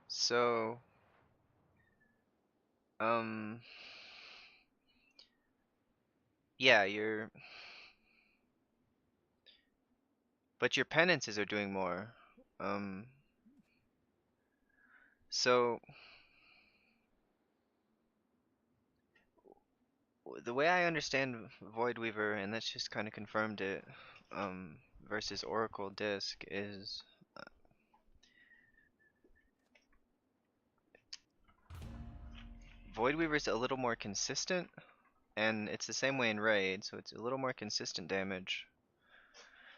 So yeah, but your penances are doing more. So the way I understand Void Weaver, and that's just kind of confirmed it, versus Oracle Disc is Void Weaver's a little more consistent, and it's the same way in Raid, so it's a little more consistent damage.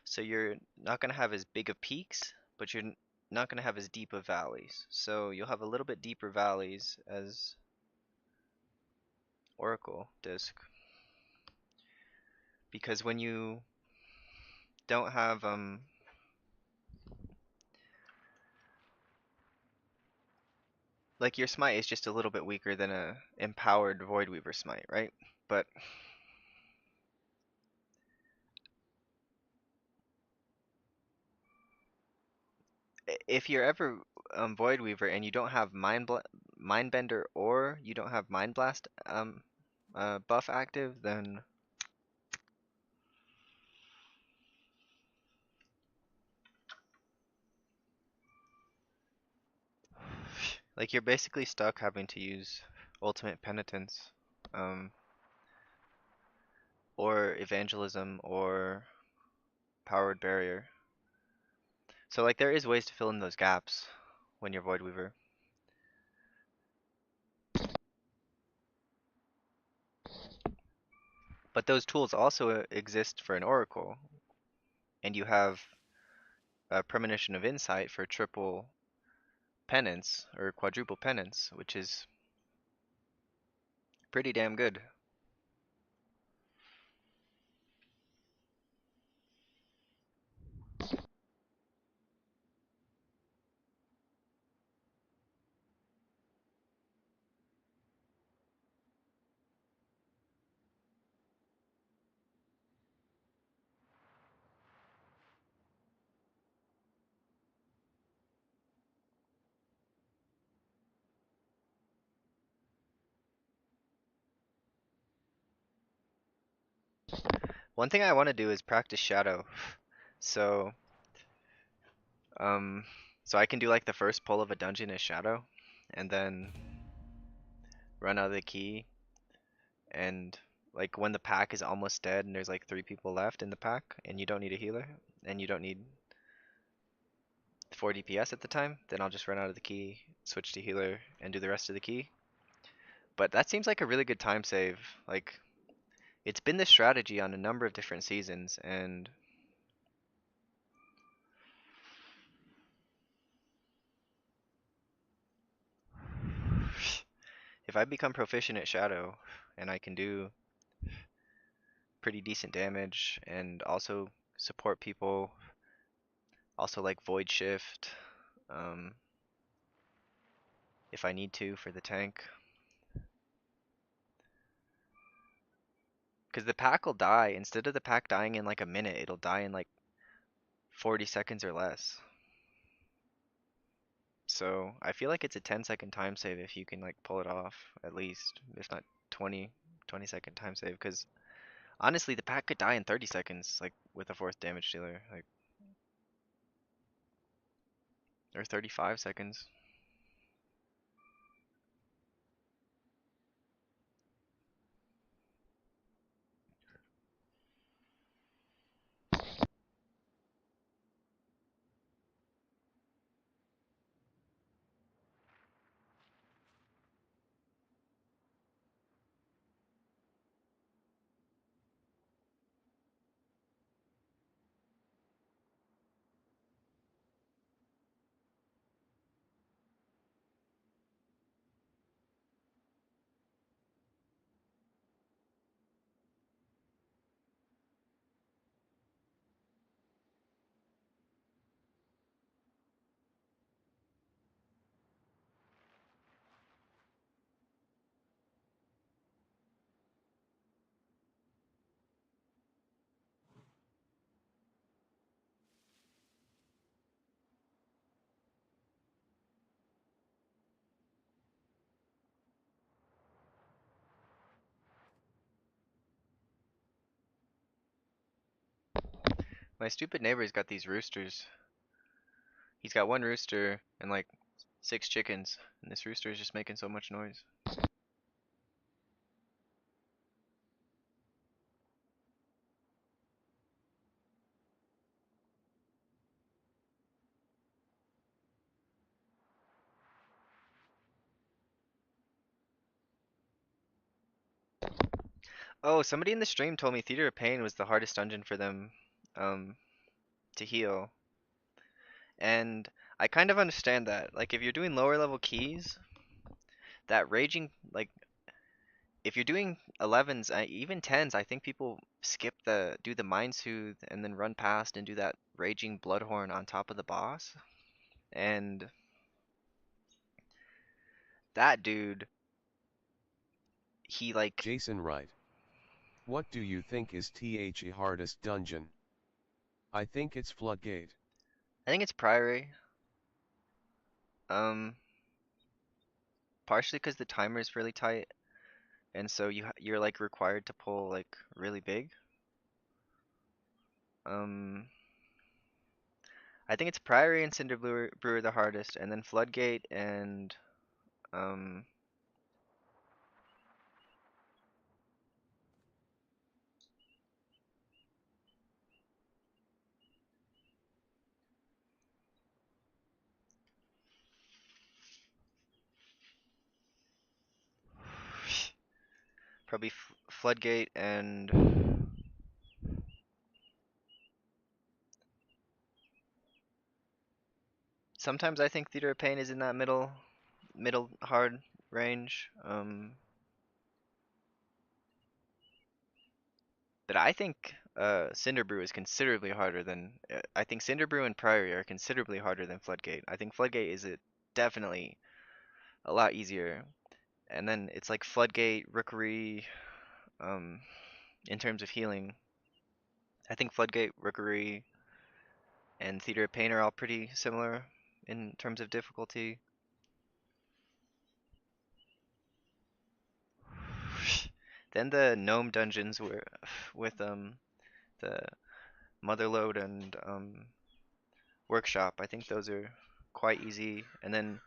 So you're not going to have as big of peaks, but you're not going to have as deep of valleys. So you'll have a little bit deeper valleys as Oracle Disc. Because when you don't have like your smite is just a little bit weaker than a empowered Void Weaver smite, right? But if you're ever Void Weaver and you don't have Mindbender or you don't have Mind Blast buff active, then like you're basically stuck having to use Ultimate Penitence, or Evangelism or Powered Barrier. So like there is ways to fill in those gaps when you're Void Weaver. But those tools also exist for an Oracle, and you have a Premonition of Insight for triple penance or quadruple penance, which is pretty damn good. One thing I want to do is practice Shadow. So, um, so I can do like the first pull of a dungeon as Shadow, and then run out of the key, and like when the pack is almost dead and there's like 3 people left in the pack, and you don't need a healer, and you don't need 4 DPS at the time, then I'll just run out of the key, switch to healer, and do the rest of the key. But that seems like a really good time save. Like, it's been this strategy on a number of different seasons, and if I become proficient at Shadow, and I can do pretty decent damage, and also support people, also like Void Shift, um, if I need to for the tank. Because the pack will die, instead of the pack dying in like a minute, it'll die in like 40 seconds or less. So I feel like it's a 10-second time save if you can like pull it off, at least, if not 20-second time save. Because honestly, the pack could die in 30 seconds, like with a 4th damage dealer, like, or 35 seconds. My stupid neighbor's got these roosters. He's got 1 rooster and like 6 chickens, and this rooster is just making so much noise. Oh, somebody in the stream told me Theater of Pain was the hardest dungeon for them um, to heal. And I kind of understand that. Like, if you're doing lower level keys, that raging, like, if you're doing 11s, even 10s, I think people do the Mind Soothe and then run past and do that raging Bloodhorn on top of the boss. And that dude, he like, Jason Wright. What do you think is the hardest dungeon? I think it's Floodgate. I think it's Priory. Um, partially because the timer is really tight, and so you're like required to pull like really big. Um, I think it's Priory and Cinder Brewer the hardest, and then Floodgate and um, probably Floodgate and sometimes I think Theater of Pain is in that middle hard range. But I think Cinder Brew is considerably harder than I think Cinder Brew and Priory are considerably harder than Floodgate. I think Floodgate is definitely a lot easier. And then it's like Floodgate, Rookery, um, in terms of healing. I think Floodgate, Rookery, and Theater of Pain are all pretty similar in terms of difficulty. Then the gnome dungeons were with the Motherlode and Workshop. I think those are quite easy. And then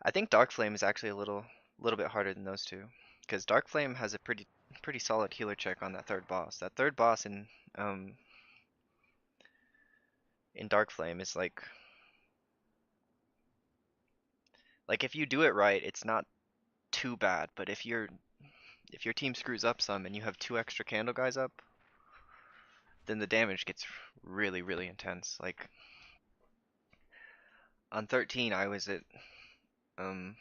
I think Dark Flame is actually a little bit harder than those two, because Dark Flame has a pretty solid healer check on that third boss. That third boss in Dark Flame is like if you do it right, it's not too bad. But if your team screws up some and you have two extra candle guys up, then the damage gets really intense. Like on 13, I was at um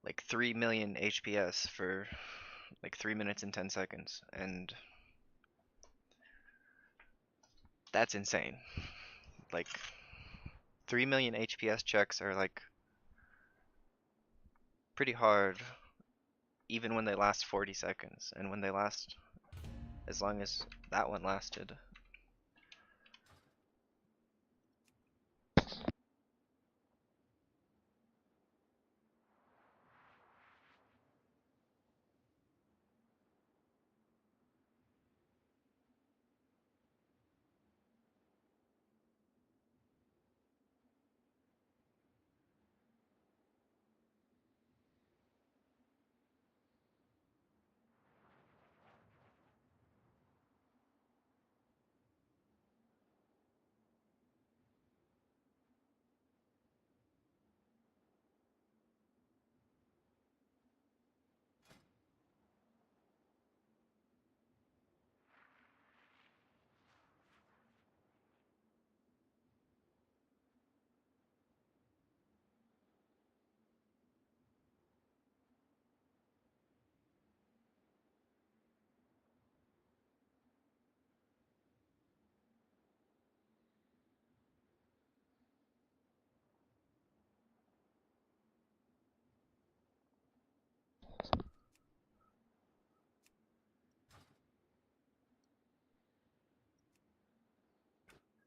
like 3 million HPS for like 3 minutes and 10 seconds, and that's insane. Like 3 million HPS checks are like pretty hard even when they last 40 seconds, and when they last as long as that one lasted.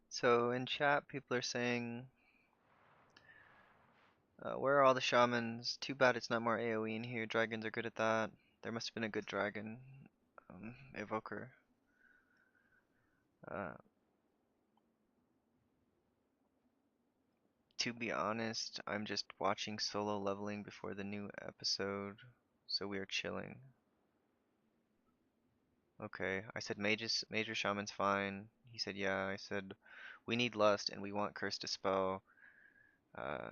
So in chat, people are saying, where are all the shamans? Too bad it's not more AoE in here. Dragons are good at that. There must have been a good dragon evoker. Uh, to be honest, I'm just watching solo leveling before the new episode, so we are chilling. Okay, I said Major Shaman's fine. He said yeah. I said we need Lust and we want Curse to spell. Uh,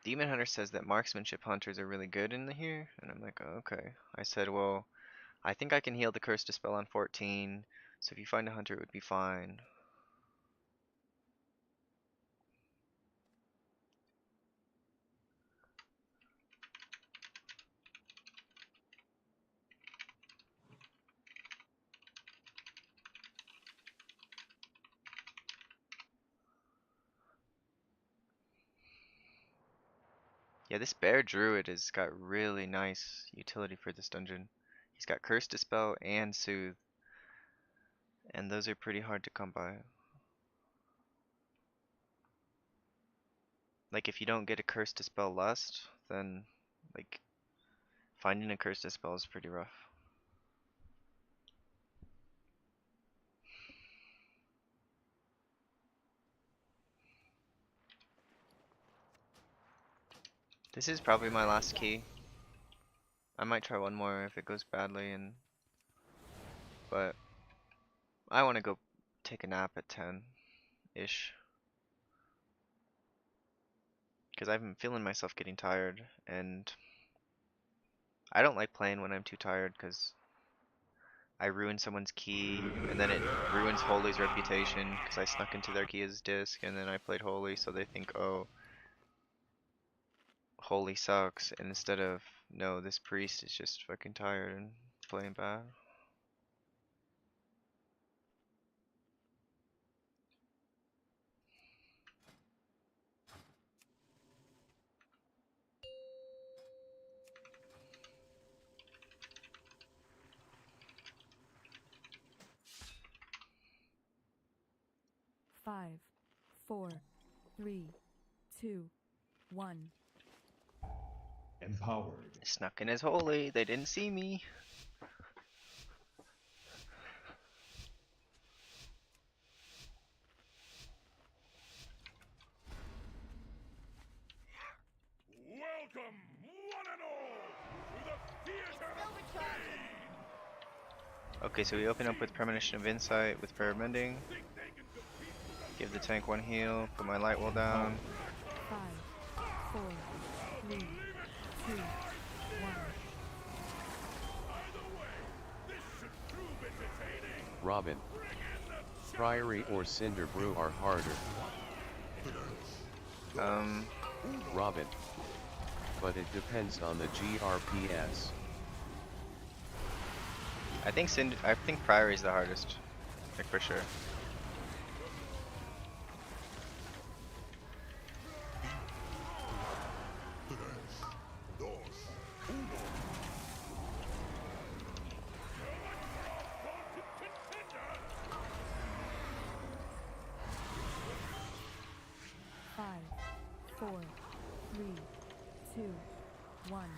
Demon Hunter says that Marksmanship Hunters are really good in here, and I'm like, oh, okay. I said, well, I think I can heal the Curse to spell on 14, so if you find a Hunter, it would be fine. Yeah, this Bear Druid has got really nice utility for this dungeon. He's got Curse Dispel and Soothe, and those are pretty hard to come by. Like if you don't get a curse to spell Lust, then like finding a curse to spell is pretty rough. This is probably my last key. I might try one more if it goes badly, but I want to go take a nap at 10-ish. Because I've been feeling myself getting tired, and I don't like playing when I'm too tired because I ruin someone's key, and then it ruins Holy's reputation because I snuck into their key as disc, and then I played Holy, so they think, oh, Holy sucks, and instead of, no, this priest is just fucking tired and playing bad. Five, 4, 3, 2, 1. Empowered. Snuck in as Holy, they didn't see me. Welcome, one and all, to the theater. Okay, so we open up with Premonition of Insight with Prayer of Mending. Give the tank one heal, put my light wall down. 5, 4, 3, 2, 1. Robin. Priory or Cinder Brew are harder. Robin. But it depends on the GRPS. I think Priory is the hardest, like for sure. Five, 4, 3, 2, 1.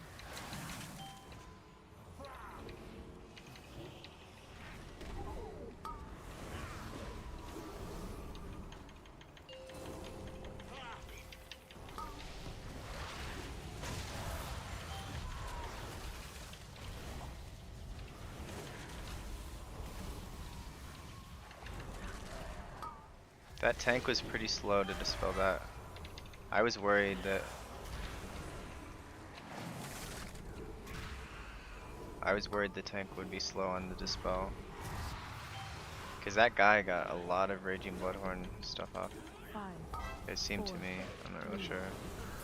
That tank was pretty slow to dispel that. I was worried that the tank would be slow on the dispel. Cause that guy got a lot of Raging Bloodhorn stuff off. 5, It seemed to 4, me, I'm not really 3, sure.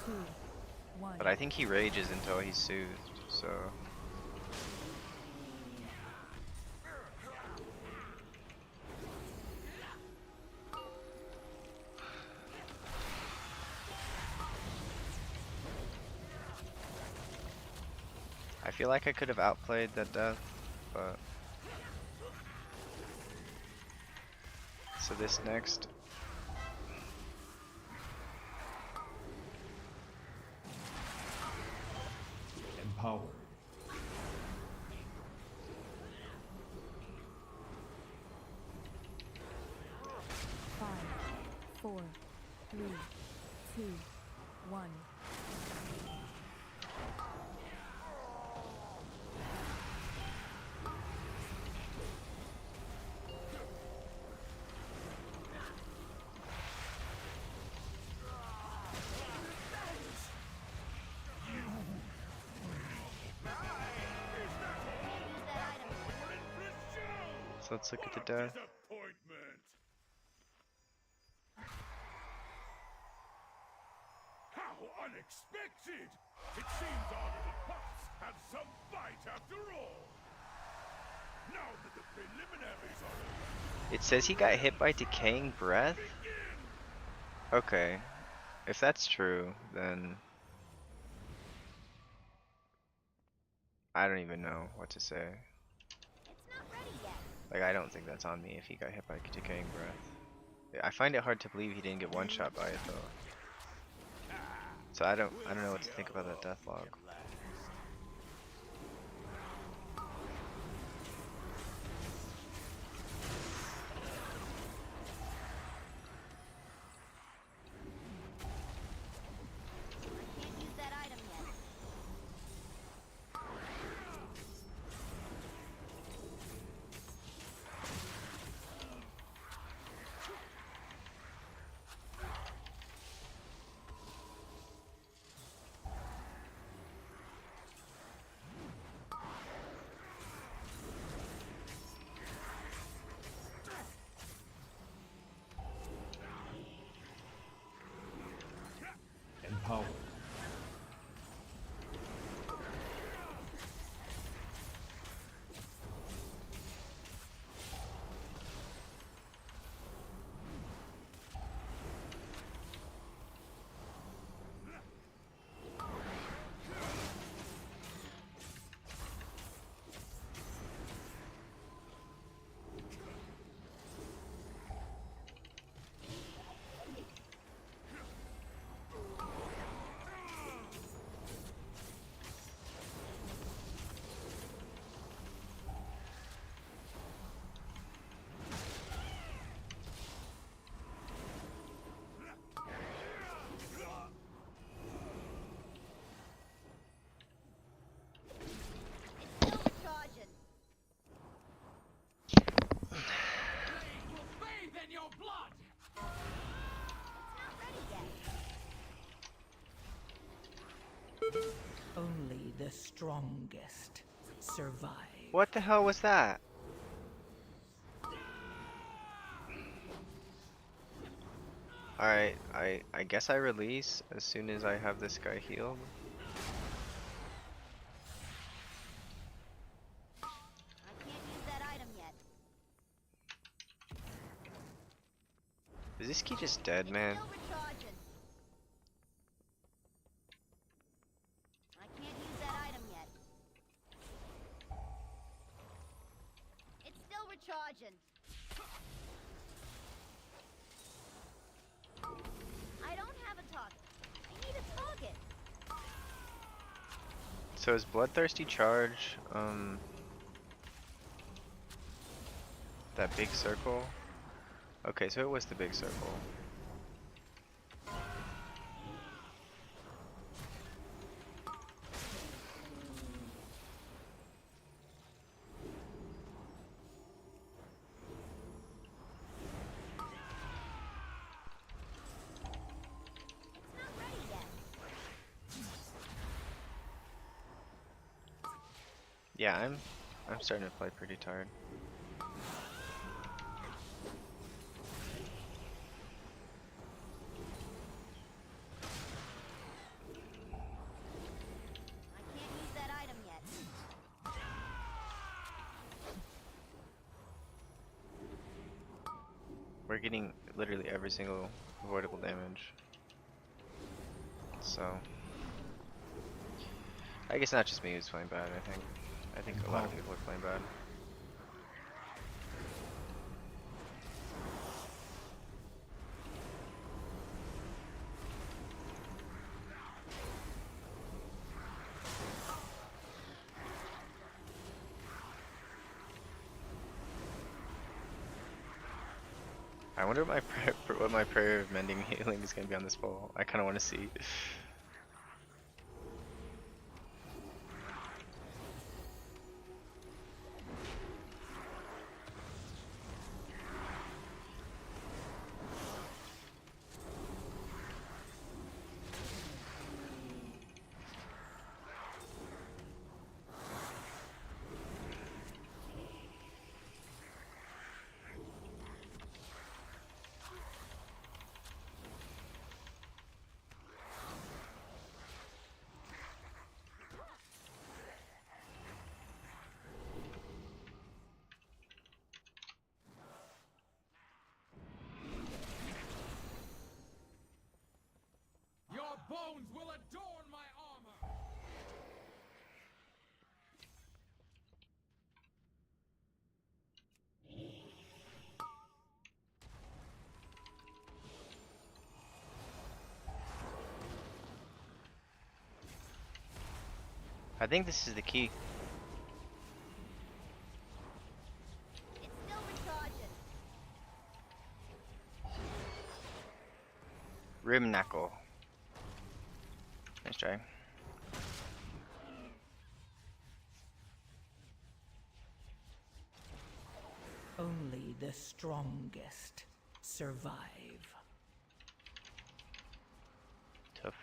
2, 1. But I think he rages until he's soothed, so. I feel like I could have outplayed that death, but. So this next. Empowered. 5, 4, 3, 2, 1. So let's look at the death. How unexpected! It seems our little pups have some bite after all. Now that the preliminaries are over, It says he got hit by Decaying Breath? Okay. If that's true, then I don't even know what to say. It's not ready yet. Like, I don't think that's on me if he got hit by Decaying Breath. I find it hard to believe he didn't get one shot by it though. So I don't know what to think about that death log. Can't use that item yet. Empowered. It's still recharging. Blade will bathe in your blood! It's not ready yet. Only the strongest survive. What the hell was that? Alright, I guess I release as soon as I have this guy healed. I can't use that item yet. Is this key just dead, man? Still recharging. I can't use that item yet. It's still recharging. I don't have a target. I need a target. So is Bloodthirsty charge, that big circle? Okay, so it was the big circle. It's not ready yet. Yeah, I'm starting to play pretty tired. I can't use that item yet. We're getting literally every single avoidable damage. So I guess not just me who's playing bad, I think a lot of people are playing bad. I wonder what my prayer of mending healing is gonna be on this poll. I kind of want to see. I think this is the key. It's still recharging. Rim knuckle. Nice try. Only the strongest survive. Tough.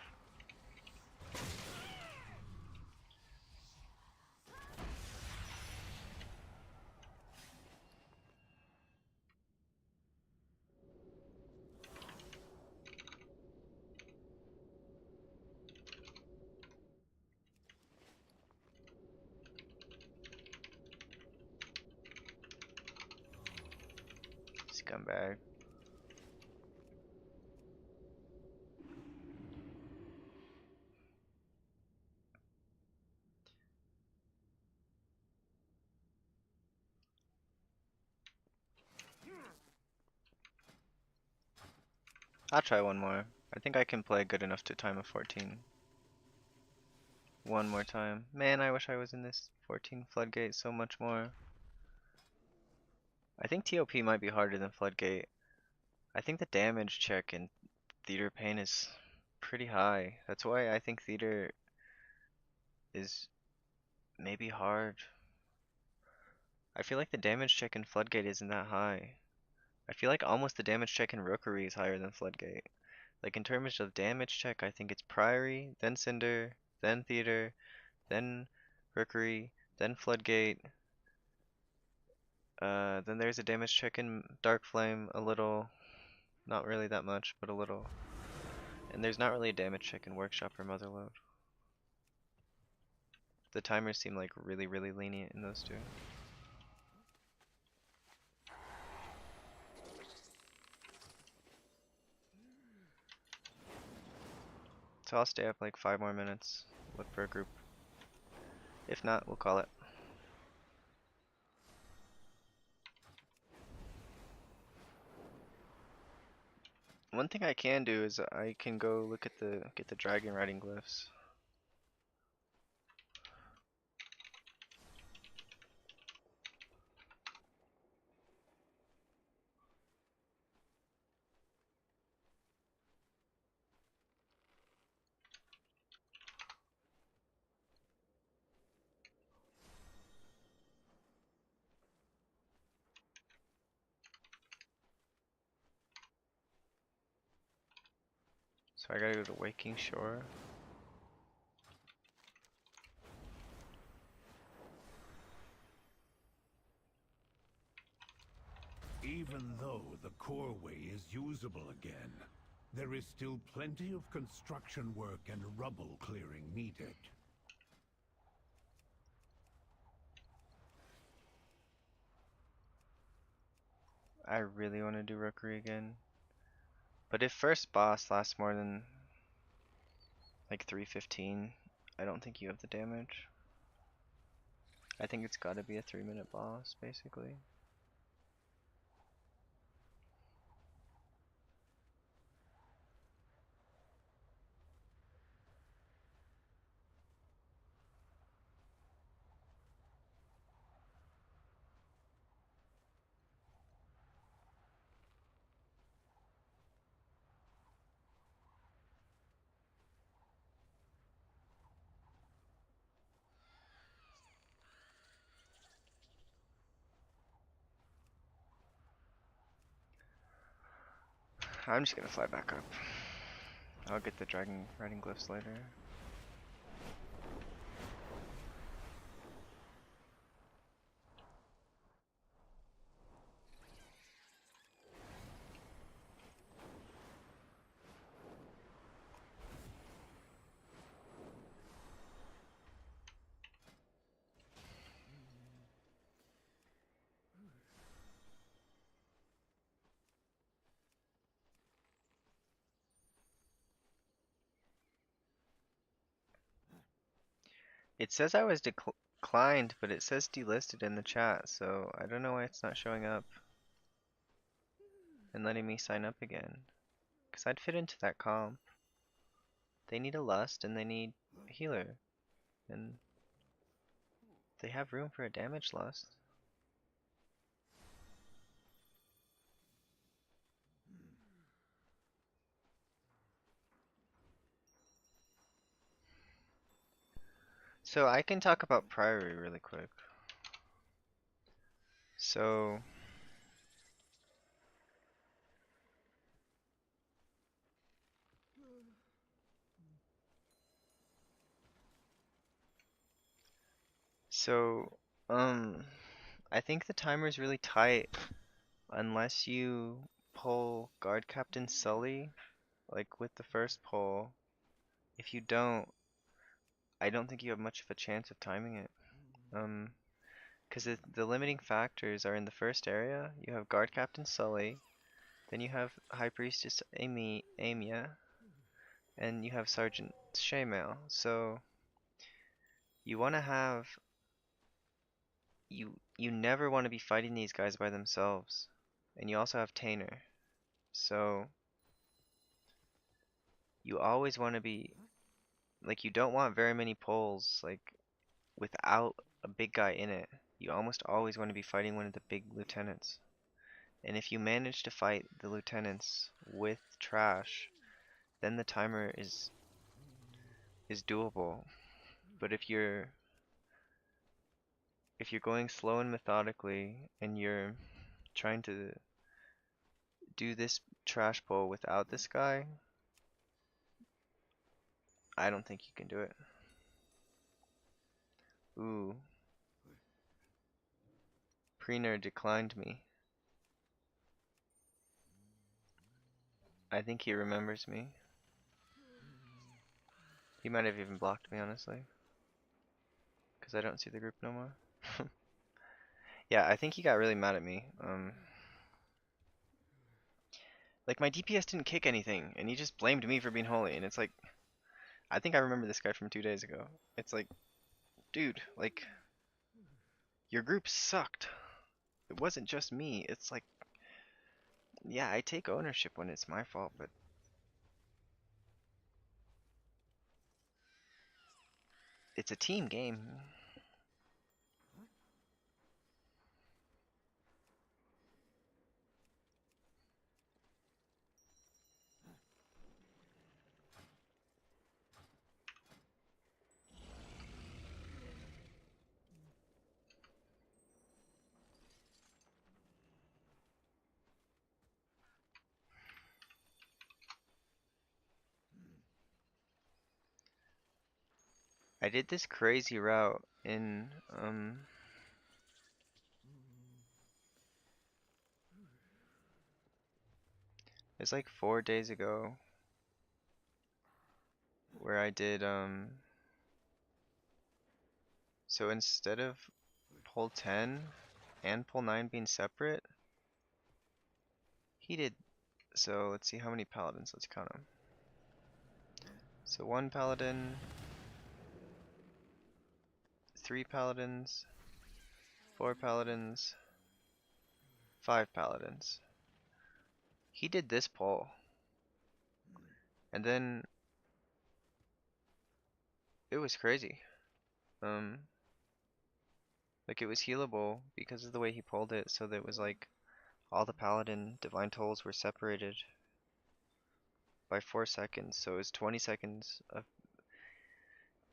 Scumbag. I'll try one more. I think I can play good enough to time a 14. One more time. Man, I wish I was in this 14 Floodgate so much more. I think TOP might be harder than Floodgate. I think the damage check in Theater Pain is pretty high. That's why I think Theater is maybe hard. I feel like the damage check in Floodgate isn't that high. I feel like almost the damage check in Rookery is higher than Floodgate. Like in terms of damage check, I think it's Priory, then Cinder, then Theater, then Rookery, then Floodgate. Then there's a damage check in Dark Flame, a little. Not really that much, but a little. And there's not really a damage check in Workshop or Motherload. The timers seem like really lenient in those two. So I'll stay up like 5 more minutes, look for a group. If not, we'll call it. One thing I can do is I can go look at get the dragon riding glyphs. So I gotta go to Waking Shore. Even though the core way is usable again, there is still plenty of construction work and rubble clearing needed. I really want to do Rookery again. But if first boss lasts more than like 3:15, I don't think you have the damage. I think it's gotta be a 3-minute boss, basically. I'm just gonna fly back up. I'll get the dragon riding glyphs later. It says I was declined, but it says delisted in the chat, so I don't know why it's not showing up and letting me sign up again. Because I'd fit into that comp. They need a lust and they need a healer. And They have room for a damage loss. So I can talk about Priory really quick. So So, I think the timer is really tight unless you pull Guard Captain Sully, like with the first pull. If you don't, I don't think you have much of a chance of timing it. Because the limiting factors are in the first area, you have Guard Captain Sully, then you have High Priestess Amia, and you have Sergeant Shaymail. So, you want to have you never want to be fighting these guys by themselves. And you also have Tainer. So you always want to be like you don't want very many pulls like without a big guy in it. You almost always want to be fighting one of the big lieutenants. And if you manage to fight the lieutenants with trash, then the timer is doable. But if you're going slow and methodically and you're trying to do this trash pull without this guy, I don't think you can do it. Ooh. Preener declined me. I think he remembers me. He might have even blocked me, honestly. Because I don't see the group no more. Yeah, I think he got really mad at me. Like, my DPS didn't kick anything, and he just blamed me for being holy, and it's like... I think I remember this guy from 2 days ago. It's like, dude, like... Your group sucked. It wasn't just me. It's like... Yeah, I take ownership when it's my fault, but... It's a team game. I did this crazy route in, it's like 4 days ago, where I did, so instead of pull 10 and pull 9 being separate, he did, so let's see how many paladins, let's count them. So 1 paladin, 3 paladins, 4 paladins, 5 paladins. He did this pull, and then it was crazy. Like it was healable because of the way he pulled it, so that it was like all the paladin divine tolls were separated by 4 seconds, so it was 20 seconds of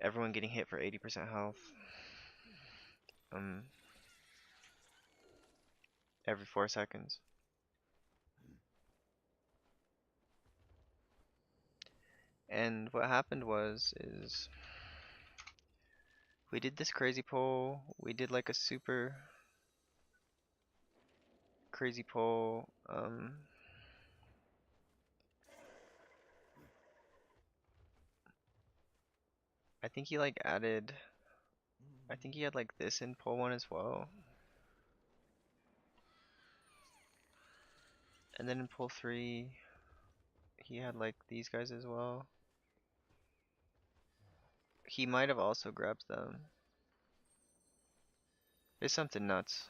everyone getting hit for 80% health. Every 4 seconds. And what happened is we did this crazy pull. We did like a super crazy pull. I think he like added. I think he had like this in pull 1 as well. And then in pull 3, he had like these guys as well. He might have also grabbed them. It's something nuts.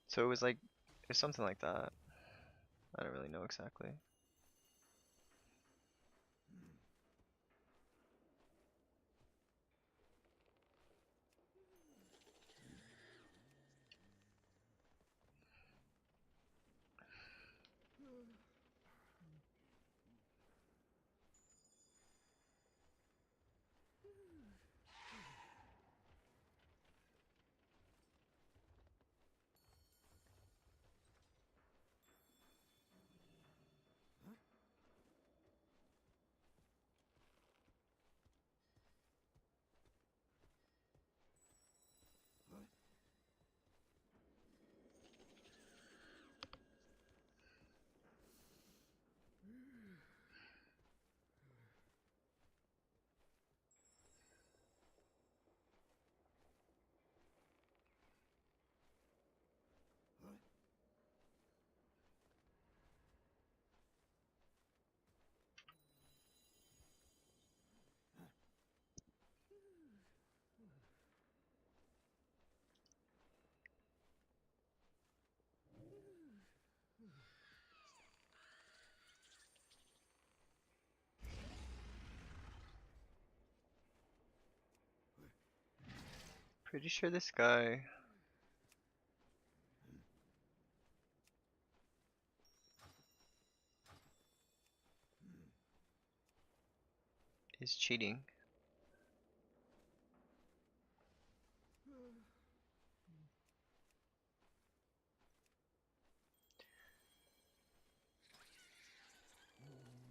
So it was like, it's something like that. I don't really know exactly. Pretty sure this guy is cheating.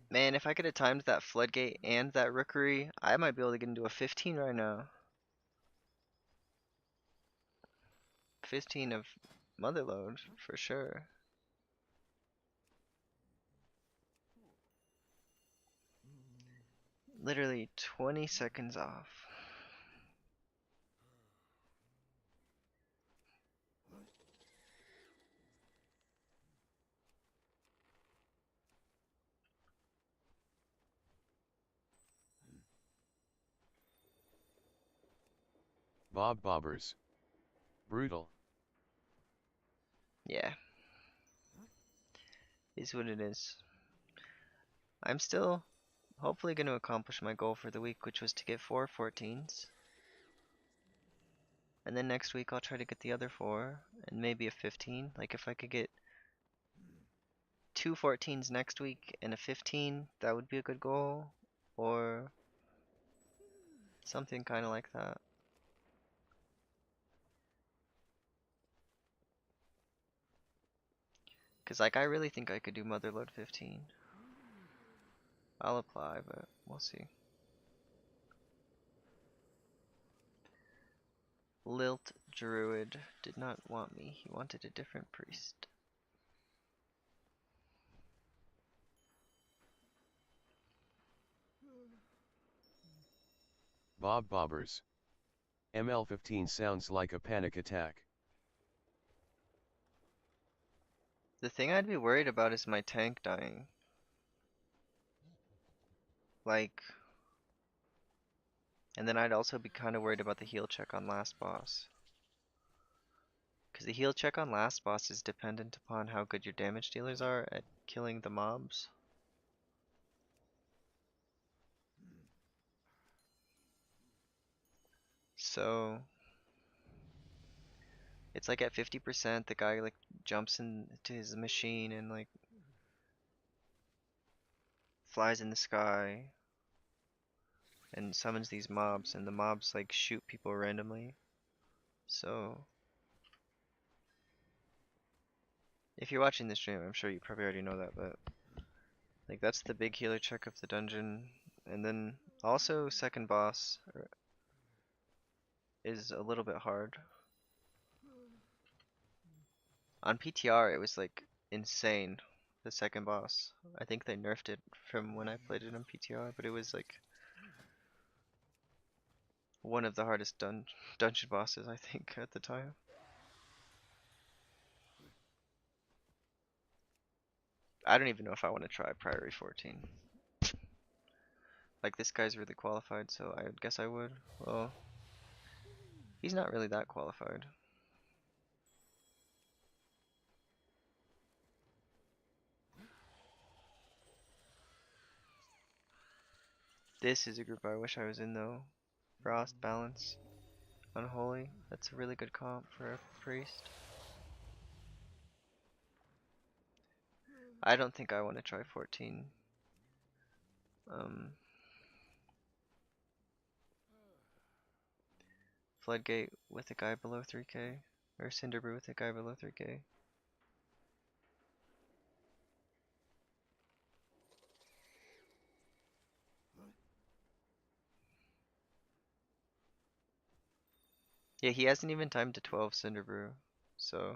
Man, if I could have timed that floodgate and that rookery, I might be able to get into a 15 right now. 15 of motherload, for sure. Literally 20 seconds off. Bobbers. Brutal. Yeah. Is what it is. I'm still hopefully going to accomplish my goal for the week, which was to get 4 14s. And then next week I'll try to get the other 4, and maybe a 15. Like if I could get 2 14s next week and a 15, that would be a good goal. Or something kind of like that. Cause like I really think I could do Motherload 15. I'll apply, but we'll see. Lilt Druid did not want me. He wanted a different priest. Bobbers. ML15 sounds like a panic attack. The thing I'd be worried about is my tank dying. Like, and then I'd also be kind of worried about the heal check on last boss. Because the heal check on last boss is dependent upon how good your damage dealers are at killing the mobs. So it's like at 50%, the guy like jumps into his machine and like flies in the sky and summons these mobs, and the mobs like shoot people randomly. So if you're watching this stream, I'm sure you probably already know that, but like that's the big healer check of the dungeon. And then also second boss is a little bit hard. On PTR it was like insane, the second boss. I think they nerfed it from when I played it on PTR, but it was like one of the hardest dungeon bosses I think at the time. I don't even know if I want to try Priory 14. Like this guy's really qualified, so I guess I would. Well, he's not really that qualified. This is a group I wish I was in though. Frost, Balance, Unholy. That's a really good comp for a priest. I don't think I want to try 14. Floodgate with a guy below 3k, or Cinderbrew with a guy below 3k. Yeah, he hasn't even timed to 12 Cinderbrew, so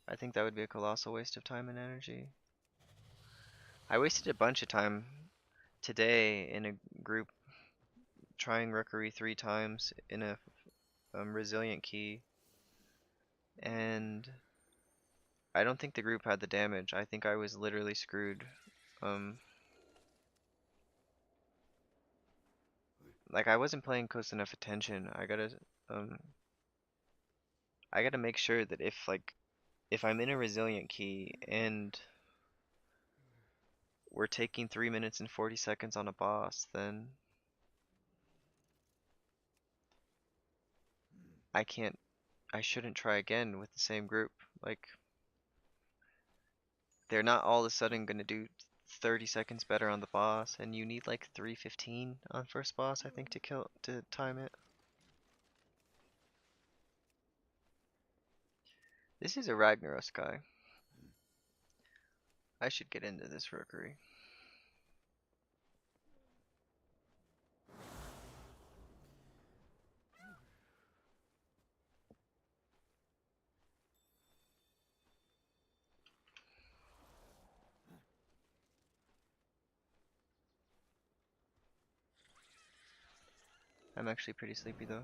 I think that would be a colossal waste of time and energy. I wasted a bunch of time today in a group trying Rookery 3 times in a resilient key, and I don't think the group had the damage. I think I was literally screwed. Like I wasn't paying close enough attention. I gotta make sure that if I'm in a resilient key and we're taking 3 minutes and 40 seconds on a boss, then I shouldn't try again with the same group. Like, they're not all of a sudden gonna do 30 seconds better on the boss, and you need like 3:15 on first boss, I think, to time it. This is a Ragnaros guy. I should get into this Rookery. I'm actually pretty sleepy though.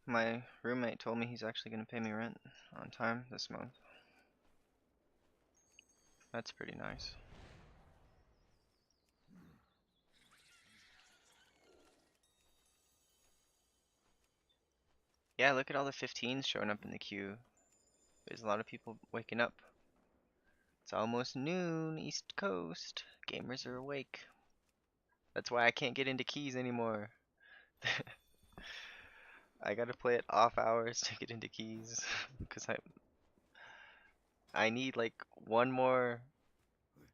My roommate told me he's actually gonna pay me rent on time this month. That's pretty nice. Yeah, look at all the 15s showing up in the queue. There's a lot of people waking up. It's almost noon, East Coast. Gamers are awake. That's why I can't get into keys anymore. I gotta play it off hours to get into keys. Because I need like one more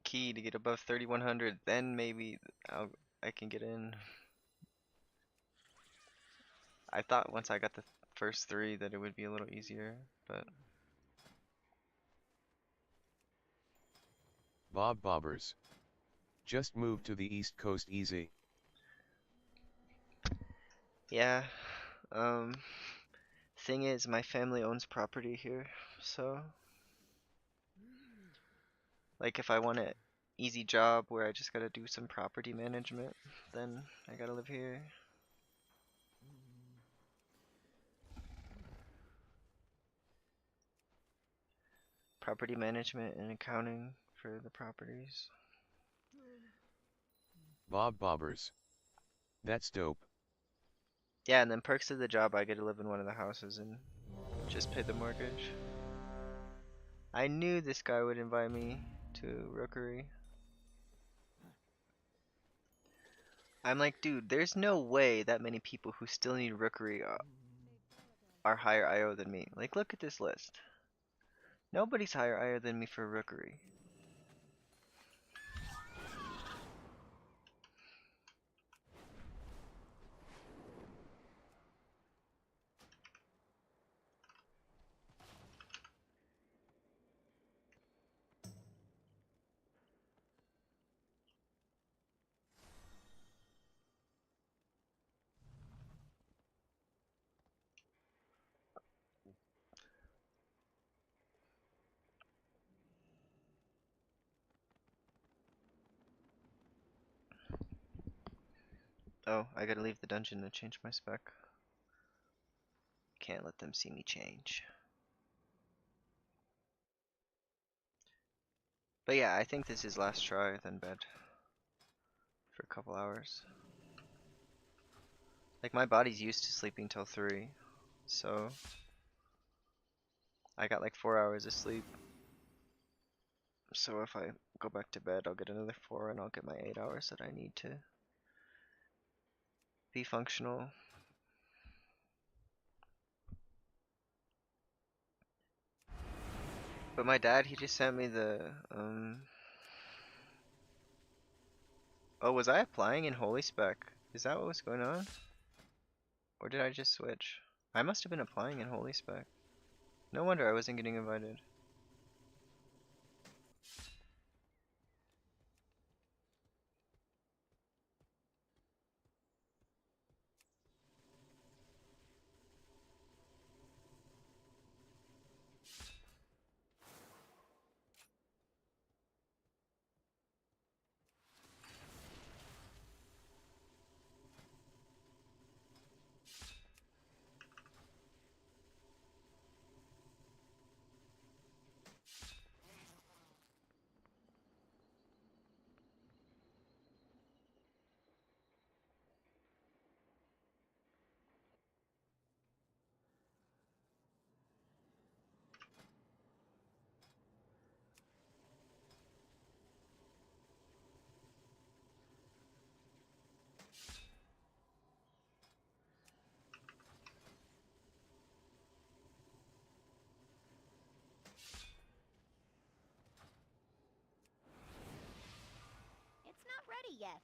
key to get above 3100. Then maybe I can get in. I thought once I got the first 3 that it would be a little easier, but Bobbers. Just move to the East Coast easy. yeah. Thing is, my family owns property here, so like if I want an easy job where I just gotta do some property management, then I gotta live here. Property management and accounting for the properties. Bobbers. That's dope. Yeah, and then perks of the job, I get to live in one of the houses and just pay the mortgage. I knew this guy would invite me to Rookery. I'm like, dude, there's no way that many people who still need Rookery are higher IO than me. Like, look at this list. Nobody's higher IO than me for Rookery. Oh, I gotta leave the dungeon to change my spec. Can't let them see me change. But yeah, I think this is last try, then bed. For a couple hours. Like my body's used to sleeping till 3, so I got like 4 hours of sleep. So if I go back to bed, I'll get another 4 and I'll get my 8 hours that I need to be functional. But my dad, he just sent me the, oh, was I applying in Holy Spec? Is that what was going on? Or did I just switch? I must have been applying in Holy Spec. No wonder I wasn't getting invited. It's not ready yet.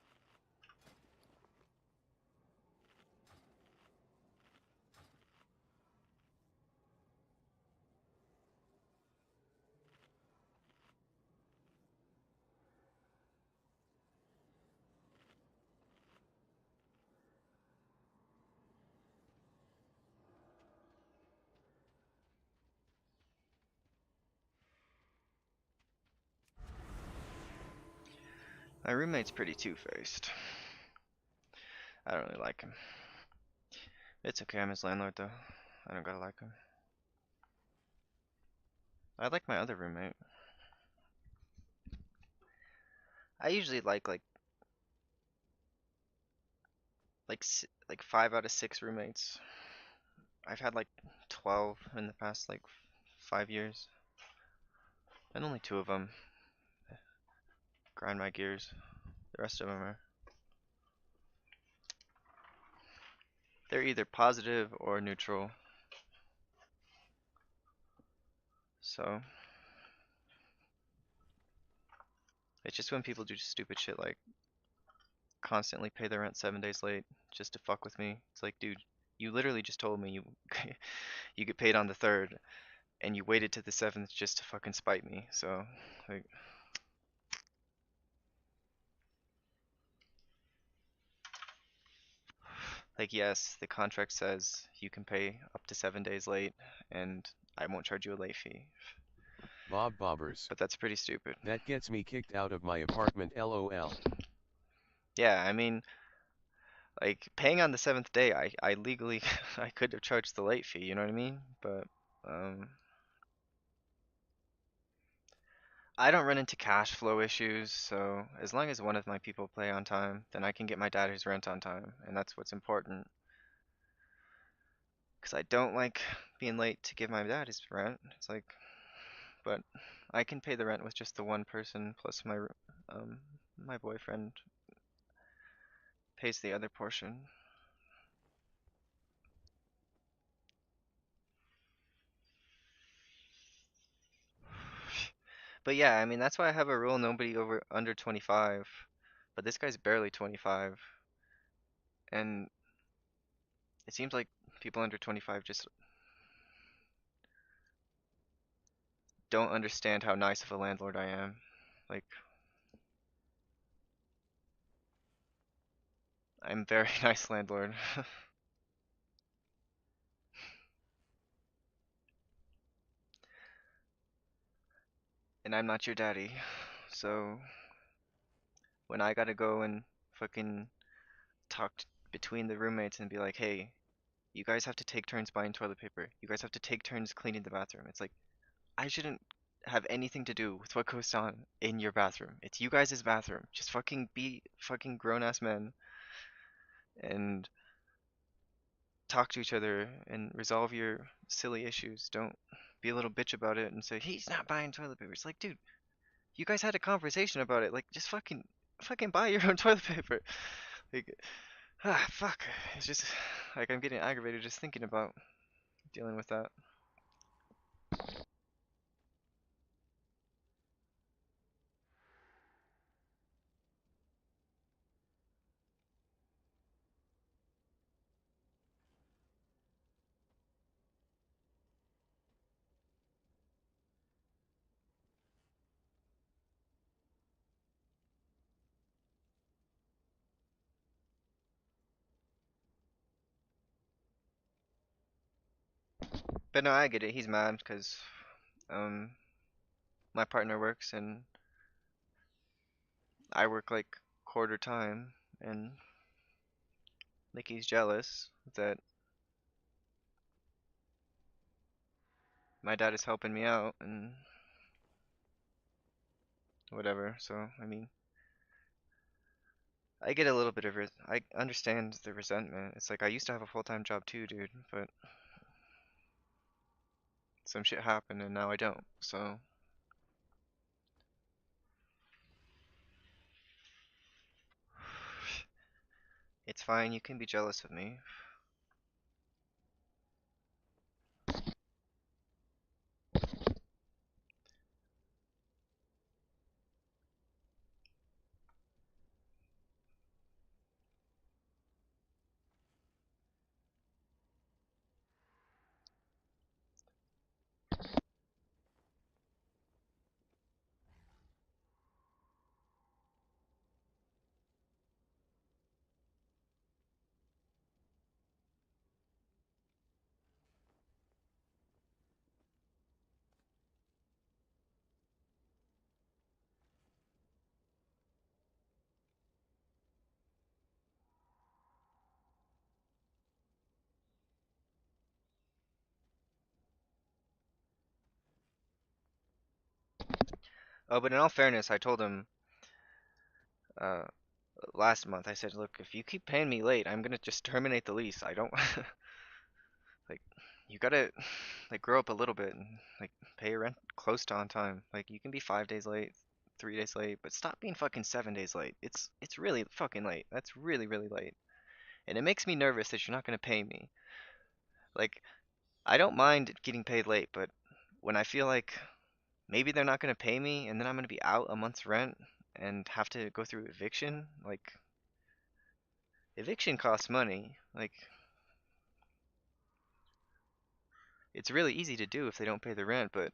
My roommate's pretty two-faced. I don't really like him. It's okay, I'm his landlord though. I don't gotta like him. I like my other roommate. I usually like 5 out of 6 roommates. I've had like 12 in the past like 5 years. And only 2 of them grind my gears. The rest of them are, they're either positive or neutral. So it's just when people do stupid shit like constantly pay their rent 7 days late just to fuck with me. It's like, dude, you literally just told me you you get paid on the 3rd and you waited to the 7th just to fucking spite me. So like yes, the contract says you can pay up to 7 days late and I won't charge you a late fee. Bob Bobbers. But that's pretty stupid. That gets me kicked out of my apartment, lol. Yeah, I mean, like paying on the 7th day, I legally I could have charged the late fee, you know what I mean? But I don't run into cash flow issues, so as long as one of my people pay on time, then I can get my dad his rent on time, and that's what's important. Because I don't like being late to give my dad his rent. It's like, but I can pay the rent with just the one person plus my boyfriend pays the other portion. But yeah, I mean that's why I have a rule nobody over under 25. But this guy's barely 25. And it seems like people under 25 just don't understand how nice of a landlord I am. Like I'm very nice landlord. And I'm not your daddy. So when I gotta go and fucking talk between the roommates and be like, hey, you guys have to take turns buying toilet paper. You guys have to take turns cleaning the bathroom. It's like, I shouldn't have anything to do with what goes on in your bathroom. It's you guys' bathroom. Just fucking be fucking grown ass men and talk to each other and resolve your silly issues. Don't be a little bitch about it and say he's not buying toilet paper. It's like, dude, you guys had a conversation about it. Like, just fucking buy your own toilet paper. Like, fuck. It's just like I'm getting aggravated just thinking about dealing with that. But no, I get it. He's mad because um my partner works and I work like quarter time, and like he's jealous that my dad is helping me out and whatever. So I mean, I get a little bit of it. I understand the resentment. It's like I used to have a full-time job too, dude, but some shit happened and now I don't. So it's fine. You can be jealous of me. Oh, but in all fairness, I told him uh last month. I said, look, if you keep paying me late, I'm gonna just terminate the lease. I don't like you gotta like grow up a little bit and like pay your rent close to on time. Like you can be 5 days late, 3 days late, but stop being fucking 7 days late. It's really fucking late. That's really really late, and it makes me nervous that you're not gonna pay me. Like I don't mind getting paid late, but when I feel like maybe they're not gonna pay me and then I'm gonna be out a month's rent and have to go through eviction, like eviction costs money. Like it's really easy to do if they don't pay the rent, but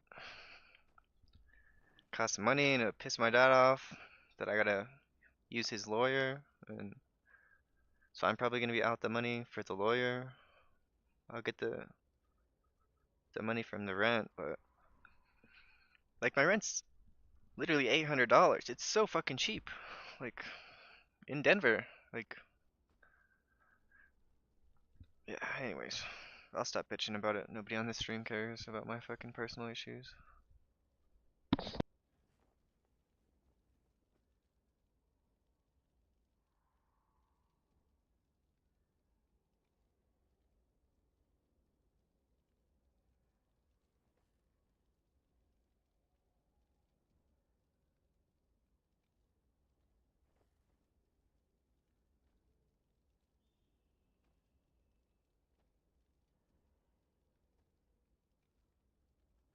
costs money and it piss my dad off that I gotta use his lawyer, and so I'm probably gonna be out the money for the lawyer. I'll get the money from the rent, but like my rent's literally $800. It's so fucking cheap. Like in Denver. Like yeah, anyways. I'll stop bitching about it. Nobody on this stream cares about my fucking personal issues.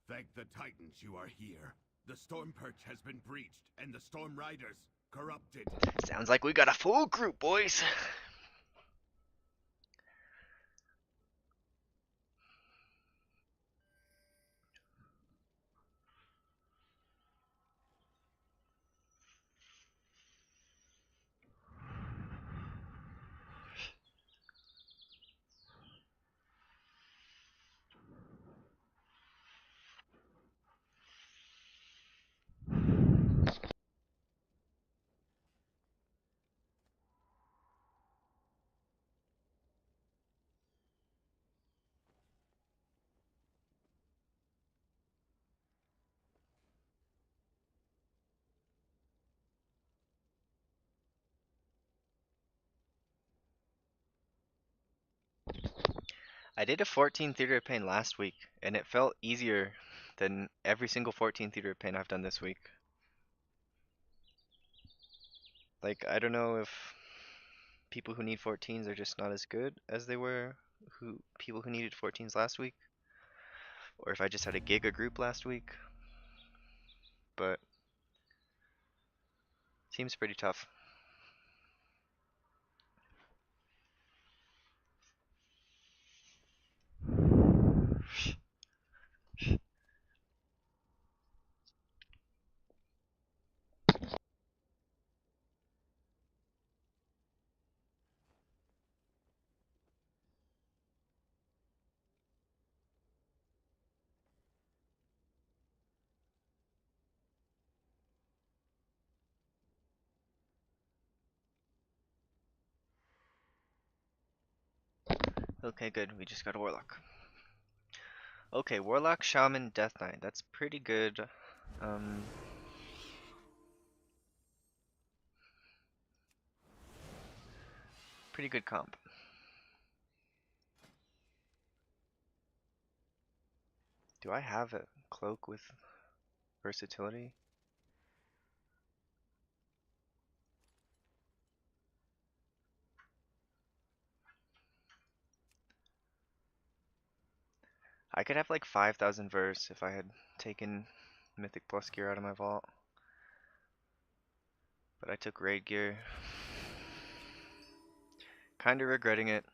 Thank the Titans you are here. The Storm Perch has been breached, and the Storm Riders corrupted. Sounds like we got a full group, boys. I did a 14 Theater of Pain last week, and it felt easier than every single 14 Theater of Pain I've done this week. Like, I don't know if people who need 14s are just not as good as they were people who needed 14s last week, or if I just had a giga group last week, but seems pretty tough. Okay, good. We just got a Warlock. Okay, Warlock, Shaman, Death Knight. That's pretty good. Pretty good comp. Do I have a cloak with versatility? I could have like 5,000 verse if I had taken Mythic Plus gear out of my vault. But I took raid gear. Kinda regretting it.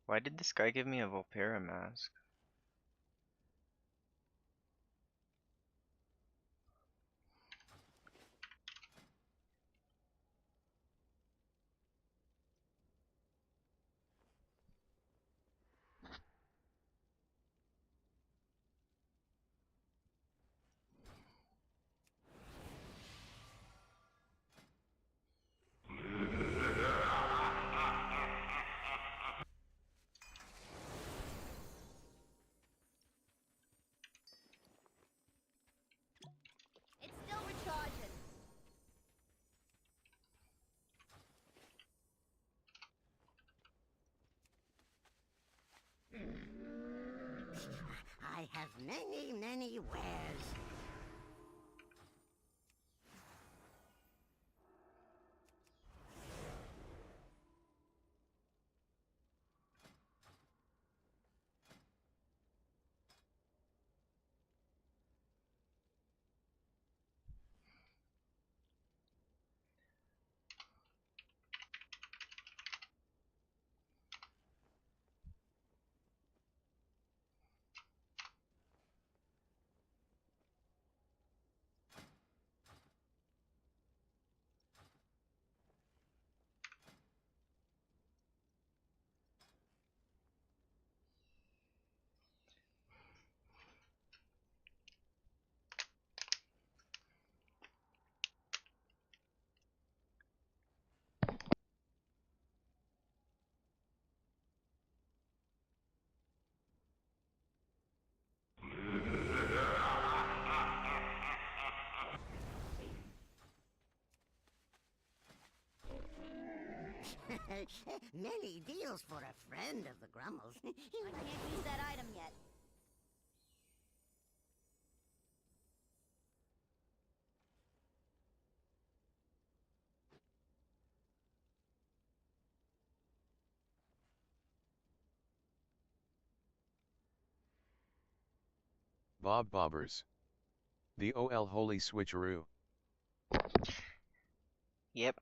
Why did this guy give me a Volpera mask? It's still recharging. I have many wares. Many deals for a friend of the Grummles. I can't use that item yet. Bob Bobbers. The OL Holy Switcheroo. Yep,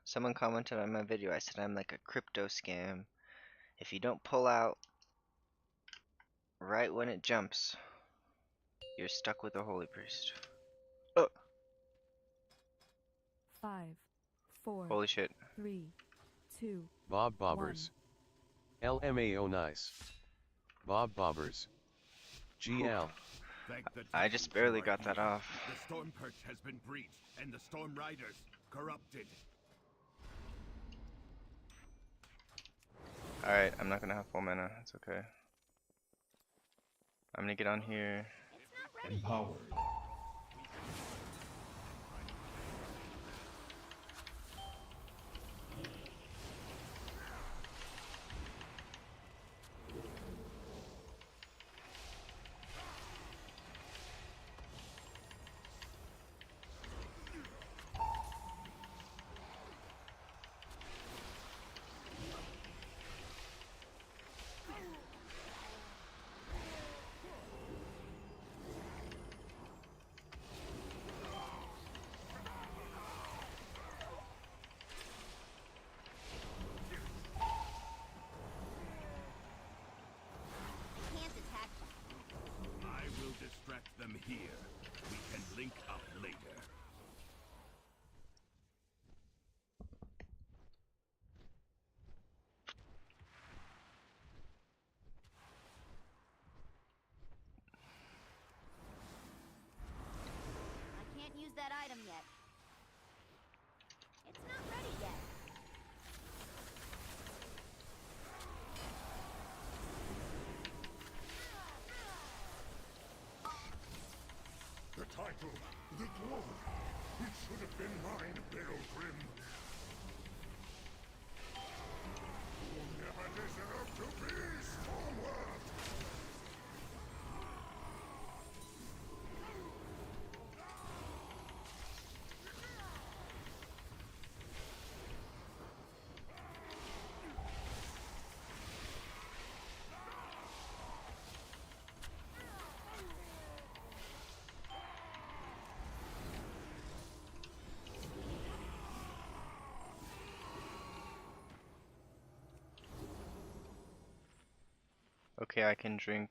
someone commented on my video, I said I'm like a crypto scam. If you don't pull out right when it jumps, you're stuck with the Holy Priest. Oh, 5, 4, holy shit. 3, 2, Bob 1. Bobbers. LMAO nice. Bob Bobbers. GL. Thank the I just barely Titans got you are that here. off. The Storm Perch has been breached, and the Storm Riders corrupted. Alright, I'm not gonna have full mana, it's okay. I'm gonna get on here. Empowered. Can't attack them. I will distract them here. We can link up later. I can't use that item yet. It's not ready yet. The title, the glory. It should have been mine, Pilgrim. You never deserved to be Stormward. Okay, I can drink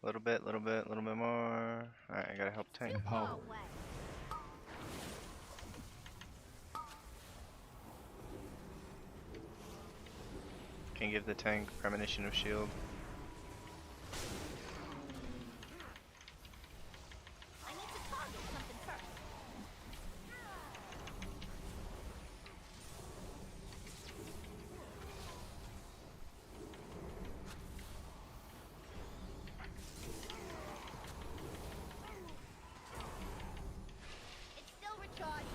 a little bit more. Alright, I gotta help tank. Empowered. Away. Can give the tank premonition of shield. I need to target something first. It's still recharging.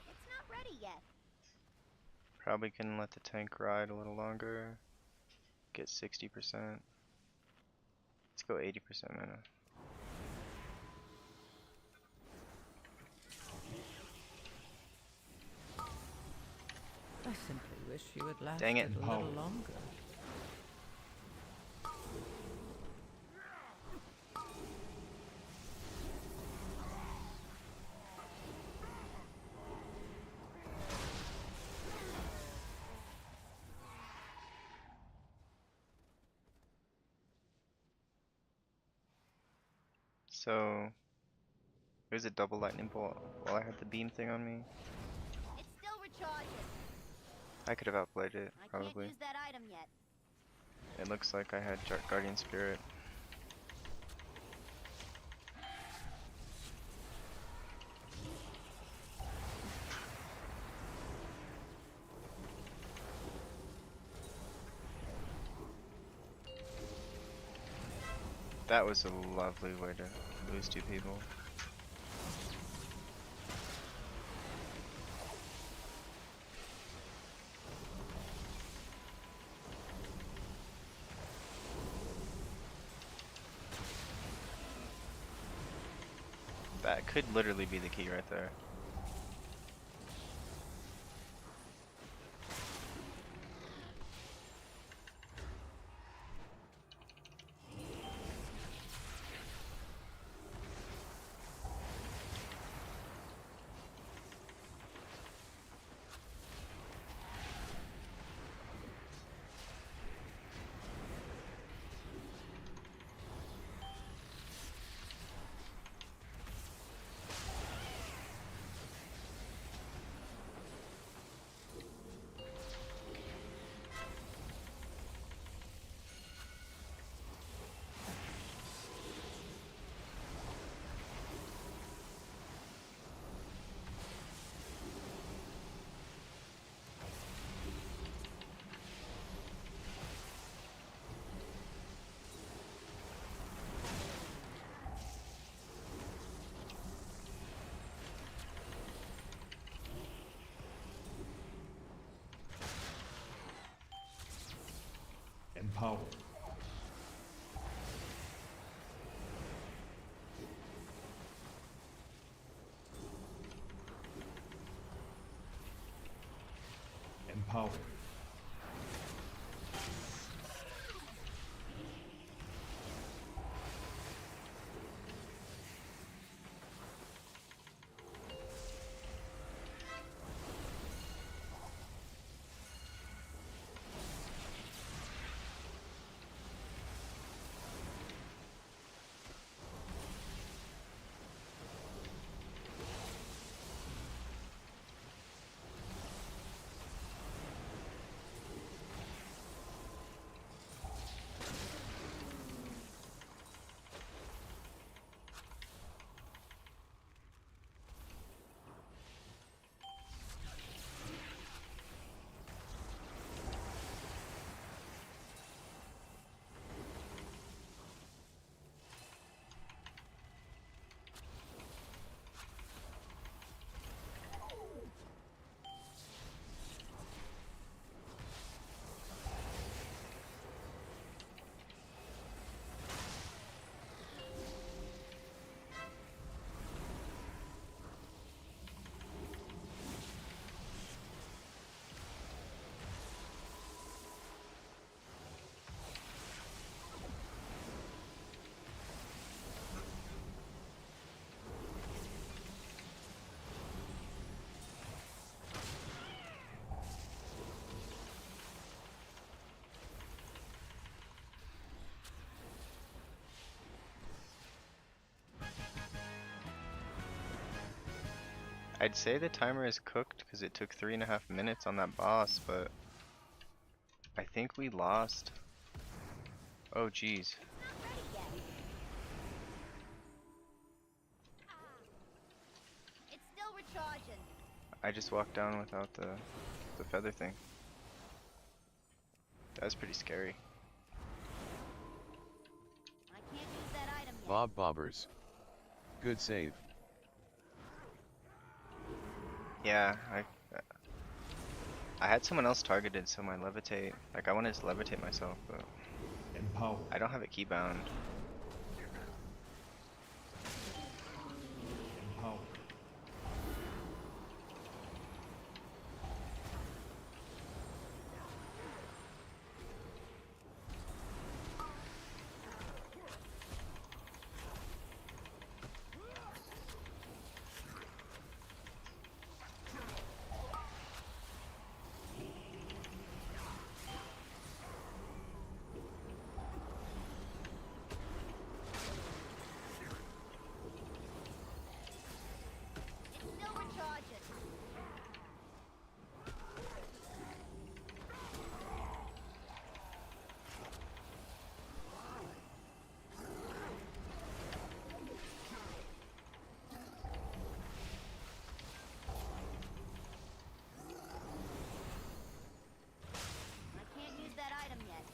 It's not ready yet. Probably can let the tank ride a little longer. get 60%. Let's go 80% mana. I simply wish you had lasted Dang it. a little longer. So, there's a double lightning bolt while I had the beam thing on me. It's still recharging. I could have outplayed it, I probably. can't use that item yet. It looks like I had Guardian Spirit. That was a lovely way to lose 2 people. That could literally be the key right there. Empower. Empower. I'd say the timer is cooked because it took 3.5 minutes on that boss, but I think we lost. Oh geez. It's still recharging. I just walked down without the feather thing. That was pretty scary. I can't use that item yet. Bob Bobbers. Good save. Yeah, I had someone else targeted, so my levitate, like I wanted to levitate myself, but Empower. I don't have it keybound. Empower. It's still recharging. I can't use that item yet.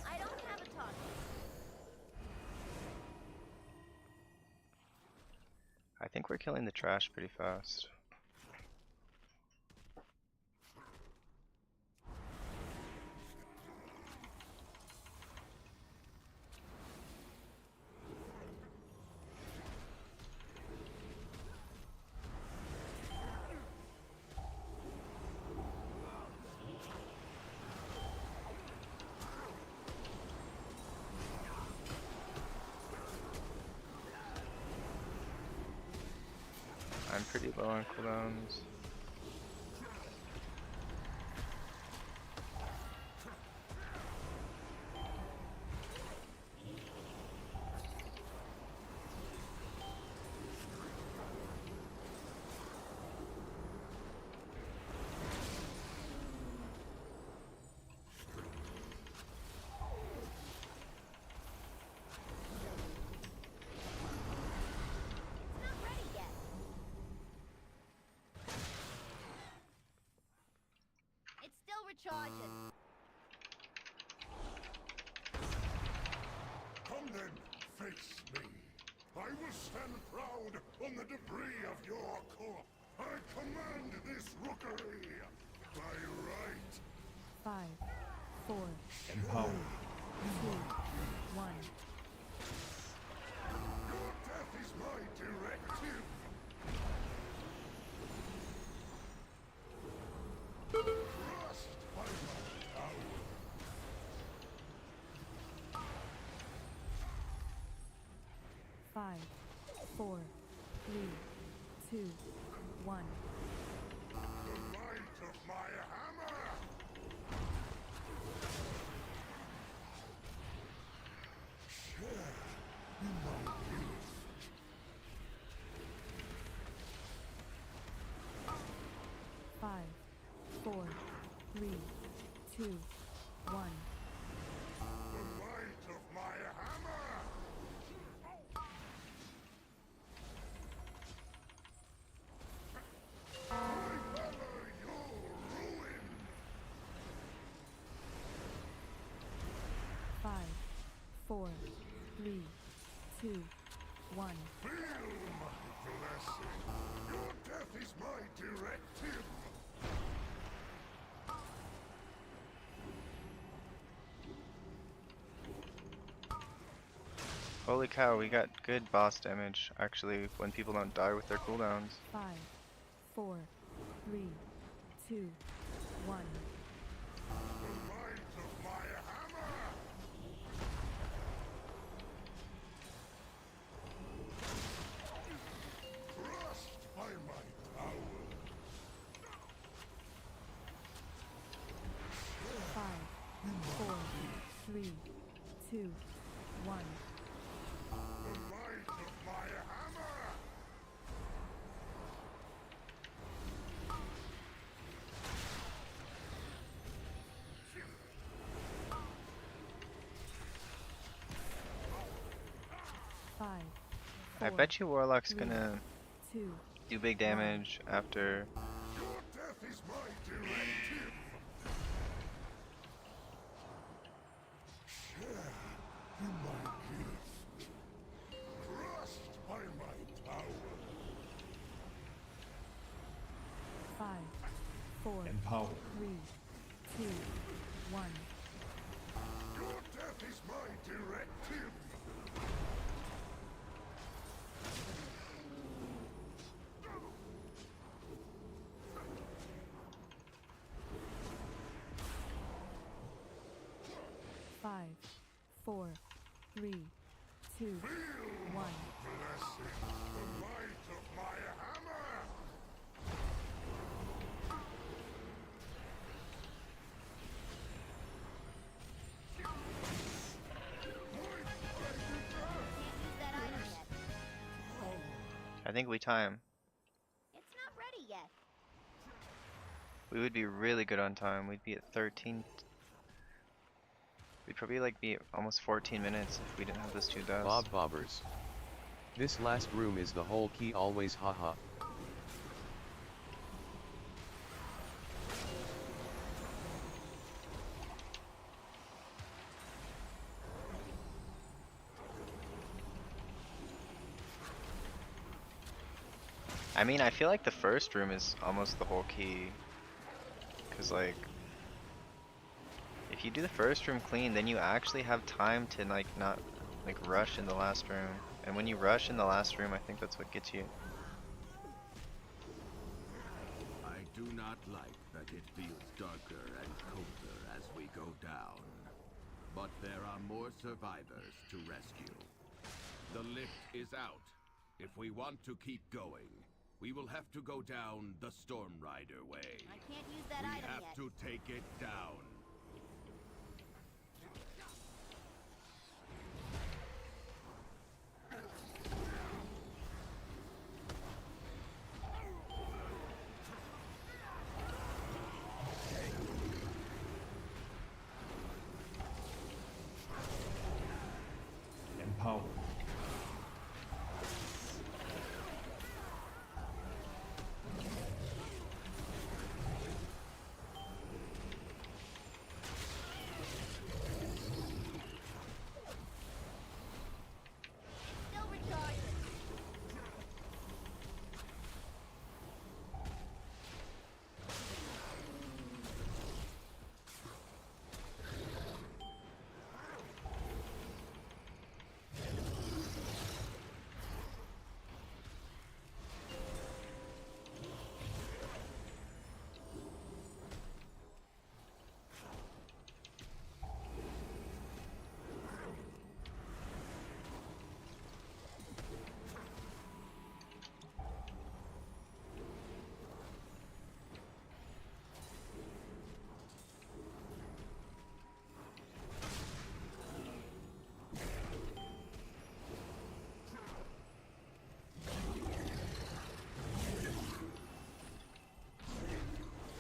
I don't have a target. I think we're killing the trash pretty fast. I'm pretty low on cooldowns. It's not ready yet. It's still recharging. Come then, face me. I will stand proud on the debris of your corpse. I command this rookery by right. 5, 4, Empower. 2, 1. Your death is my directive. Trust by my power. 5, 4, 3, 2, 1. The might of my hammer. Share in my gift. 5, 4, 3, 2, 1. The might of my hammer. I hammer your ruin. 5, 4, 3, 2, 1. Feel my blessing. Your death is my directive. Holy cow, we got good boss damage, actually, when people don't die with their cooldowns. 5, 4, 3, 2, 1. The might of my hammer. Trust by my 2, 1. The might of my hammer! 5. I bet you Warlock's gonna 2. do big damage after. Your death is my directive! Share in my gift. Crushed by my power. 5, 4, Empower. 3, 2, 1. Your death is my directive! 5, 4, 3, 2, 1. Blessing the might of my hammer! That item yet. I think we time. It's not ready yet. We would be really good on time. We'd be at 13. We'd probably like be at almost 14 minutes if we didn't have those two deaths. Bob Bobbers. This last room is the whole key always haha. I mean, I feel like the first room is almost the whole key. Cause like, if you do the first room clean, then you actually have time to like not like rush in the last room. And when you rush in the last room, I think that's what gets you. I do not like that it feels darker and colder as we go down. But there are more survivors to rescue. The lift is out. If we want to keep going, we will have to go down the Storm Rider way. I can't use that We item have yet. to take it down. Empower. Still recharging.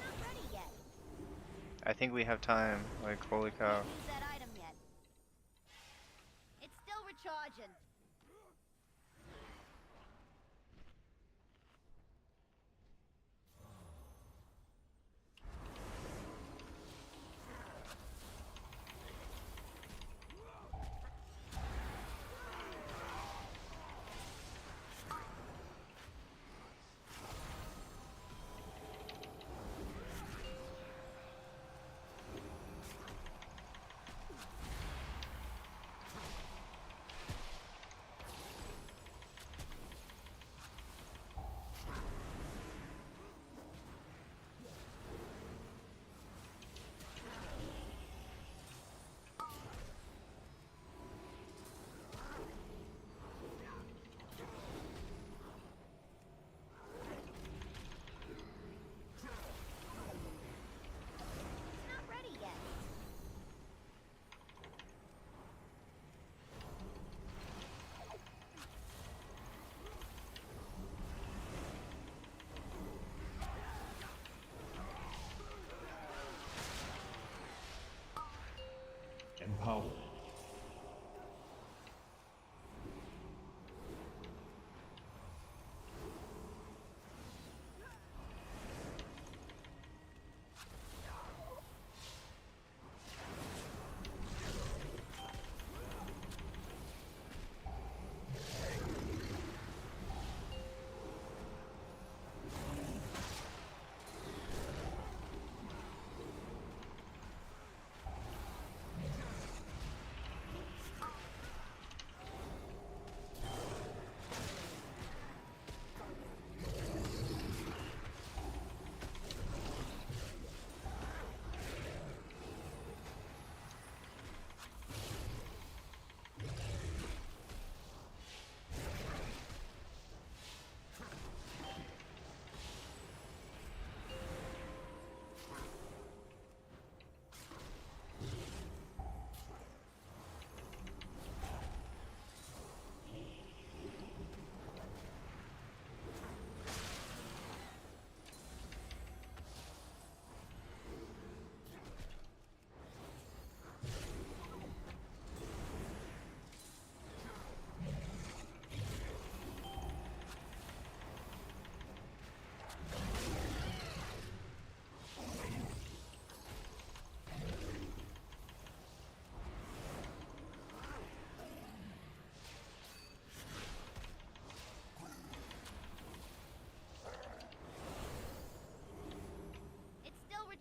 Not ready yet. I think we have time. Like, holy cow. Can't use that item yet. It's still recharging.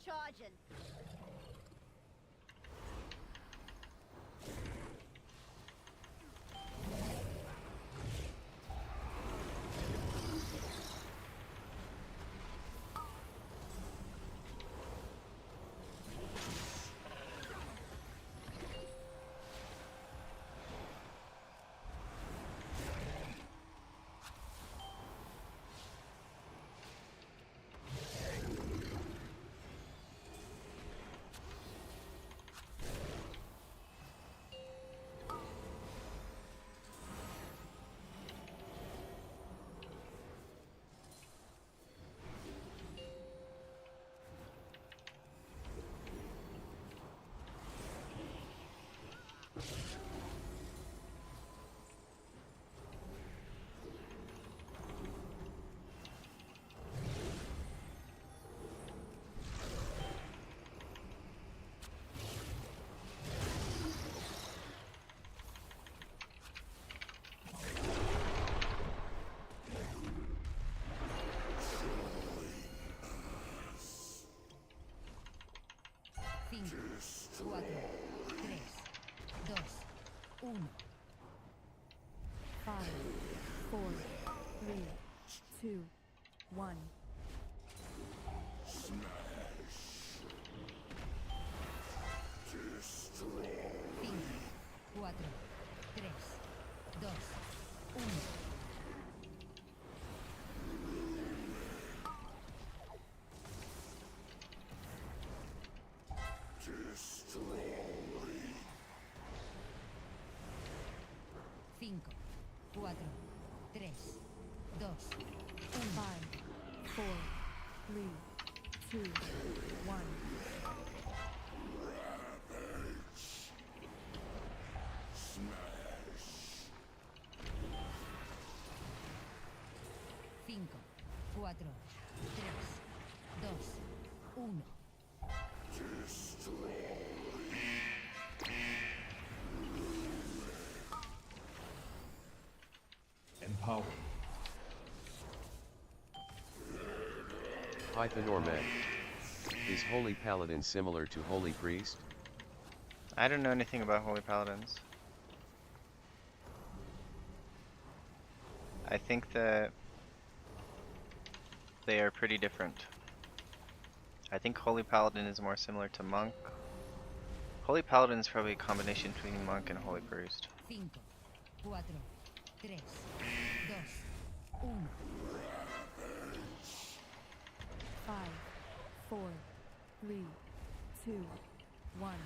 charging. Cinco, cuatro, tres, dos, uno. 5, 4, 3, 2, 1. Cinco, cuatro, tres, dos, uno. Cinco, cuatro, tres, dos, 5, 4, 3, 2, 1. cinco, cuatro, tres, dos, uno. Empower. Python or Meg. Is Holy Paladin similar to Holy Priest? I don't know anything about Holy Paladins. I think that they are pretty different. I think Holy Paladin is more similar to Monk. Holy Paladin is probably a combination between Monk and Holy Priest. Cinco, cuatro, tres, dos, uno. 5, 4, 3, 2, 1.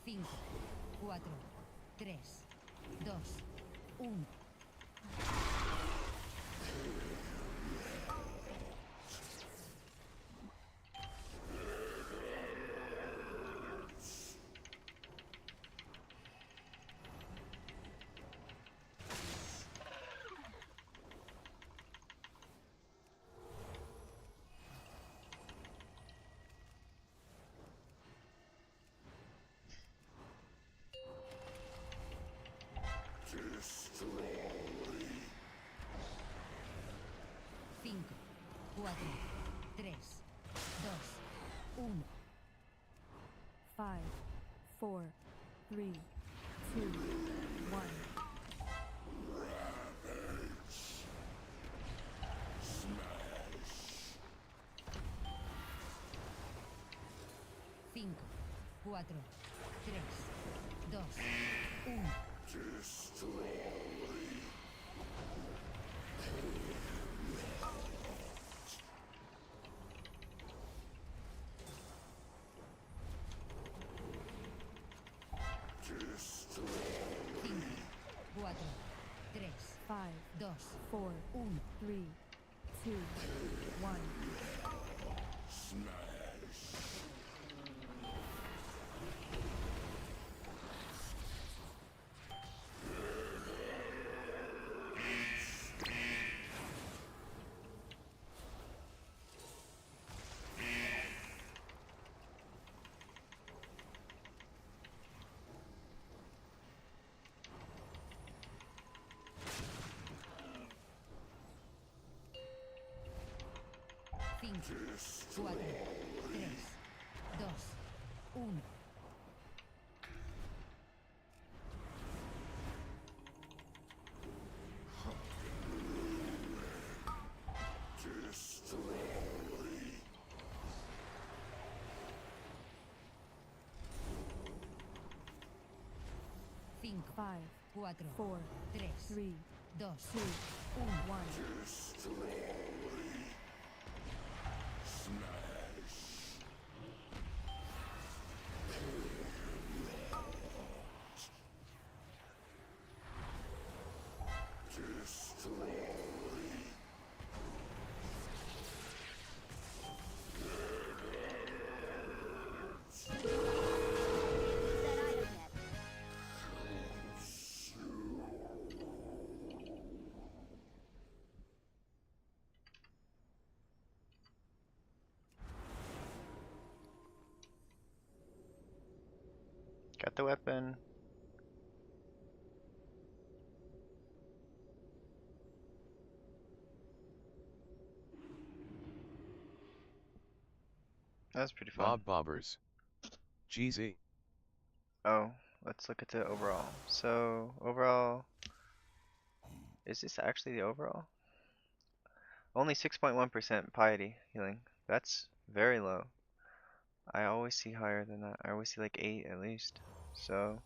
Cinco, cuatro, tres, dos, uno. Cinco, cuatro, tres, dos, uno. 5, 4, 3, 2, 1. Cinco, cuatro, tres, dos, uno. Cinco, cuatro, tres, 5, dos, 4, uno. 3, 2, 1. 5, 4, 3, 2, 1. Cinco, 5, 4, 4, 3, 3, 2, 2, 1. That item yet. Got the weapon. That was pretty fun. Bob Bobbers. Jeezy. Oh, let's look at the overall. So, overall, is this actually the overall? Only 6.1% piety healing. That's very low. I always see higher than that. I always see like 8 at least. So,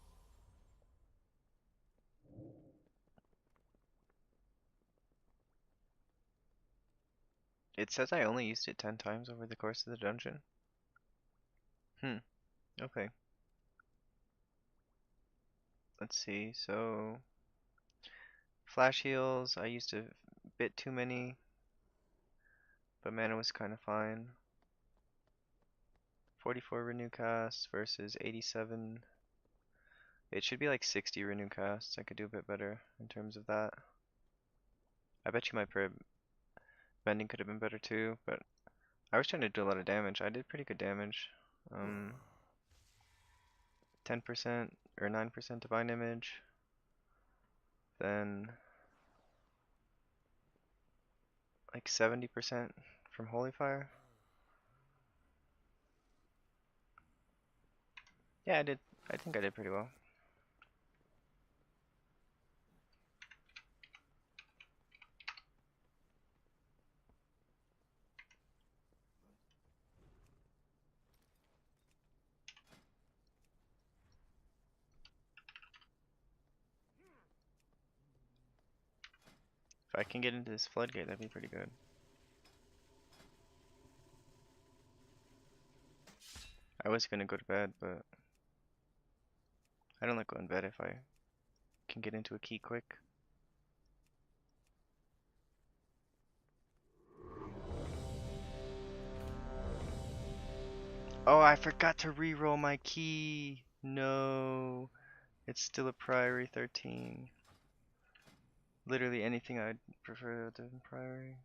it says I only used it 10 times over the course of the dungeon. Okay. Let's see. So, flash heals, I used a bit too many, but mana was kind of fine. 44 renew casts versus 87. It should be like 60 renew casts. I could do a bit better in terms of that. I bet you my bending could have been better too, but I was trying to do a lot of damage. I did pretty good damage. 10% or 9% divine image. Then like 70% from holy fire. Yeah, I think I did pretty well. If I can get into this floodgate, that'd be pretty good. I was gonna go to bed, but I don't like going to bed if I can get into a key quick. Oh, I forgot to re-roll my key. No, it's still a Priory 13. Literally anything I'd prefer than Priory.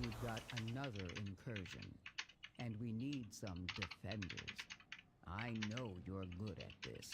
We've got another incursion, and we need some defenders. I know you're good at this.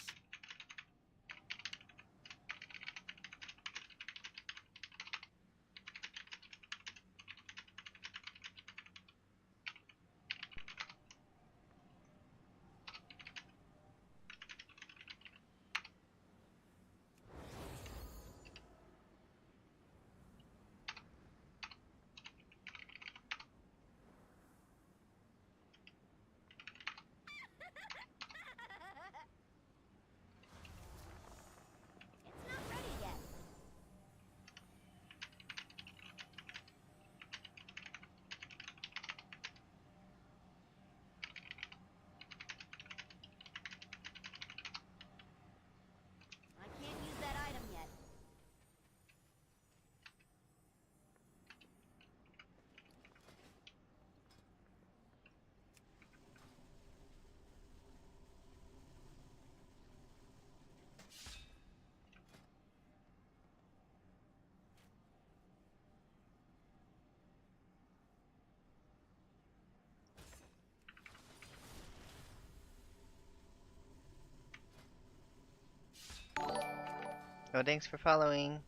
Oh, thanks for following.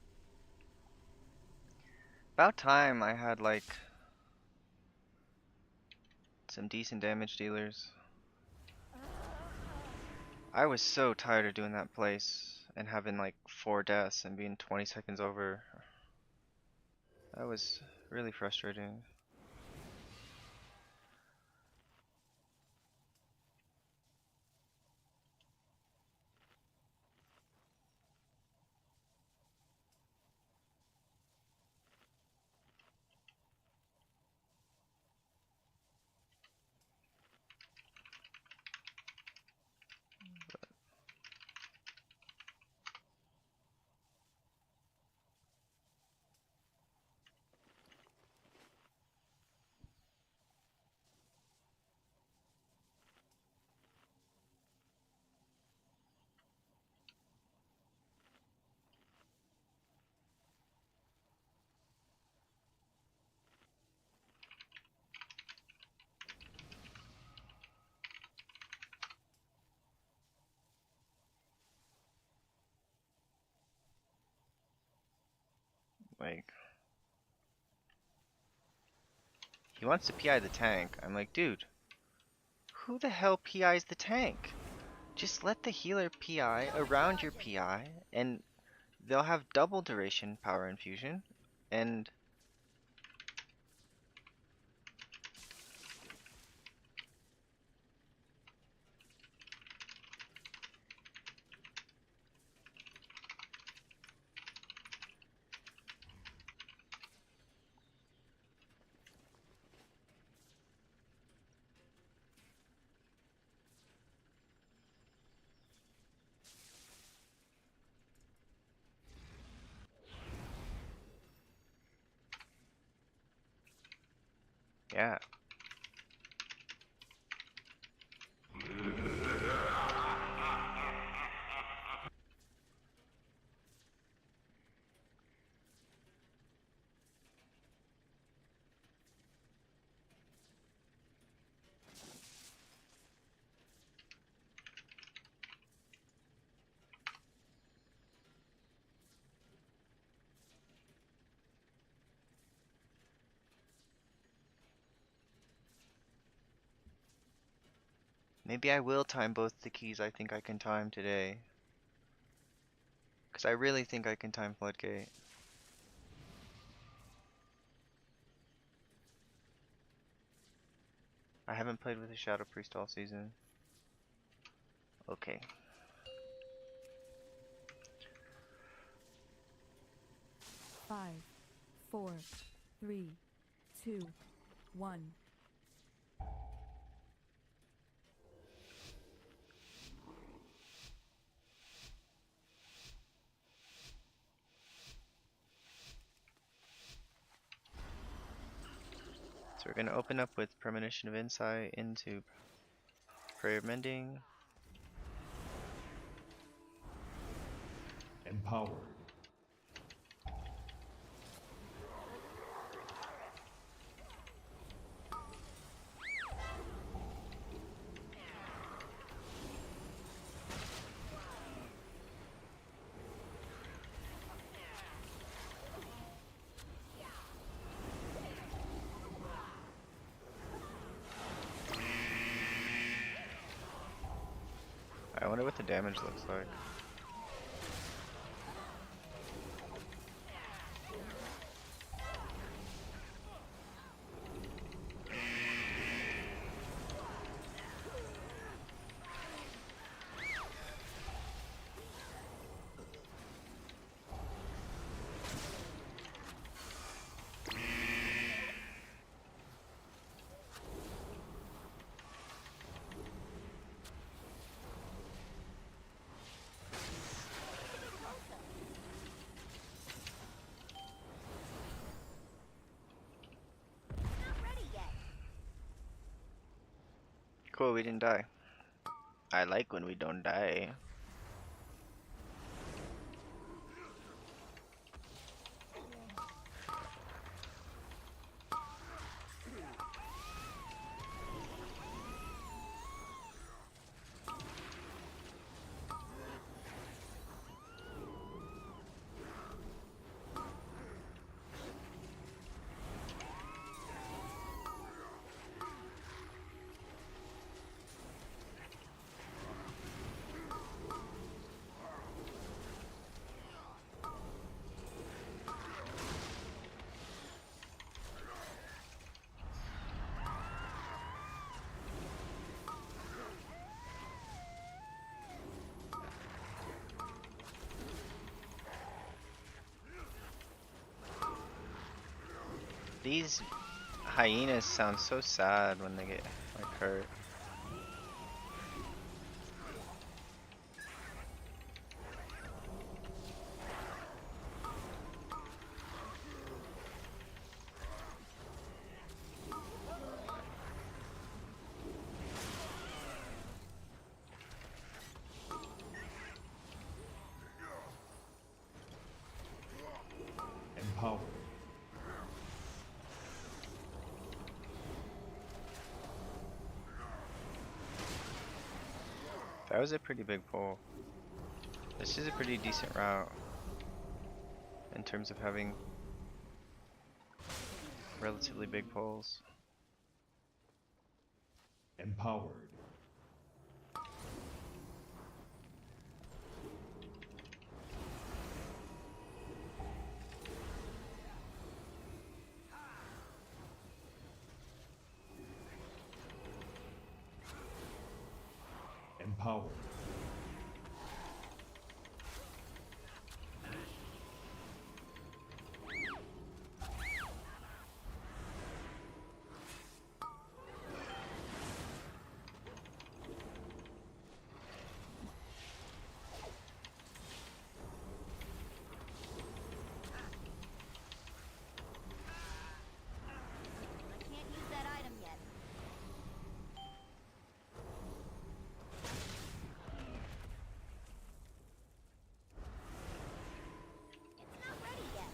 About time I had like some decent damage dealers. I was so tired of doing that place and having like 4 deaths and being 20 seconds over. That was really frustrating. Like, he wants to PI the tank. I'm like, dude, who the hell PIs the tank? Just let the healer PI around your PI, and they'll have double duration power infusion, and yeah. Maybe I will time both the keys I think I can time today. Because I really think I can time Floodgate. I haven't played with a Shadow Priest all season. Okay. Five, four, three, two, one. So we're going to open up with Premonition of Insight into Prayer of Mending. Empowered. I wonder what the damage looks like. Cool, we didn't die. I like when we don't die. These hyenas sound so sad when they get like hurt. Empowered. That was a pretty big pull. This is a pretty decent route in terms of having relatively big pulls. Empowered. Empowered. I can't use that item yet. It's not ready yet.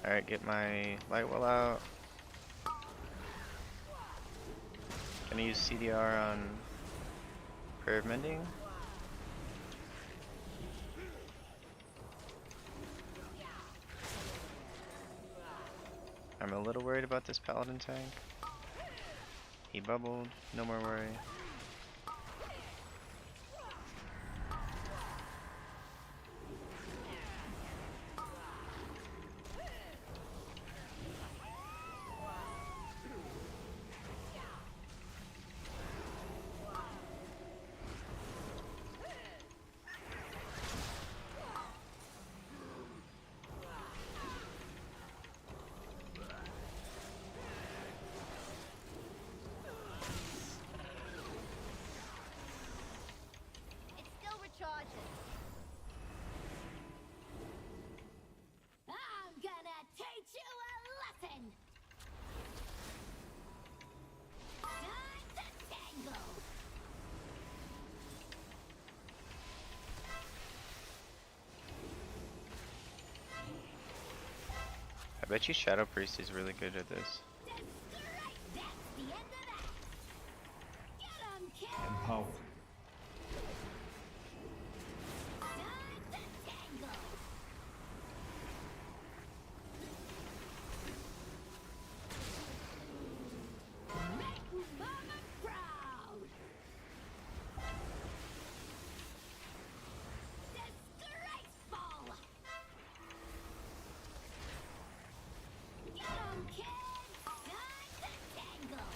Alright, get my light well out. Gonna use CDR on Prayer of Mending. I'm a little worried about this Paladin tank. He bubbled, no more worry. It still recharges. I'm gonna teach you a lesson. Time to tangle. I bet you Shadow Priest is really good at this. That's great. That's the end of that. Get 'em, kid. Empowered. Time to tangle. Make Mama proud. Disgraceful. Get 'em, kids. Time to tangle.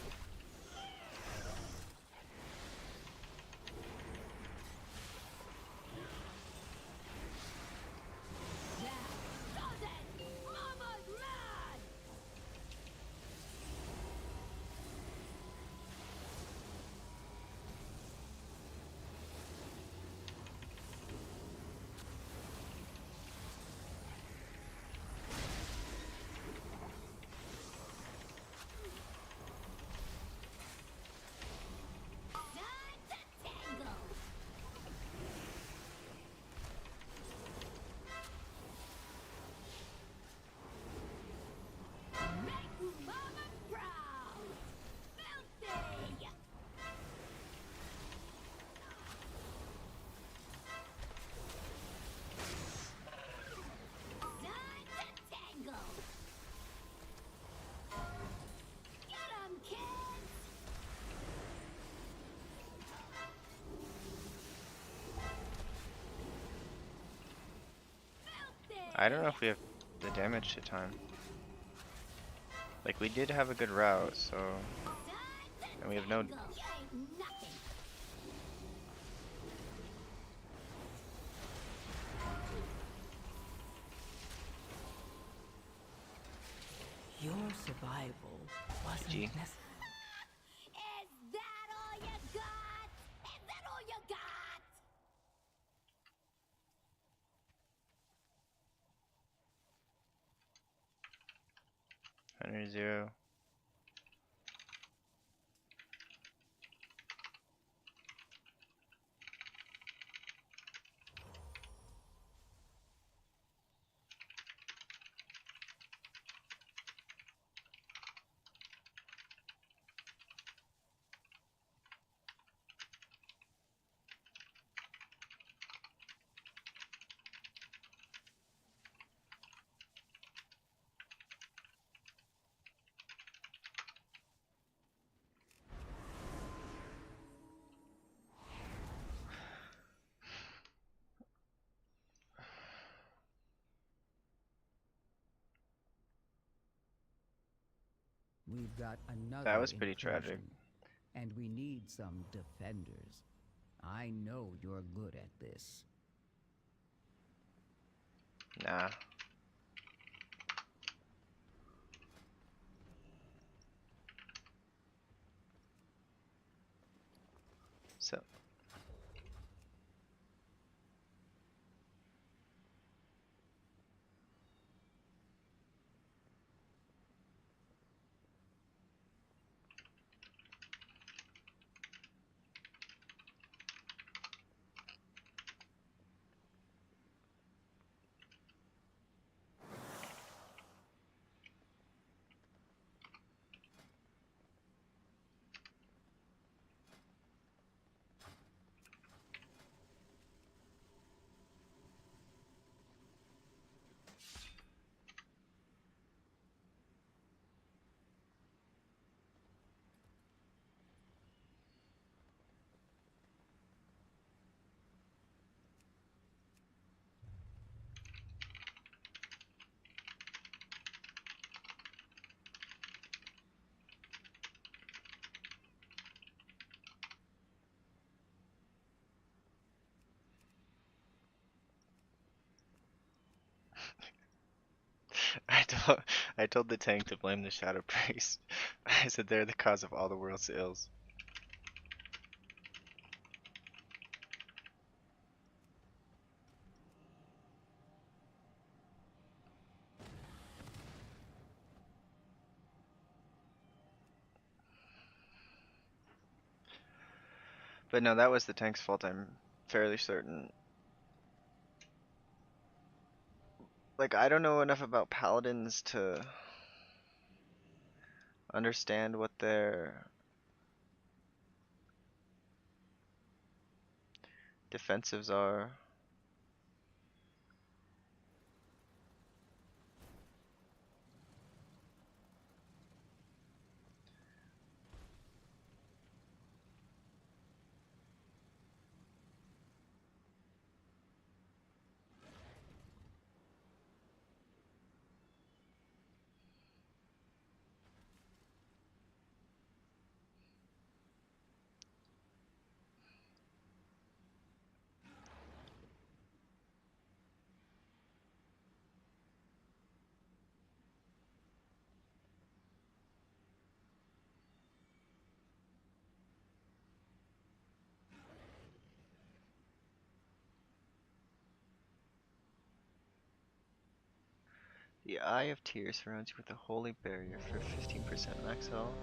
Does it? Mama's mad. Time to tangle. Make Mama proud. Filthy. Time to tangle. Get 'em, kids. Filthy. I don't know if we have the damage to time. Like, we did have a good route, so... And we have no... Your survival wasn't GG. necessary. Is that all you got? Is that all you got? 100-0. We've got another That was pretty tragic. incursion, and we need some defenders. I know you're good at this. Nah. So... I told the tank to blame the Shadow Priest. I said they're the cause of all the world's ills. But no, that was the tank's fault, I'm fairly certain. Like, I don't know enough about paladins to understand what their defensives are. The Eye of Tears surrounds you with a holy barrier for 15% max health.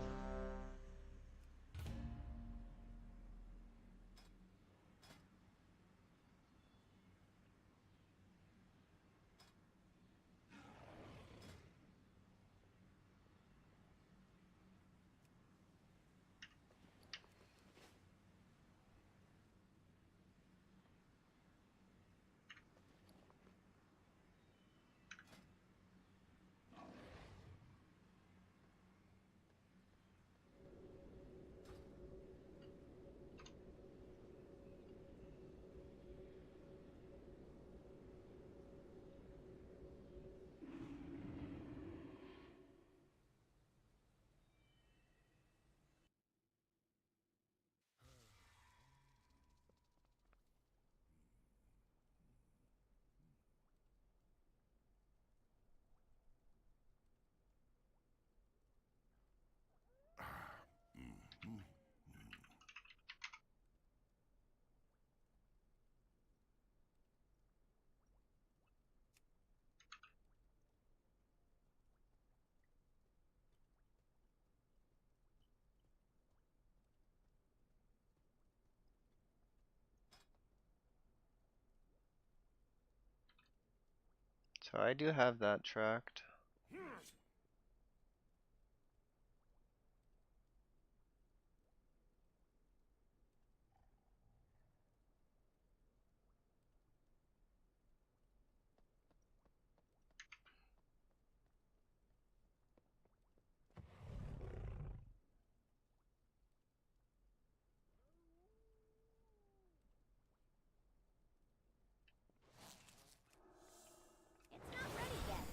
So I do have that tracked. It's not ready yet.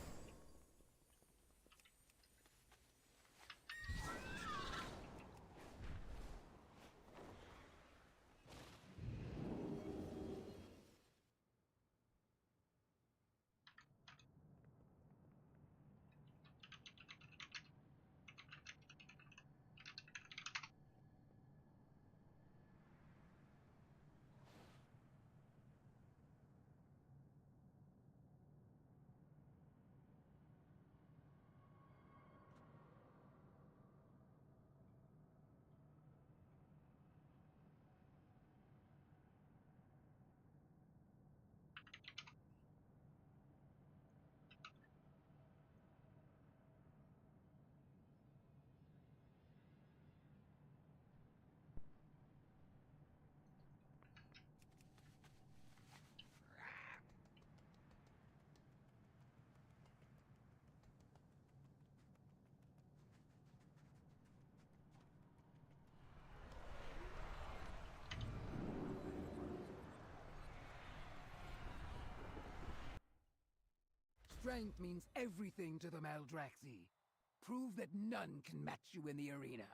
Strength means everything to the Maldraxi. Prove that none can match you in the arena.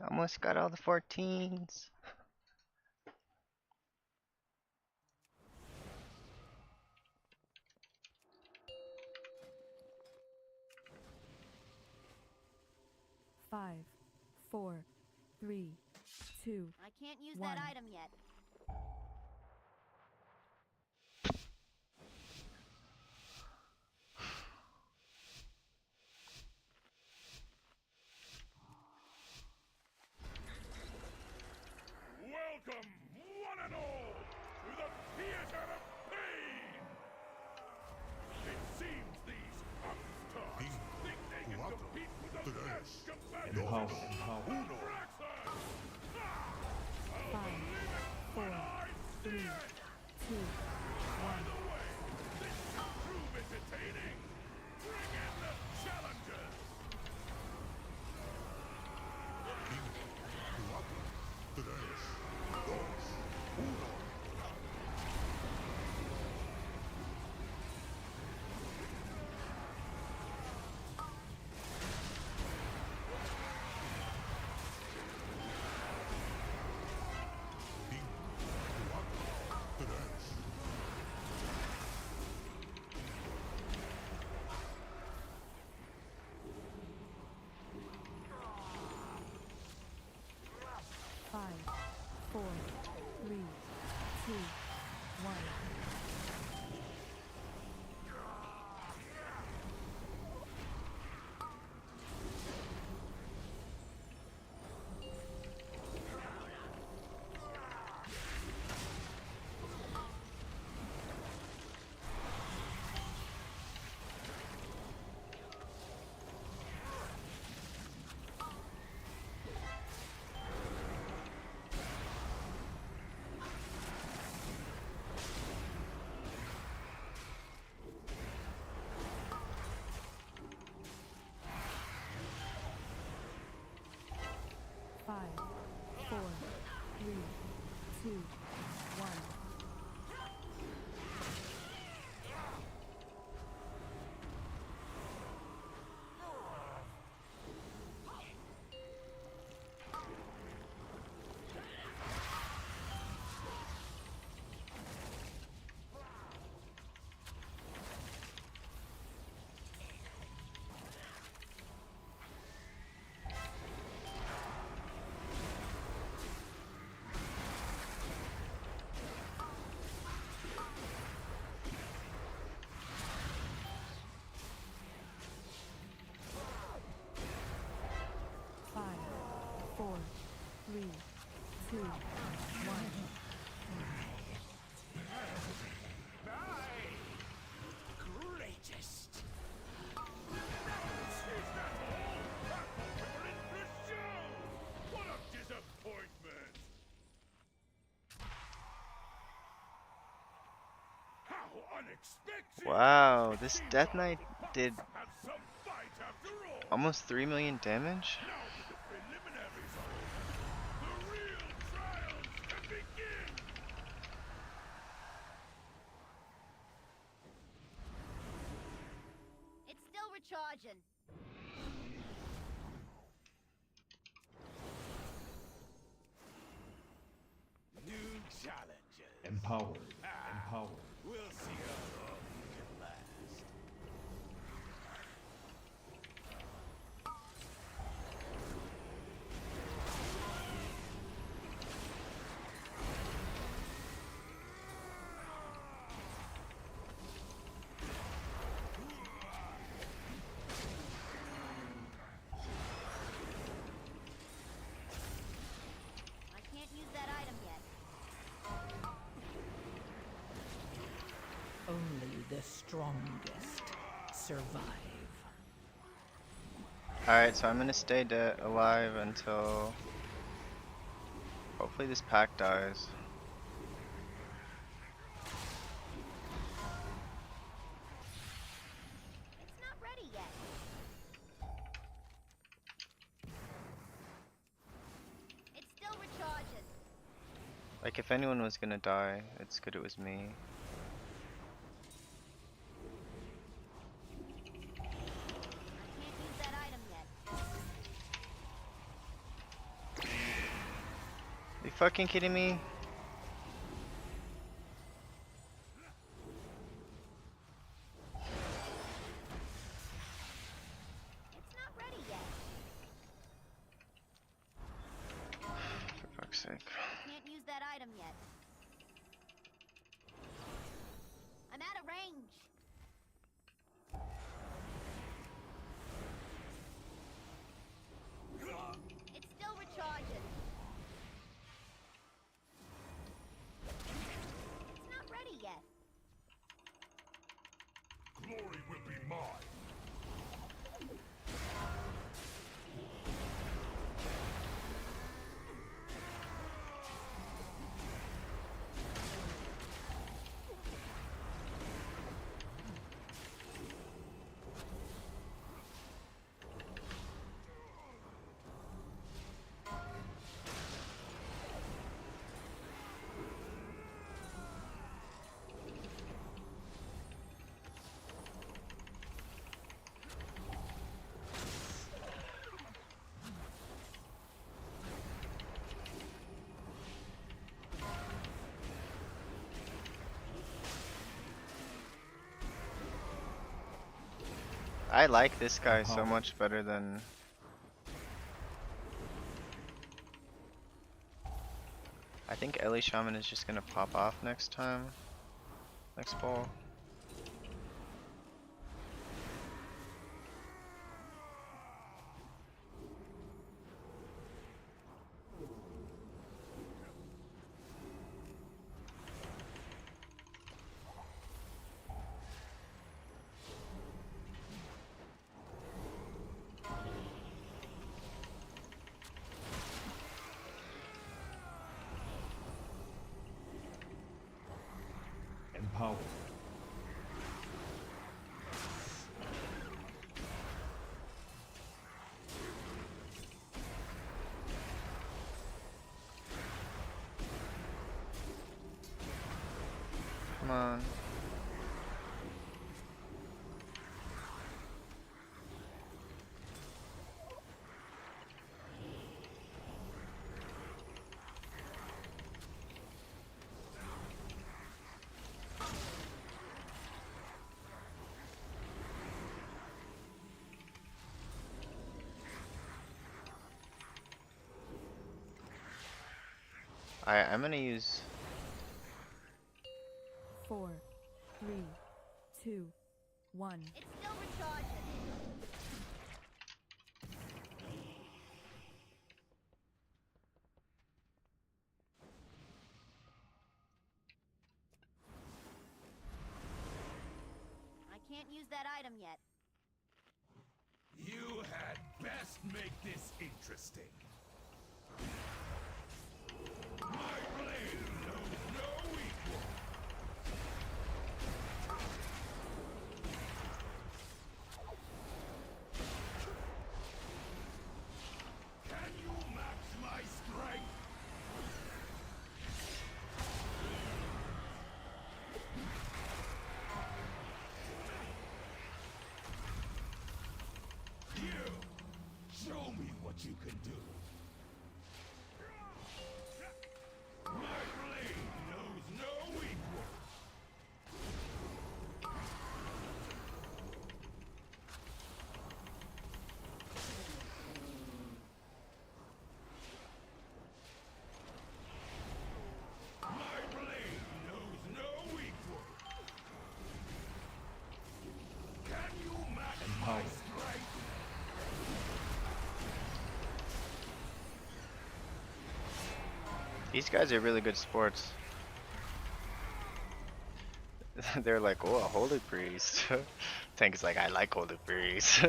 Almost got all the 14s. Five, 4, 3, 2. I can't use One. that item yet. Welcome, one and all, to the theater of pain! It seems these upstarts think they can compete with the best competitors. Five, 4, 3, 2, 1. By the way, this should prove entertaining. Bring in the challengers! Five, 4, 3, 2, 1. 5, 4, 3, 2, 1. Four, three, two, one. Greatest. What a disappointment! How unexpected! Wow, this Death Knight did Have some fight after all! almost 3 million damage? Now that the preliminaries are over, the real trials can begin! It's still recharging. New challenges. Empowered. We'll see how long you can last. I can't use that item yet. Only the strongest survive. Alright, so I'm gonna stay alive until hopefully this pack dies. It's not ready yet. It's still recharging. Like, if anyone was gonna die, it's good it was me. I can't use that item yet. Are you fucking kidding me? It's not ready yet. For fuck's sake. Can't use that item yet. I'm out of range. It's still recharging. It's not ready yet. Glory will be mine! I like this guy so much better than... I think Ellie Shaman is just gonna pop off next time. Next ball. Empowered. Come on. Alright, I'm gonna use 4, 3, 2, 1. It's still recharging. I can't use that item yet. You had best make this interesting. My blade knows no equal. Can you match my strength? You! Show me what you can do. My blade knows no equal. My blade knows no equal. Can you match my strength? these guys are really good sports. They're like, oh, a holy priest. Tank's like, I like holy priests.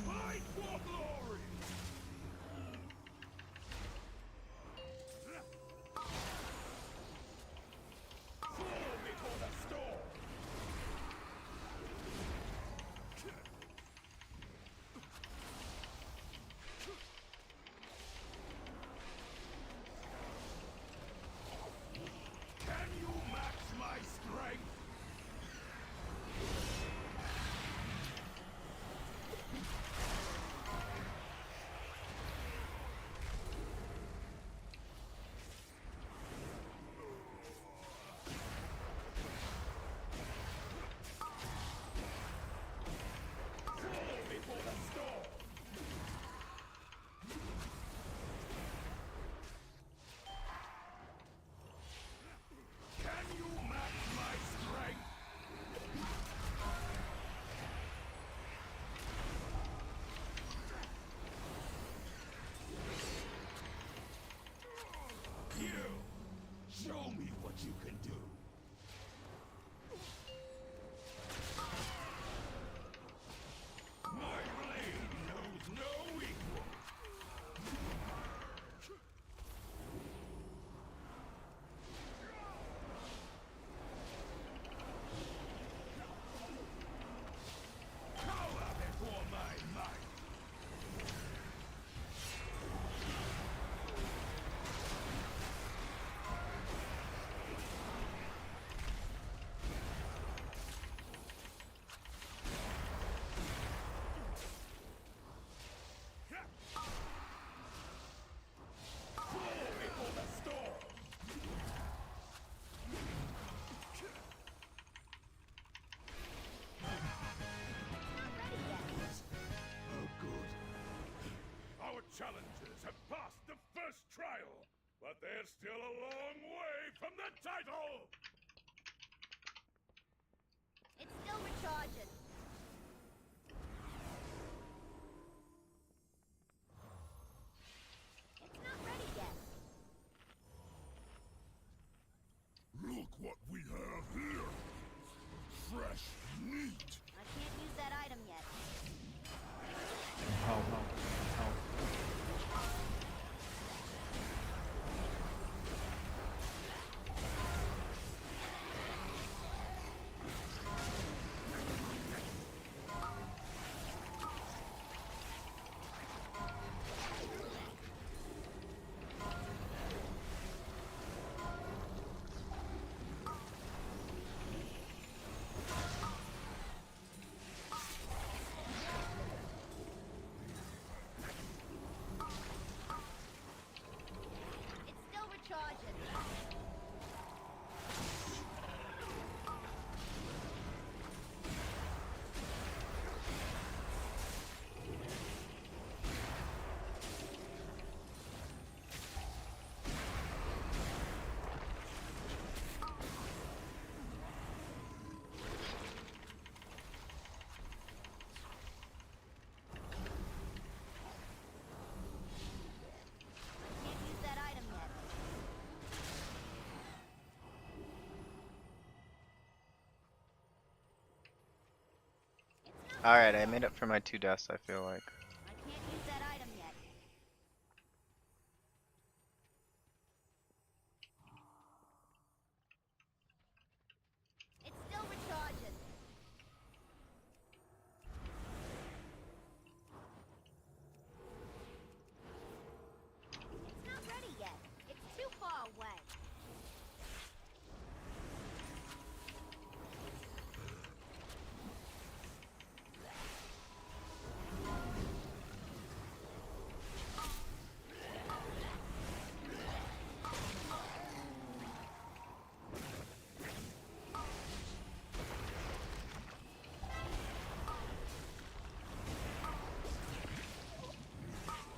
Fight for glory! Fall before the storm! Can you match my strength? Fall before the storm! Can you match my strength? You! Show me what you can do. My blade knows no equal. Cower before my might. Fall before the storm. Oh, good. Our challengers have passed the first trial, but they're still a long way from the title! It's still recharging. It's not ready yet. Look what we have here! Fresh meat! I can't use that item yet. Alright, I made up for my 2 deaths, I feel like. I can't use that item yet. It's still recharging. It's not ready yet. It's too far away.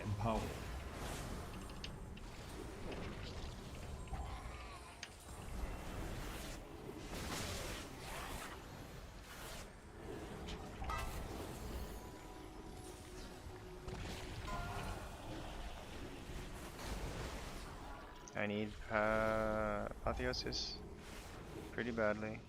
Empower. I need apotheosis pretty badly.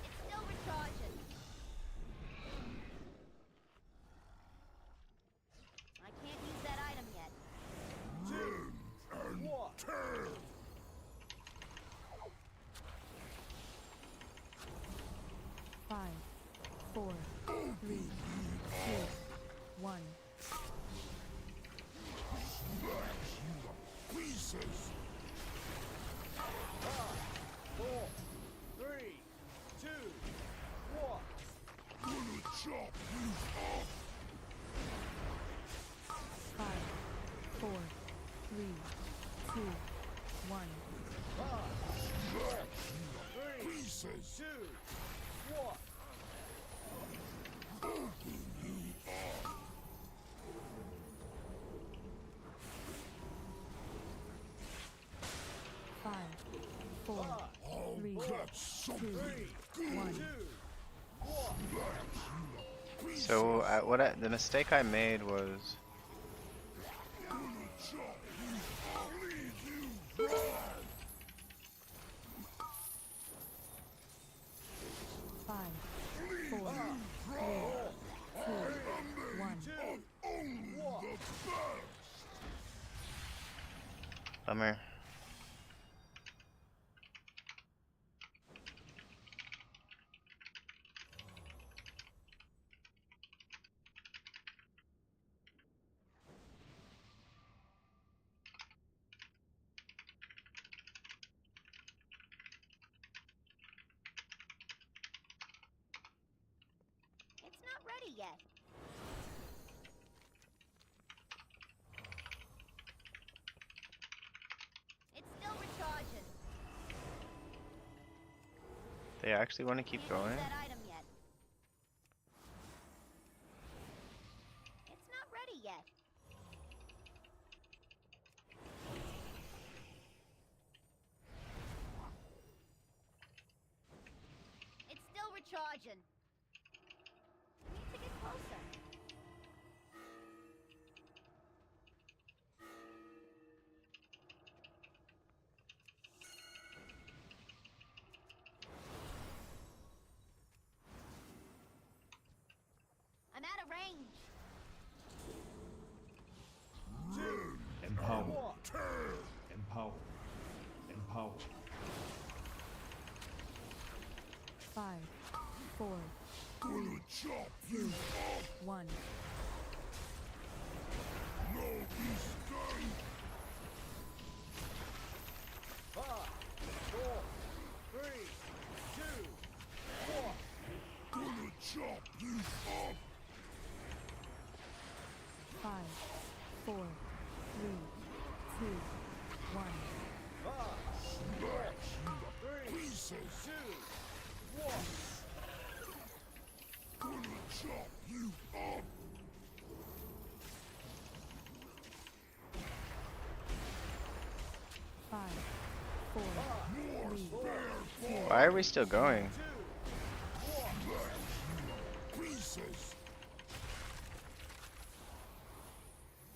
It's still recharging. I can't use that item yet. Five, four, three, two, one. Pieces. 4, 3, 2, 1. Gonna chop you up. Five, four, three, two, one. Pieces. 2, 1. Open you up. Five, four, three, That's two, something one. good. So the mistake I made was Gonna chop you up. Leave you dry. Five, four, three, two, one. Only the best. bummer. It's not ready yet. It's still recharging. They actually want to keep Can't going? use that item yet. It's not ready yet. It's still recharging. I need to get closer. I'm out of range. Empower. Empower. Empower. Five, four, Gonna chop you up. one. No escape. 5, 4, 3, 2, 1. Gonna chop you up. Five, four, three, two, one. 5, 4, 3, pieces. 2, 1. Gonna chop you up. Why are we still going? Pieces.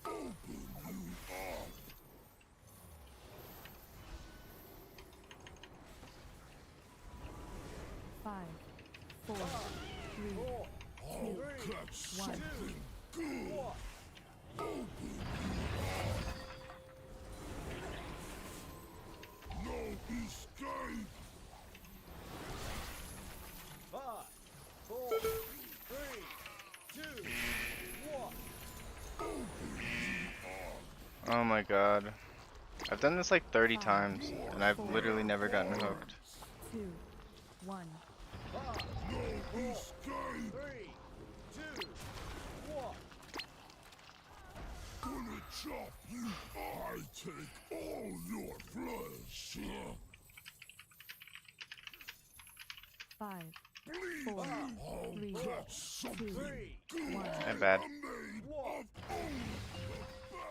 Open you up. 5, 4, 3, 2, Catch 1. something good. Open you up. No escape. 5, 4, 3, 2, 1. Oh my god. I've done this like 30 times, and I've literally never gotten hooked. 2, 1. No escape. 3, 2, 1. Gonna chop you. I take all your flesh. 5, Bleed 4, I'll 3, catch something 3, good. 1. Not bad. I'm made of only the best.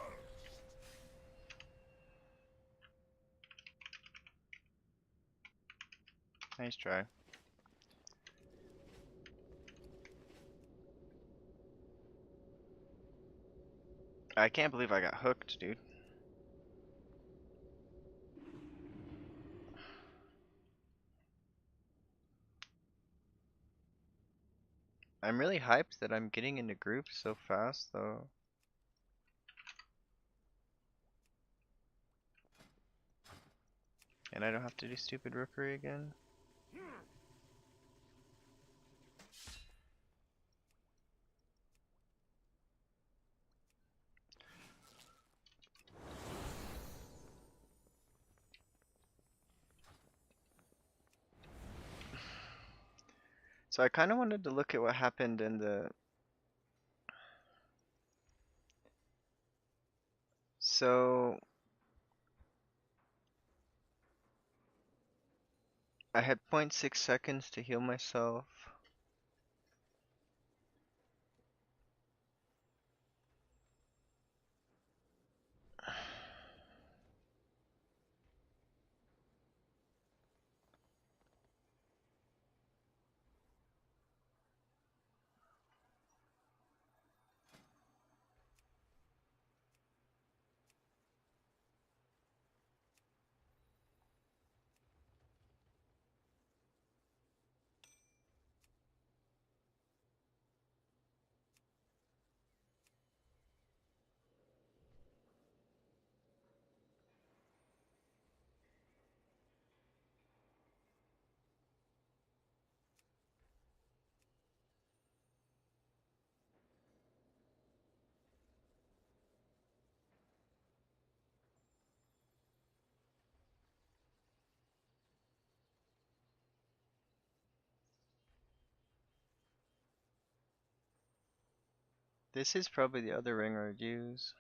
Nice try. I can't believe I got hooked, dude. I'm really hyped that I'm getting into groups so fast, though. And I don't have to do stupid Rookery again. So I kind of wanted to look at what happened in the... So... I had 0.6 seconds to heal myself. This is probably the other ring I would use.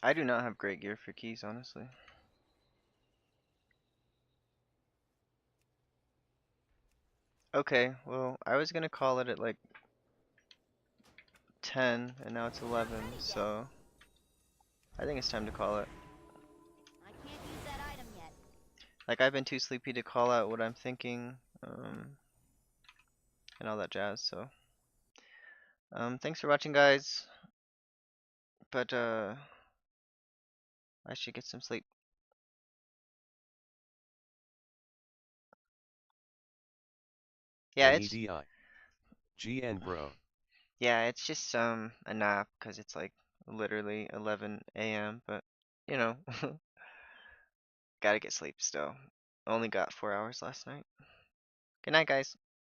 I do not have great gear for keys, honestly. Okay, well, I was gonna call it at like 10, and now it's 11, so I think it's time to call it. I can't use that item yet. Like, I've been too sleepy to call out what I'm thinking, and all that jazz, so. Thanks for watching, guys, but, I should get some sleep. Yeah, it's... NEDI. GN bro. Yeah, it's just a nap because it's like literally 11 a.m. But you know, gotta get sleep still. Only got 4 hours last night. Good night, guys.